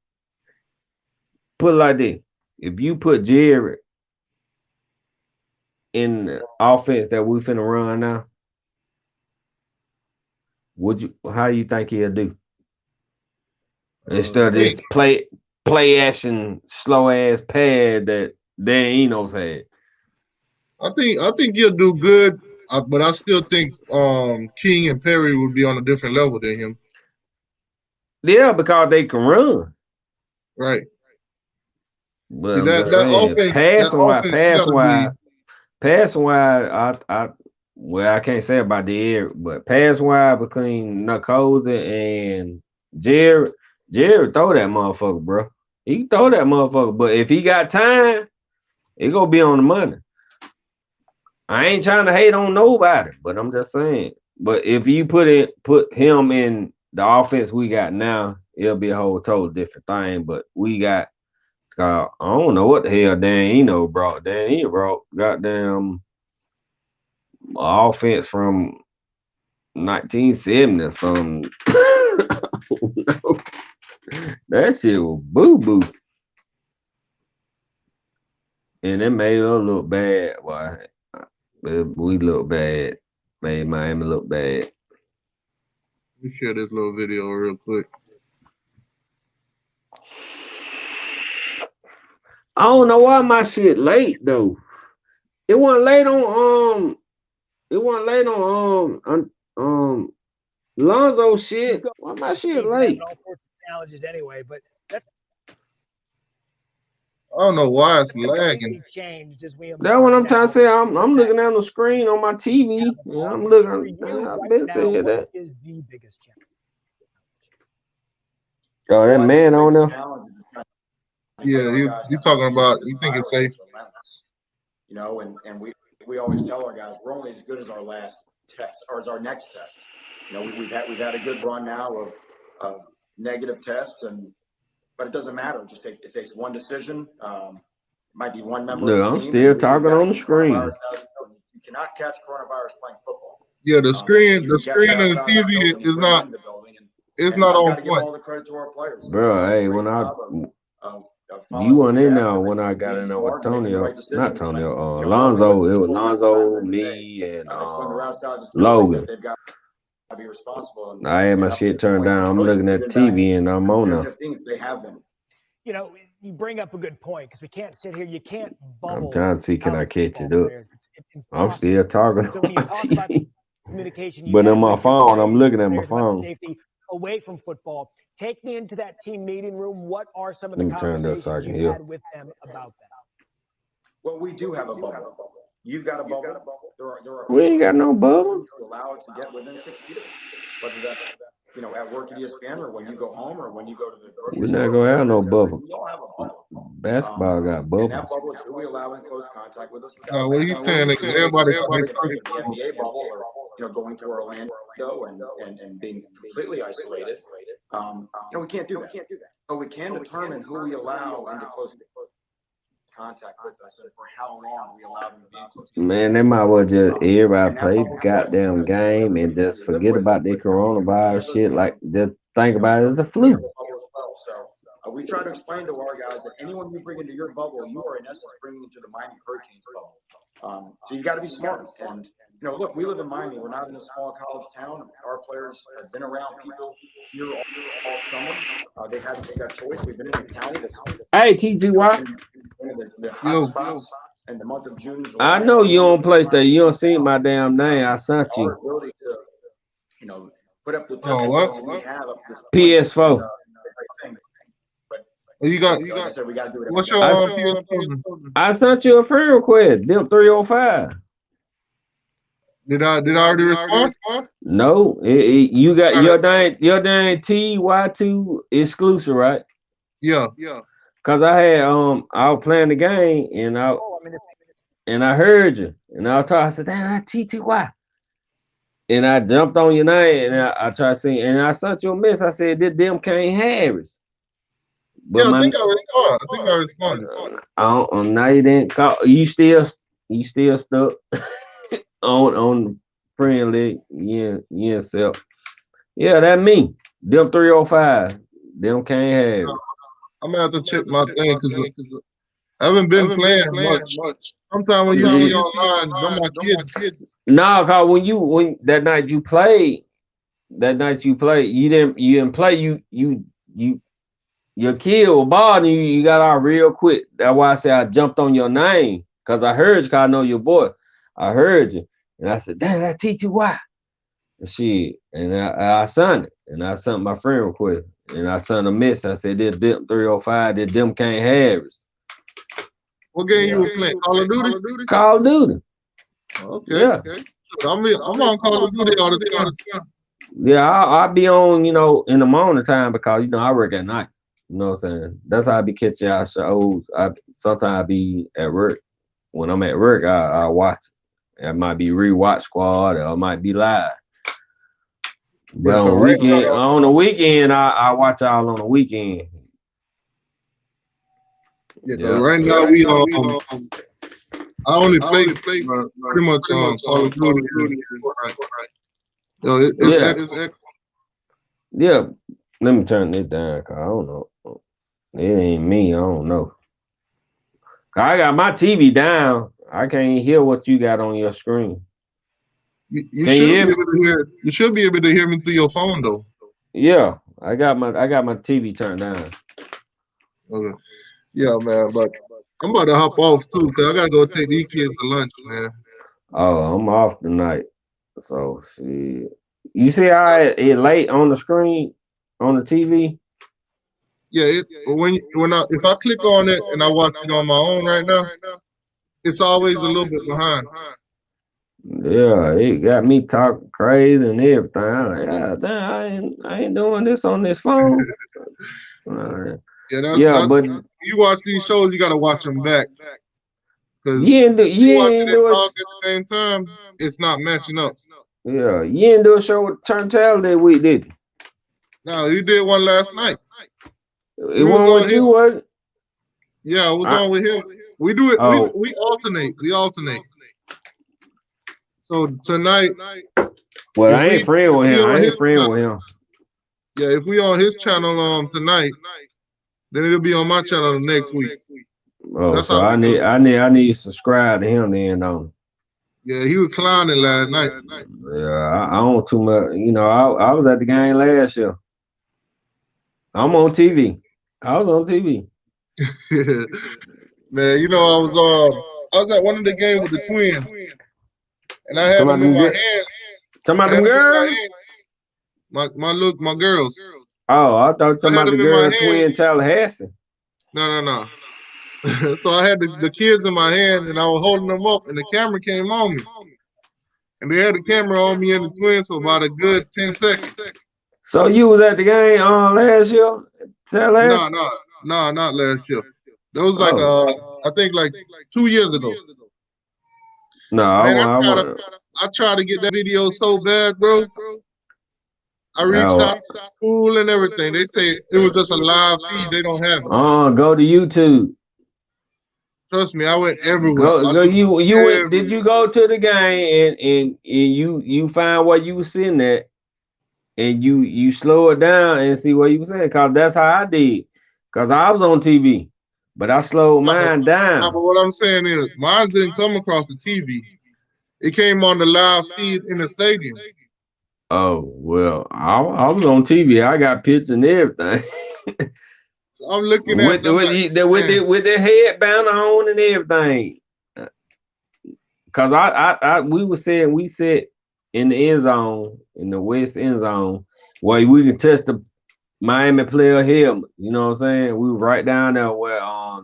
Put it like this. If you put Jerry in the offense that we finna run now, how you think he'll do? Instead of this play action, slow ass pad that Dan Enos had. I think he'll do good, but I still think King and Perry would be on a different level than him. Yeah, because they can run. Right. But see, I'm that just saying, passing wide, I can't say about the air, but pass wide between Narcosa and Jared throw that motherfucker, bro. He can throw that motherfucker, but if he got time, it gonna be on the money. I ain't trying to hate on nobody, but I'm just saying. But if you put him in the offense we got now, it'll be a whole total different thing. But we got, I don't know what the hell Dan Eno brought. Dan Eno brought goddamn offense from 1970 or something. That shit was boo-boo. And it made us look bad. Why? We look bad. Made Miami look bad. Let me share this little video real quick. I don't know why my shit late though. It wasn't late on Lonzo shit. Why my shit late? All sorts of challenges anyway, but that's I don't know why it's lagging. Changed as we That's what I'm trying to say. I'm looking down the screen on my TV. And I'm looking. I've been saying that. Is the biggest challenge? Oh, that man on there. Yeah, you talking about? You think it's safe? And we always tell our guys we're only as good as our last test or as our next test. We've had a good run now of negative tests, but it doesn't matter. It takes one decision. Might be one member of the team. I'm still talking on the screen. You cannot catch coronavirus playing football. Yeah, the screen and the TV is not. It's not on point. All the credit to our players, bro. Hey, when you weren't in there when I got in there with not Tonio, Lonzo. It was Lonzo, me, and Logan. Be responsible. I had my shit turned down. I'm looking at the TV and I'm on there. They have been. You bring up a good point because we can't sit here. You can't bubble. I'm trying to see can I catch it up. I'm still talking on my TV. But on my phone, I'm looking at my phone. Safety away from football. Take me into that team meeting room. What are some of the conversations you had with them about that? Well, we do have a bubble. You've got a bubble. We ain't got no bubble. To allow it to get within 6 feet, whether that's at work at ESPN or when you go home or when you go to the grocery store. We're not gonna have no bubble. We all have a bubble. Basketball got bubbles. And that bubble is who we allow in close contact with us. No, what he's saying is everybody the NBA bubble or going to Orlando and being completely isolated. We can't do that. But we can determine who we allow into close contact with us and for how long we allow them to be in close contact. Man, they might well just everybody play the goddamn game and just forget about their coronavirus shit. Like just think about it as the flu. So we try to explain to our guys that anyone you bring into your bubble, you are in essence bringing into the Miami Hurricanes bubble. So you got to be smart, and you know, look, we live in Miami. We're not in a small college town. Our players have been around people here all summer. They had to make that choice. We've been in a county that's TGY. one of the hot spots in the month of June, July. I know you don't play that. You don't see my damn name. I sent you. Our ability to, you know, put up the testimonials we have up to this PS4. You got. Like I said, we got to do it. What's your PS4? I sent you a friend request. Them 305. Did I already respond? No, you got your dang TY2 exclusive, right? Yeah. Cause I had I was playing the game and I heard you and I was talking. I said, "Damn, that TTY." And I jumped on your name and I tried to see and I sent you a message. I said, "This them Kane Harris." But I think I responded. Now you didn't call. You still stuck on friendly. Yeah, self. Yeah, that me. Them 305. Them can't have. I'm gonna have to check my thing because I haven't been playing much. Sometimes when you see online, them my kids. No, cause when that night you played, you didn't play. Your kid was bothering you. You got out real quick. That's why I said I jumped on your name because I heard you. Cause I know your voice. I heard you, and I said, "Damn, that TTY." And I sent it, and I sent my friend request, and I sent a message. I said, "This them 305. This them can't have us." What game you were playing? Call of Duty? Call of Duty. Okay. Yeah. Okay. I'm on Call of Duty all the time. Yeah, I'll be on, in the morning time because I work at night. You know what I'm saying? That's how I be catching our shows. Sometimes I be at work. When I'm at work, I watch it. It might be rewatch squad or it might be live. But on the weekend, I watch y'all on the weekend. Yeah. Right now we I only play pretty much on Call of Duty. Yeah. Let me turn this down, cause I don't know. It ain't me. I don't know. I got my TV down. I can't hear what you got on your screen. You should be able to hear me through your phone though. Yeah, I got my TV turned down. Okay. Yeah, man, but I'm about to hop off too because I gotta go take these kids to lunch, man. Oh, I'm off tonight. So you see how it late on the screen on the TV? Yeah, if I click on it and I watch it on my own right now, it's always a little bit behind. Yeah, it got me talking crazy and everything. I'm like, yeah, damn, I ain't doing this on this phone. But you watch these shows, you gotta watch them back. Because you watching it talk at the same time, it's not matching up. Yeah, you didn't do a show with Turntale week, did you? No, you did one last night. It wasn't with you, was it? Yeah, it was on with him. We do it. We alternate. So tonight. Well, I ain't friend with him. Yeah, if we on his channel tonight, then it'll be on my channel next week. Oh, that's so I need to subscribe to him then. Yeah, he was clowning last night. Yeah, I don't too much. I was at the game last year. I'm on TV. I was on TV. Man, I was at one of the games with the Twins, and I had them in my hand. Talking about them girls? My girls. Oh, I thought you were talking about the girl twin Tallahassee. No. So I had the kids in my hand, and I was holding them up, and the camera came on me. And they had the camera on me and the Twins for about a good 10 seconds. So you was at the game last year? No, not last year. That was like I think like 2 years ago. No, man, I tried to get that video so bad, bro. I reached out to the school and everything. They say it was just a live feed. They don't have it. Go to YouTube. Trust me, I went everywhere. You went? Did you go to the game and you find where you was sitting at, and you slow it down and see what you was saying? Cause that's how I did. Cause I was on TV, but I slowed mine down. But what I'm saying is, mine didn't come across the TV. It came on the live feed in the stadium. Oh well, I was on TV. I got pictures and everything. So I'm looking at with the headband on and everything. Cause we said in the end zone, in the west end zone, where we could touch the Miami player helmet. You know what I'm saying? We were right down there where I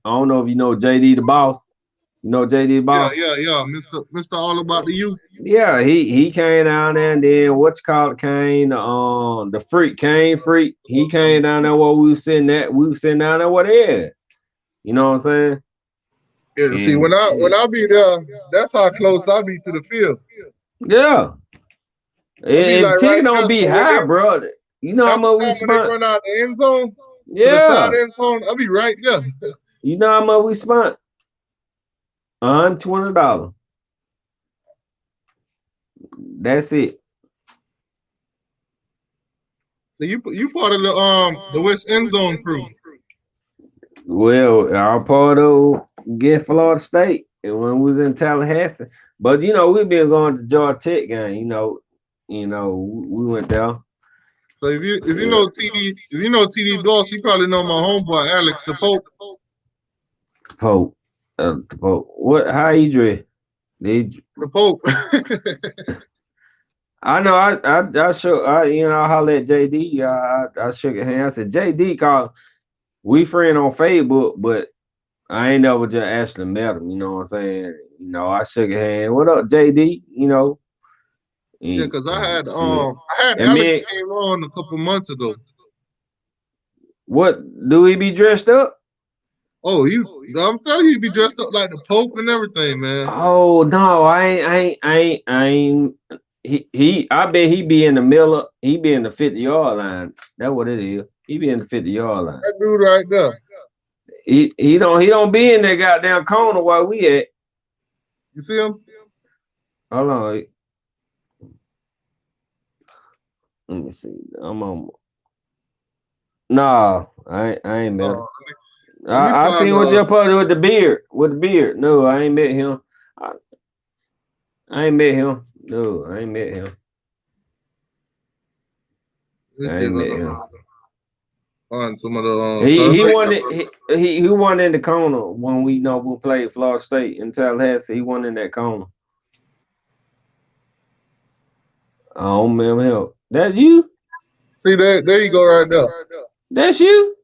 don't know if you know JD the boss. You know JD the boss? Yeah. Mr. All About the Youth. Yeah, he came down there, and then came the freak came freak. He came down there where we were sitting at. We were sitting down there where they at. You know what I'm saying? Yeah, see, when I be there, that's how close I be to the field. Yeah. And like ticket don't be high, bro. You know how much we spent? When they run out the end zone, yeah, to the side end zone, I'll be right there. You know how much we spent? $120. That's it. So you part of the West End Zone crew. Well, our part of get Florida State and when we was in Tallahassee. But we've been going to Georgia Tech game, we went there. So if you know TD Doss, you probably know my homeboy Alex the Pope. The Pope. What? How he dress? The Pope. I know. I shook. I hollered at JD. I shook his hand. I said, JD, cause we friend on Facebook, but I ain't never just actually met him. You know what I'm saying? I shook his hand. What up, JD? Yeah, because I had Alex came on a couple months ago. What do he be dressed up? Oh, I'm telling you, he be dressed up like the Pope and everything, man. Oh no, I ain't. I bet he be in the middle. He be in the 50-yard line. That's what it is. He be in the 50-yard line. That dude right there. He don't be in that goddamn corner while we at. You see him? Hold on. Let me see. I'm on. Nah, I ain't met him. I seen what you're putting with the beard. No, I ain't met him. I ain't met him. No, I ain't met him. I ain't met him. Find some of the he won in the corner when we played Florida State in Tallahassee. He won in that corner. I don't remember him. That's you? See that? There you go, right there. That's you?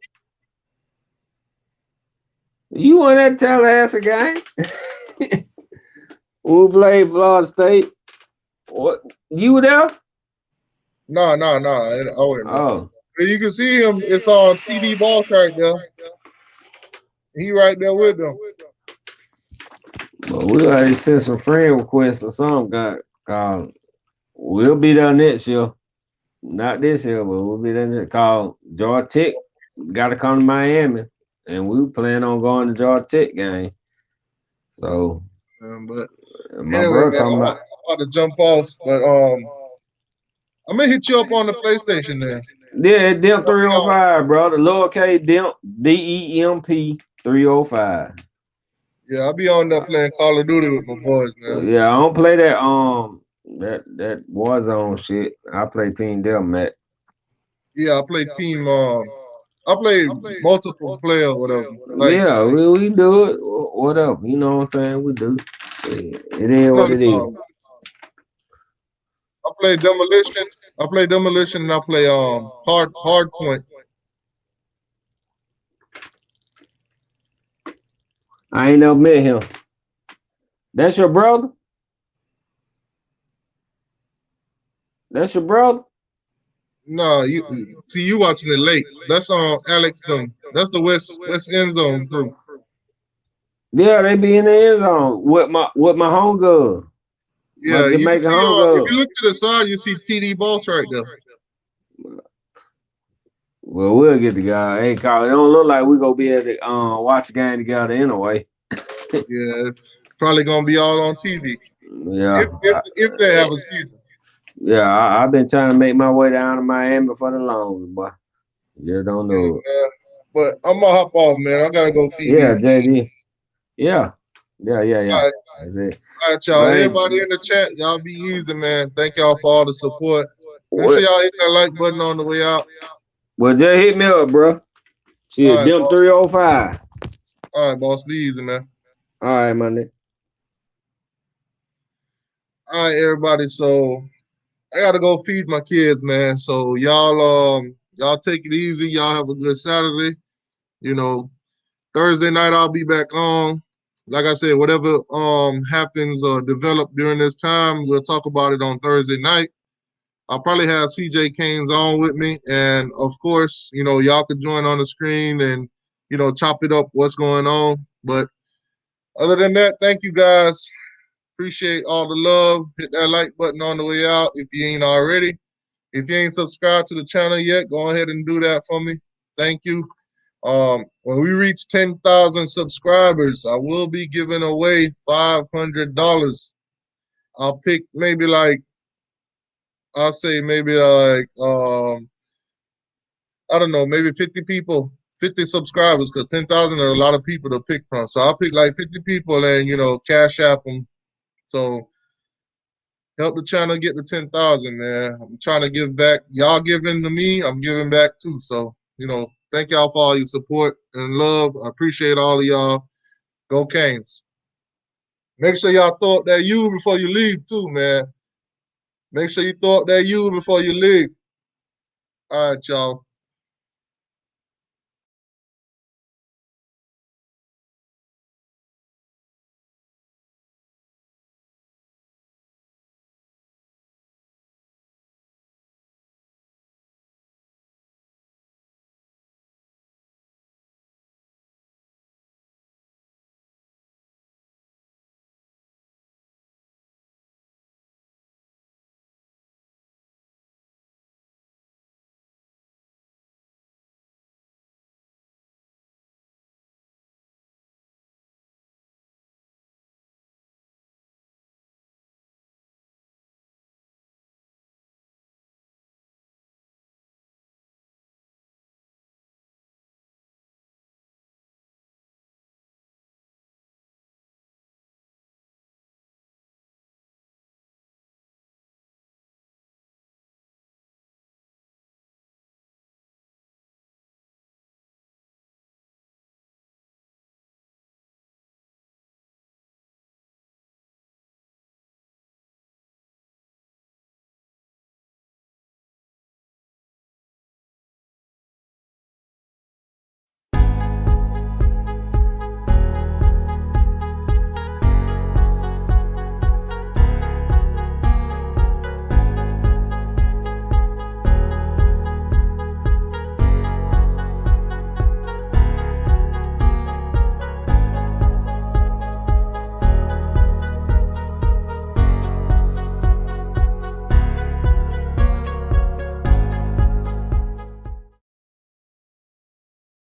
You won that Tallahassee game? We played Florida State. What? You were there? No. I wasn't. Oh. You can see him. It's on TD Boss right there. He right there with them. Well, we'll have to send some friend requests or something. We'll be there next year. Not this year, but we'll be there next. Called Georgia Tech. Got to come to Miami, and we plan on going to Georgia Tech game. So, but my anyway, brother man, talking about. I'm about to jump off, but I'm gonna hit you up on the PlayStation there. Yeah, DEMP 305, bro. The lowercase DEMP, DEMP 305. Yeah, I'll be on there playing Call of Duty with my boys, man. Yeah, I don't play that that Warzone shit. I play Team Deathmatch. Yeah, I play team. I play multiple player, or whatever. Yeah, we do it. Whatever, you know what I'm saying? We do. It is what it is. I play Demolition. And I play hard point. I ain't never met him. That's your brother? That's your brother? No, you watching it late. That's on Alex them. That's the West End Zone crew. Yeah, they be in the end zone with my homegirl. Yeah, you can see, if you look to the side, you see TD Boss right there. Well, we'll get the guy. Hey, Carl, it don't look like we gonna be able to watch the game together anyway. Yeah, probably gonna be all on TV. Yeah, if they have a season. Yeah, I've been trying to make my way down to Miami for the longest, boy. You don't know. Yeah, but I'm gonna hop off, man. I gotta go feed these JD. Yeah. Yeah. All right, That's it. all right, y'all. But hey, Everybody in the chat, y'all be easy, man. Thank y'all for all the support. Make sure what? y'all hit that like button on the way out. Well, just hit me up, bro. All Shit, right, them boss. 305. All right, boss. Be easy, man. All right, my nigga. All right, everybody. So I gotta go feed my kids, man. So y'all take it easy. Y'all have a good Saturday. You know, Thursday night I'll be back on. Like I said, whatever happens or develop during this time, we'll talk about it on Thursday night. I'll probably have CJ Canes on with me, and of course, y'all can join on the screen and chop it up what's going on. But other than that, thank you guys. Appreciate all the love. Hit that like button on the way out if you ain't already. If you ain't subscribed to the channel yet, go ahead and do that for me. Thank you. When we reach 10,000 subscribers, I will be giving away $500. I'll pick I'll say maybe I don't know, maybe 50 people, 50 subscribers, because 10,000 are a lot of people to pick from. So I'll pick like 50 people and, cash app them. So help the channel get to 10,000, man. I'm trying to give back. Y'all giving to me, I'm giving back too. So, thank y'all for all your support and love. I appreciate all of y'all. Go Canes. Make sure y'all throw up that U before you leave too, man. Make sure you throw up that U before you leave. All right, y'all.